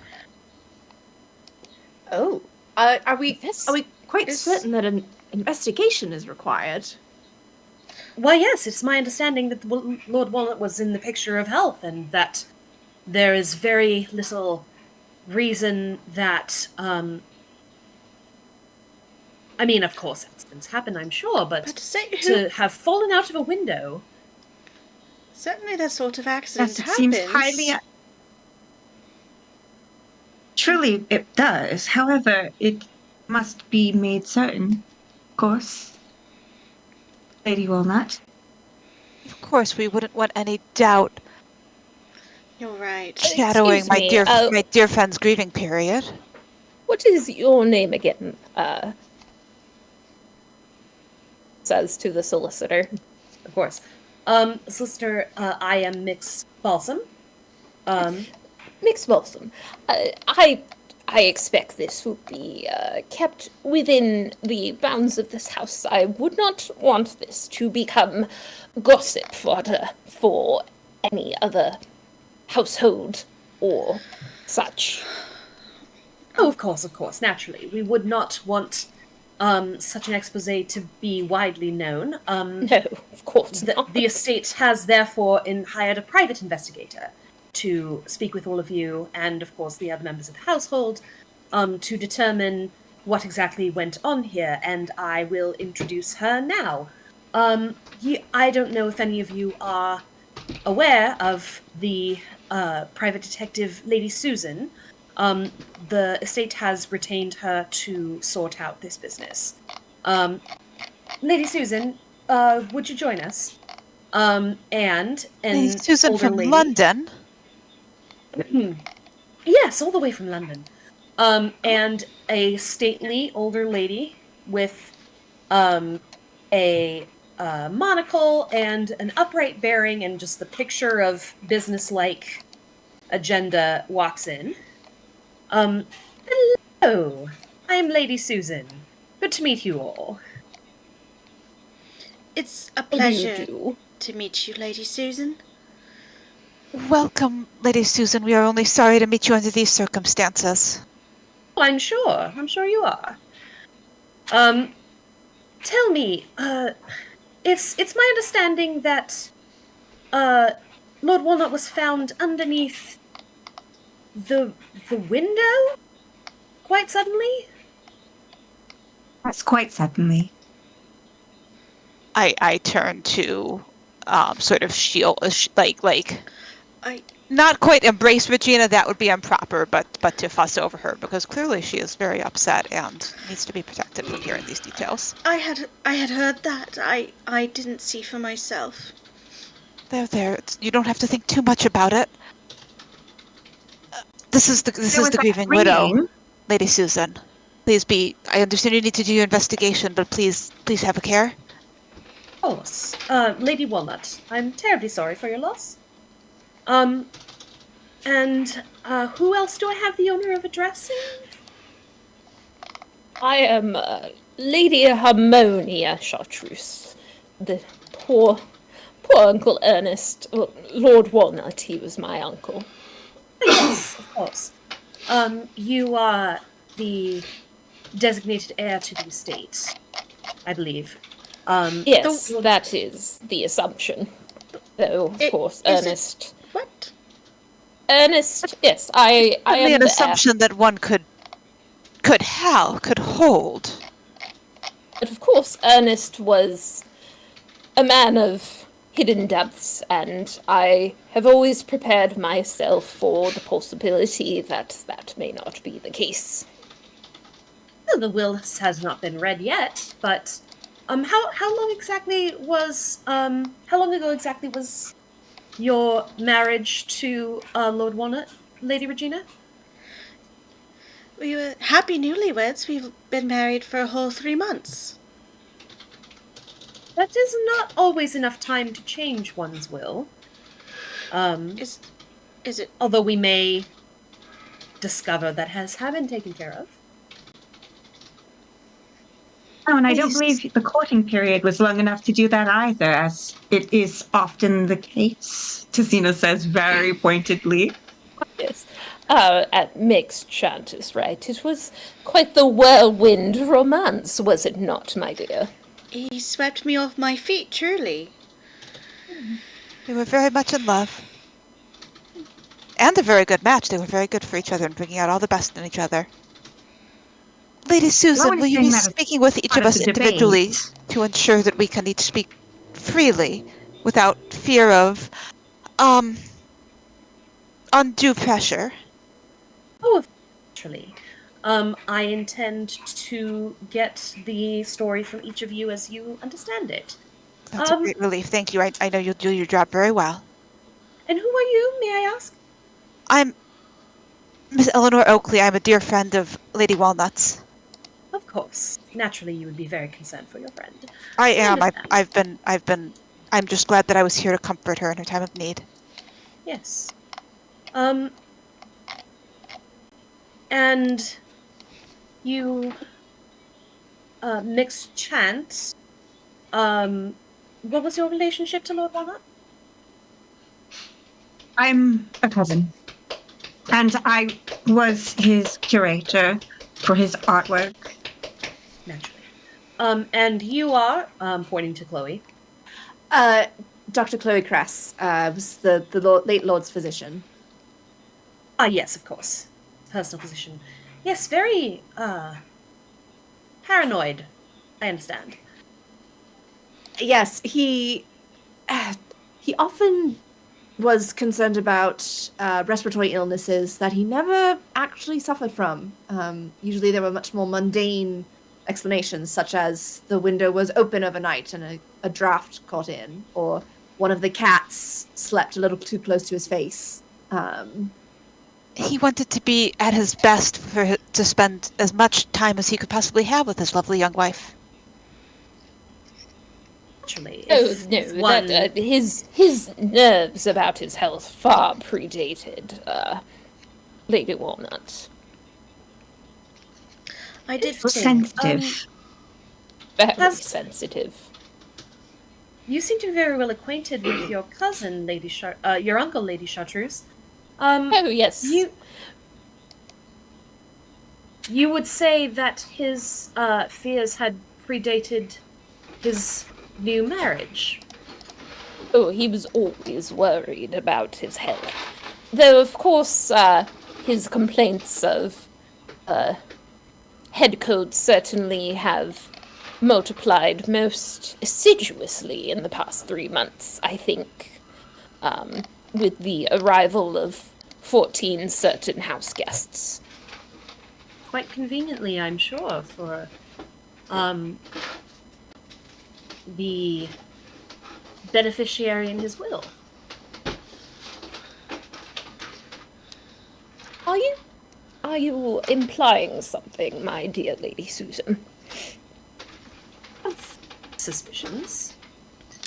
Oh, are we quite is- certain that an investigation is required? Well, yes, it's my understanding that Lord Walnut was in the picture of health, and that there is very little reason that, I mean, of course, accidents happen, I'm sure, but But to say to have fallen out of a window. certainly that sort of accident Yes, it happens. seems highly. Truly, it does. However, it must be made certain, of course. Lady Walnut. Of course, we wouldn't want any doubt You're right. shadowing Excuse me, my dear friend's grieving period. What is your name again? Says to the solicitor. Of course. Solicitor, I am Mix Balsam. Mixed Balsam. I expect this would be kept within the bounds of this house. I would not want this to become gossip fodder for any other household or such. Oh, of course, naturally. We would not want such an expose to be widely known. No, of course not. The estate has therefore hired a private investigator to speak with all of you, and of course the other members of the household, to determine what exactly went on here, and I will introduce her now. I don't know if any of you are aware of the private detective Lady Susan, the estate has retained her to sort out this business. Lady Susan, would you join us? And Lady an Susan older from lady. London. Yes, all the way from London. And a stately older lady with a monocle and an upright bearing and just the picture of business-like agenda walks in. Hello, I am Lady Susan. Good to meet you all. It's a How do you pleasure do? to meet you, Lady Susan. Welcome, Lady Susan. We are only sorry to meet you under these circumstances. Oh, I'm sure you are. Tell me, it's my understanding that Lord Walnut was found underneath the window quite suddenly. That's quite suddenly. I turn to sort of shield, like I not quite embrace Regina. That would be improper, but to fuss over her because clearly she is very upset and needs to be protected from hearing these details. I had heard that. I didn't see for myself. There. You don't have to think too much about it. This is the grieving widow, Lady Susan. Please be. I understand you need to do your investigation, but please have a care. Of course. Lady Walnut, I'm terribly sorry for your loss. And who else do I have the honor of addressing? I am Lady Harmonia Chartreuse. The poor Uncle Ernest. Well, Lord Walnut, he was my uncle. Yes, of course. You are the designated heir to the estate, I believe. Yes, that is the assumption. Though, of course, Ernest. What? Ernest, yes, I Only am an assumption that one could hold. But of course, Ernest was a man of hidden depths, and I have always prepared myself for the possibility that that may not be the case. Well, the will has not been read yet, but how long ago exactly was your marriage to Lord Walnut, Lady Regina? We were happy newlyweds. We've been married for a whole 3 months. That is not always enough time to change one's will. Is it? Although we may discover that has been taken care of. Oh, and I don't believe the courting period was long enough to do that either, as it is often the case, Tessina says very pointedly. Yes. At mixed chant is right. It was quite the whirlwind romance, was it not, my dear? He swept me off my feet, truly. They were very much in love. And a very good match. They were very good for each other and bringing out all the best in each other. Lady Susan, will you be speaking with each of us individually to ensure that we can each speak freely without fear of undue pressure? Oh, naturally. I intend to get the story from each of you as you understand it. That's a great relief. Thank you. I know you'll do your job very well. And who are you, may I ask? I'm Miss Eleanor Oakley. I'm a dear friend of Lady Walnut's. Of course. Naturally, you would be very concerned for your friend. I am. I'm just glad that I was here to comfort her in her time of need. Yes. And you mixed chants. What was your relationship to Lord Walnut? I'm a cousin, and I was his curator for his artwork. Naturally. And you are, pointing to Chloe. Dr. Chloe Cress was the late Lord's physician. Yes, of course. Personal physician. Yes, very, paranoid. I understand. Yes, he often was concerned about respiratory illnesses that he never actually suffered from. Usually there were much more mundane explanations, such as the window was open overnight and a draft caught in, or one of the cats slept a little too close to his face. He wanted to be at his best to spend as much time as he could possibly have with his lovely young wife. Naturally, Oh no, that his nerves about his health far predated Lady Walnut. I did Sensitive. Very sensitive. You seem to be very well acquainted with your cousin, your uncle, Lady Chartreuse. Oh yes. You would say that his fears had predated his new marriage. Oh, he was always worried about his health. Though, of course, his complaints of head colds certainly have multiplied most assiduously in the past 3 months, I think, with the arrival of 14 certain house guests. Quite conveniently, I'm sure, for the beneficiary in his will. Are you implying something, my dear Lady Susan? Suspicions.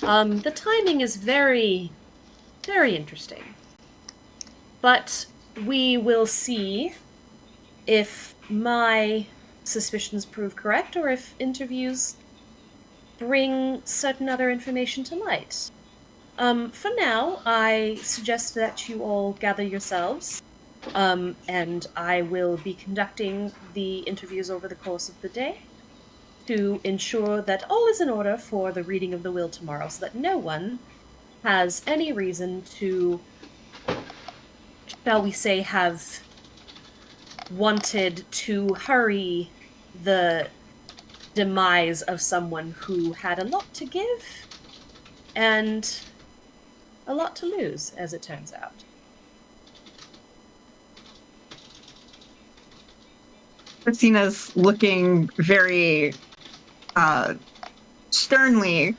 The timing is very, very interesting. But we will see if my suspicions prove correct or if interviews bring certain other information to light. For now, I suggest that you all gather yourselves, and I will be conducting the interviews over the course of the day to ensure that all is in order for the reading of the will tomorrow, so that no one has any reason to, shall we say, have wanted to hurry the demise of someone who had a lot to give and a lot to lose, as it turns out. Christina's looking very sternly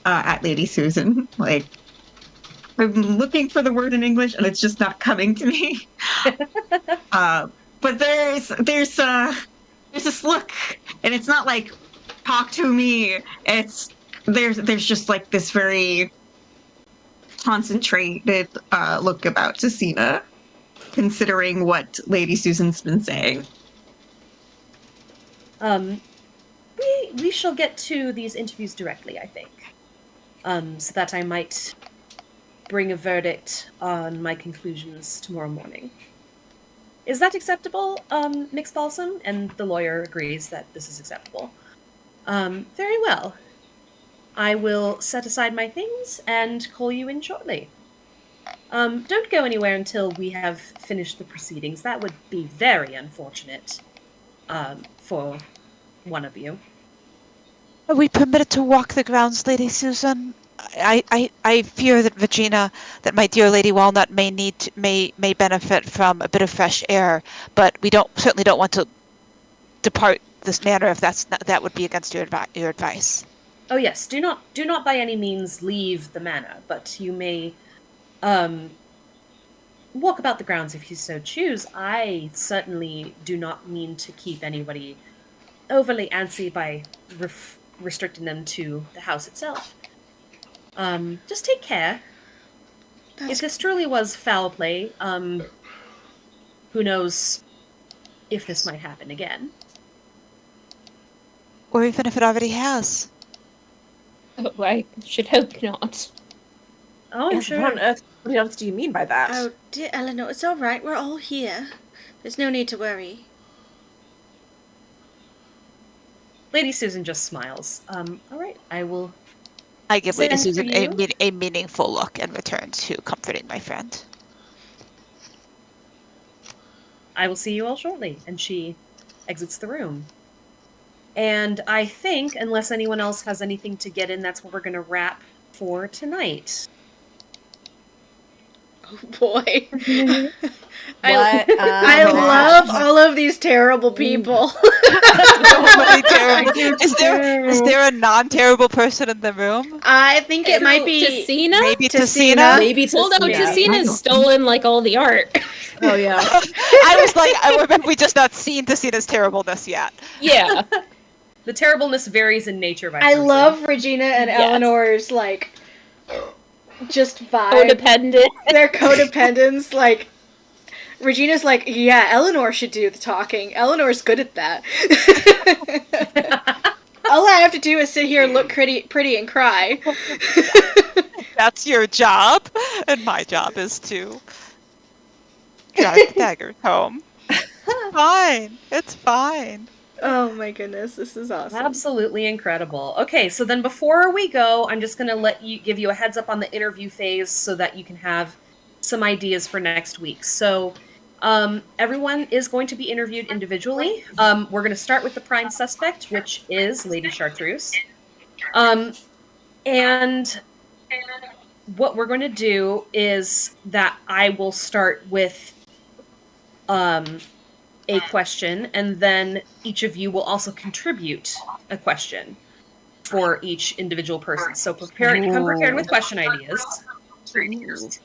at Lady Susan. Like, I'm looking for the word in English and it's just not coming to me. But there's this look, and it's not like talk to me. It's there's just like this very concentrated look about Jacina, considering what Lady Susan's been saying. We shall get to these interviews directly, I think, so that I might bring a verdict on my conclusions tomorrow morning. Is that acceptable, Mix Balsam? And the lawyer agrees that this is acceptable. Very well. I will set aside my things and call you in shortly. Don't go anywhere until we have finished the proceedings. That would be very unfortunate for one of you. Are we permitted to walk the grounds, Lady Susan? I fear that Regina, that my dear Lady Walnut may benefit from a bit of fresh air, but we certainly don't want to depart this manor if that would be against your advice. Oh yes, do not by any means leave the manor, but you may walk about the grounds if you so choose. I certainly do not mean to keep anybody overly antsy by restricting them to the house itself. Just take care. If this truly was foul play, who knows if this might happen again. Or even if it already has. Oh, I should hope not. Oh, I'm sure. What on earth? What else do you mean by that? Oh, dear Eleanor, it's all right. We're all here. There's no need to worry. Lady Susan just smiles. All right, I will. I give Lady Send for Susan you? a meaningful look and return to comforting my friend. I will see you all shortly. And she exits the room. And I think, unless anyone else has anything to get in, that's what we're going to wrap for tonight. Oh boy. I love all of these terrible people. So many terrible. Is there a non-terrible person in the room? I think it might be Tessina? Maybe Tessina. Tessina? Maybe Well, no, Tessina. Tessina's stolen like all the art. Oh yeah. I was like, I remember we just not seen Tessina's terribleness yet. Yeah. The terribleness varies in nature by I person. love Regina and Yes. Eleanor's like just vibe. Codependent. Their codependence, like Regina's like, yeah, Eleanor should do the talking. Eleanor's good at that. All I have to do is sit here, look pretty, and cry. That's your job, and my job is to drive the daggers home. It's fine. It's fine. Oh my goodness, this is awesome. Absolutely incredible. Okay, so then before we go, I'm just going to give you a heads up on the interview phase so that you can have some ideas for next week. So everyone is going to be interviewed individually. We're going to start with the prime suspect, which is Lady Chartreuse. And what we're going to do is that I will start with a question, and then each of you will also contribute a question for each individual person. So come prepared with question ideas.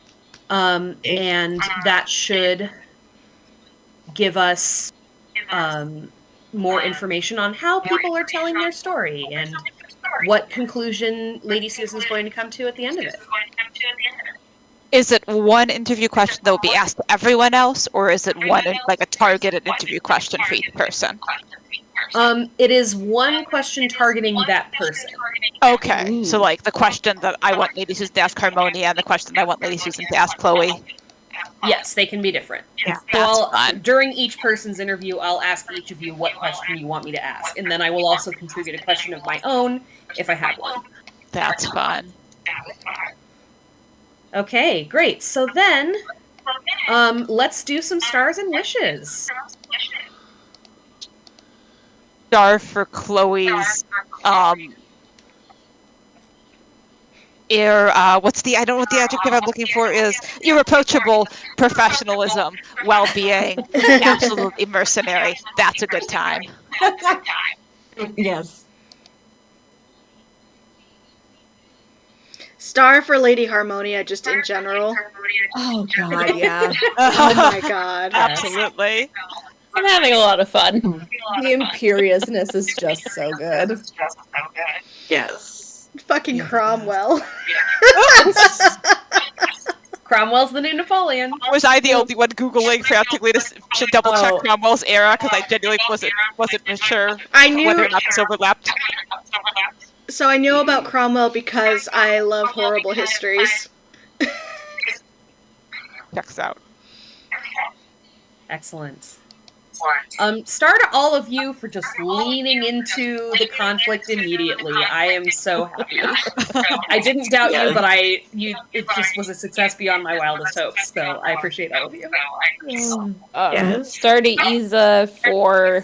And that should give us more information on how people are telling their story and what conclusion Lady Susan's going to come to at the end of it. Is it one interview question that will be asked to everyone else, or is it one like a targeted interview question for each person? It is one question targeting that person. Okay, so like the question that I want Lady Susan to ask Harmonia and the question I want Lady Susan to ask Chloe. Yes, they can be different. Yeah, So that's fun. during each person's interview, I'll ask each of you what question you want me to ask, and then I will also contribute a question of my own if I have one. That's fun. Okay, great. So then, let's do some stars and wishes. Star for Chloe's I don't know what the adjective I'm looking for is. Irreproachable professionalism, well-being, absolutely mercenary. That's a good time. Yes. Star for Lady Harmonia, just in general. Oh god, yeah. Oh my god. Absolutely. I'm having a lot of fun. The imperiousness is just so good. Yes. Fucking Cromwell. Cromwell's the new Napoleon. Was I the only one Googling frantically to double check Oh. Cromwell's era because I genuinely wasn't sure I knew. whether or not this overlapped? So I knew about Cromwell because I love horrible histories. Checks out. Excellent. Star to all of you for just leaning into the conflict immediately. I am so happy. I didn't doubt you, but it just was a success beyond my wildest hopes. So I appreciate all of you. Yes. Star to Isa for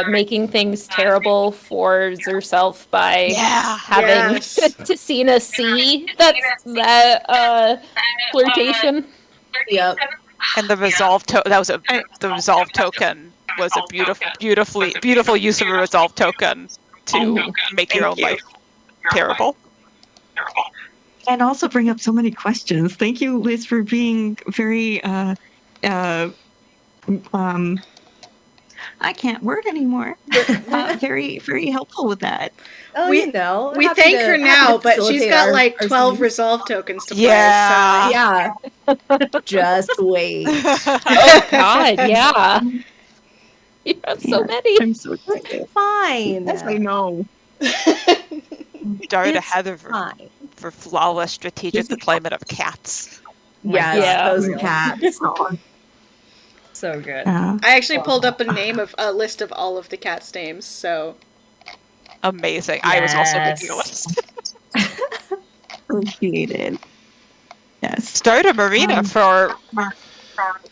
making things terrible for herself by Yeah. having Yes. Tessina see that flirtation. Yep. And the resolve the resolve token was a beautiful use of a resolve token to make your own life terrible. And also bring up so many questions. Thank you, Liz, for being very I can't word anymore. Very, very helpful with that. Oh, We- you know. We happy thank to- her happy now, to but she's facilitate got our- like our 12 scenes. resolve tokens to Yeah. play. Yeah. Just wait. Oh God, yeah. You have so many. I'm so excited. Fine. Yes, I know. Dart It's ahead of fine. for flawless strategic deployment of cats. Yes, Yeah. those cats. So good. I actually pulled up a list of all of the cats' names, so Amazing. I was also Yes. making a list. Appreciated. Yes. Start a Marina for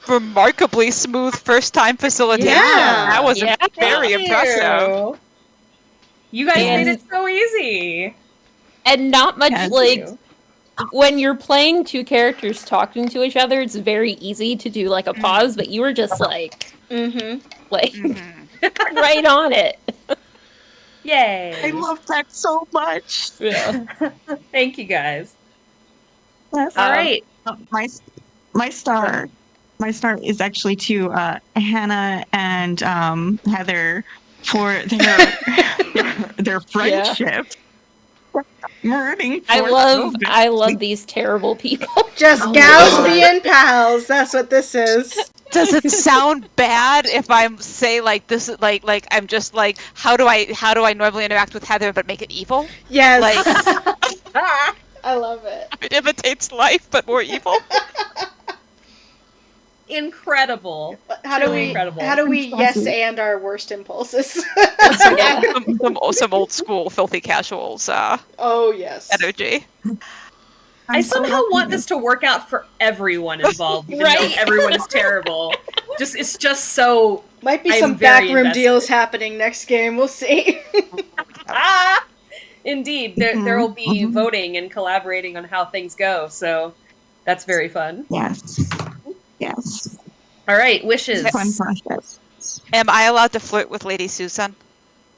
remarkably smooth first time facilitation. Yeah. That was Yeah. very Thank impressive. you. You guys And- made it so easy. And not much Yes. like when you're playing two characters talking to each other, it's very easy to do like a pause, but you were just like right on it. Yay! I love that so much. Yeah. Thank you guys. Yes. All right. My star is actually to Hannah and Heather for their friendship. Rooting for I love these terrible people. Just gals being pals. That's what this is. Does it sound bad if I'm say like this is like I'm just like how do I normally interact with Heather but make it evil? Yes. Like I love it. it imitates life but more evil. Incredible. How do Truly we incredible. yes and our worst impulses? Some old school filthy casuals Oh yes. energy. I somehow want this to work out for everyone involved, even Right? though everyone is terrible. It's just so. Might be I'm some very backroom invested. deals happening next game. We'll see. Indeed, there will be voting and collaborating on how things go, so that's very fun. Yes. All right, wishes. Fun process. Am I allowed to flirt with Lady Susan?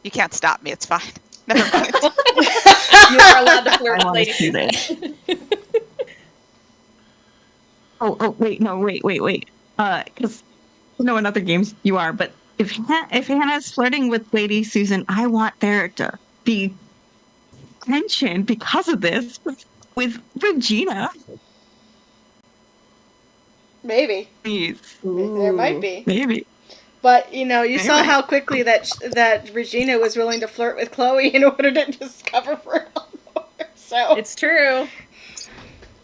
You can't stop me. It's fine. Never mind. You are allowed to flirt with I want to Lady see Susan. this. Wait. Because no, in other games you are, but if Hannah's flirting with Lady Susan, I want there to be tension because of this with Regina. Maybe. Please, There might be. maybe. But you saw how quickly that Regina was willing to flirt with Chloe in order to discover for Eleanor. So It's true.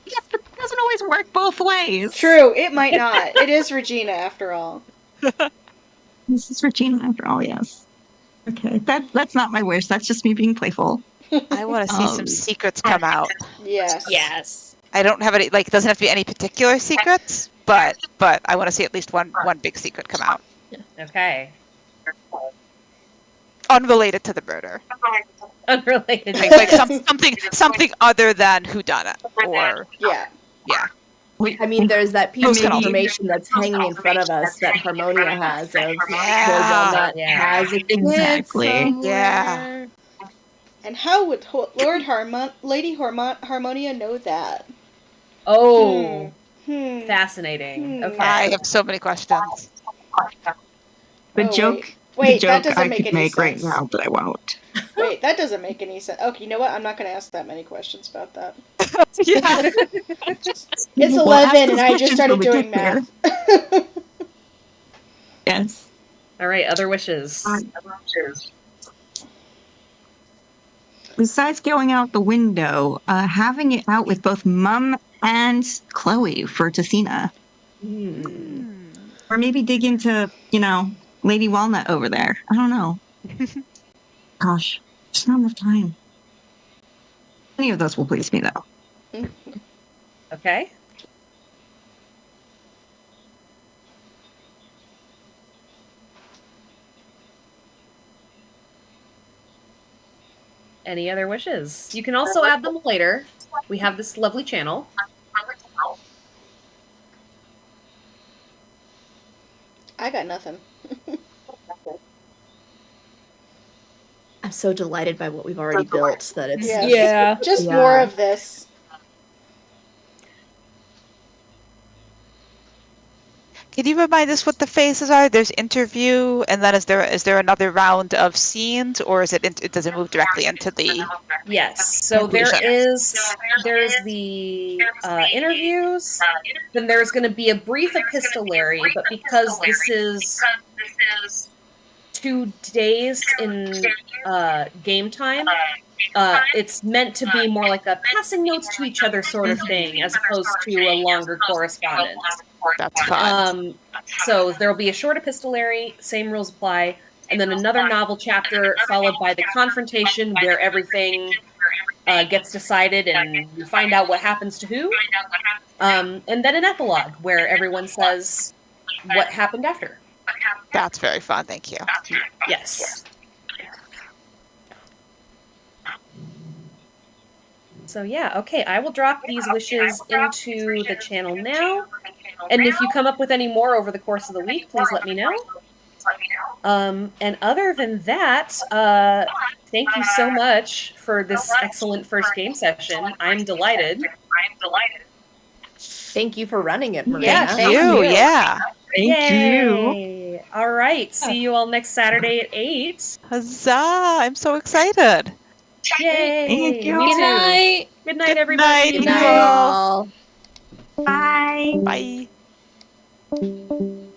Yes, but it doesn't always work both ways. true. It might not. It is Regina after all. This is Regina after all. Yes. Okay, that's not my wish. That's just me being playful. I want to see some secrets come out. Yes. Yes. I don't have any like it doesn't have to be any particular secrets, but I want to see at least one big secret come out. Okay. Unrelated to the murder. Unrelated. Like something other than whodunit or Yeah. I mean, there's that piece of Maybe- information that's hanging in front of us that Harmonia has of Lord Yeah. Walnut Yeah. has a kid Exactly. somewhere. Yeah. And how would Lady Harmonia know that? Oh, Hmm. fascinating. Okay. I have so many questions. The Oh, joke. Wait, the that joke doesn't I make could any make right sense. now, but I won't. Wait, that doesn't make any sense. Okay, you know what? I'm not going to ask that many questions about that. Yeah. It's Well, ask 11 and those I just questions started when we doing get math. Yes. All right, other wishes. Besides going out the window, having it out with both Mum and Chloe for Tessina. Or maybe dig into, Lady Walnut over there. I don't know. Gosh, there's not enough time. Any of those will please me, though. Okay. Any other wishes? You can also add them later. We have this lovely channel. I got nothing. I'm so delighted by what we've already built that it's Yes. Yeah. Just Yeah. more of this. Can you remind us what the phases are? There's interview, and then is there another round of scenes, or does it move directly into the? Yes. So there's the interviews. Then there's going to be a brief epistolary, but because this is 2 days in game time, it's meant to be more like a passing notes to each other sort of thing, as opposed to a longer correspondence. That's fun. So there will be a short epistolary, same rules apply, and then another novel chapter followed by the confrontation where everything gets decided and you find out what happens to who. And then an epilogue where everyone says what happened after. That's very fun. Thank you. Yes. So yeah, okay, I will drop these wishes into the channel now. And if you come up with any more over the course of the week, please let me know. And other than that, thank you so much for this excellent first game session. I'm delighted. Thank you for running it, Marina. Yeah, Thank thank you. you. Yeah. Thank you. Yay! All right, see you all next Saturday at 8. Huzzah! I'm so excited. Yay! Thank you. Me Good too. night. Good night, Good everybody. night. Good Thank you night. all. all. Bye. Bye.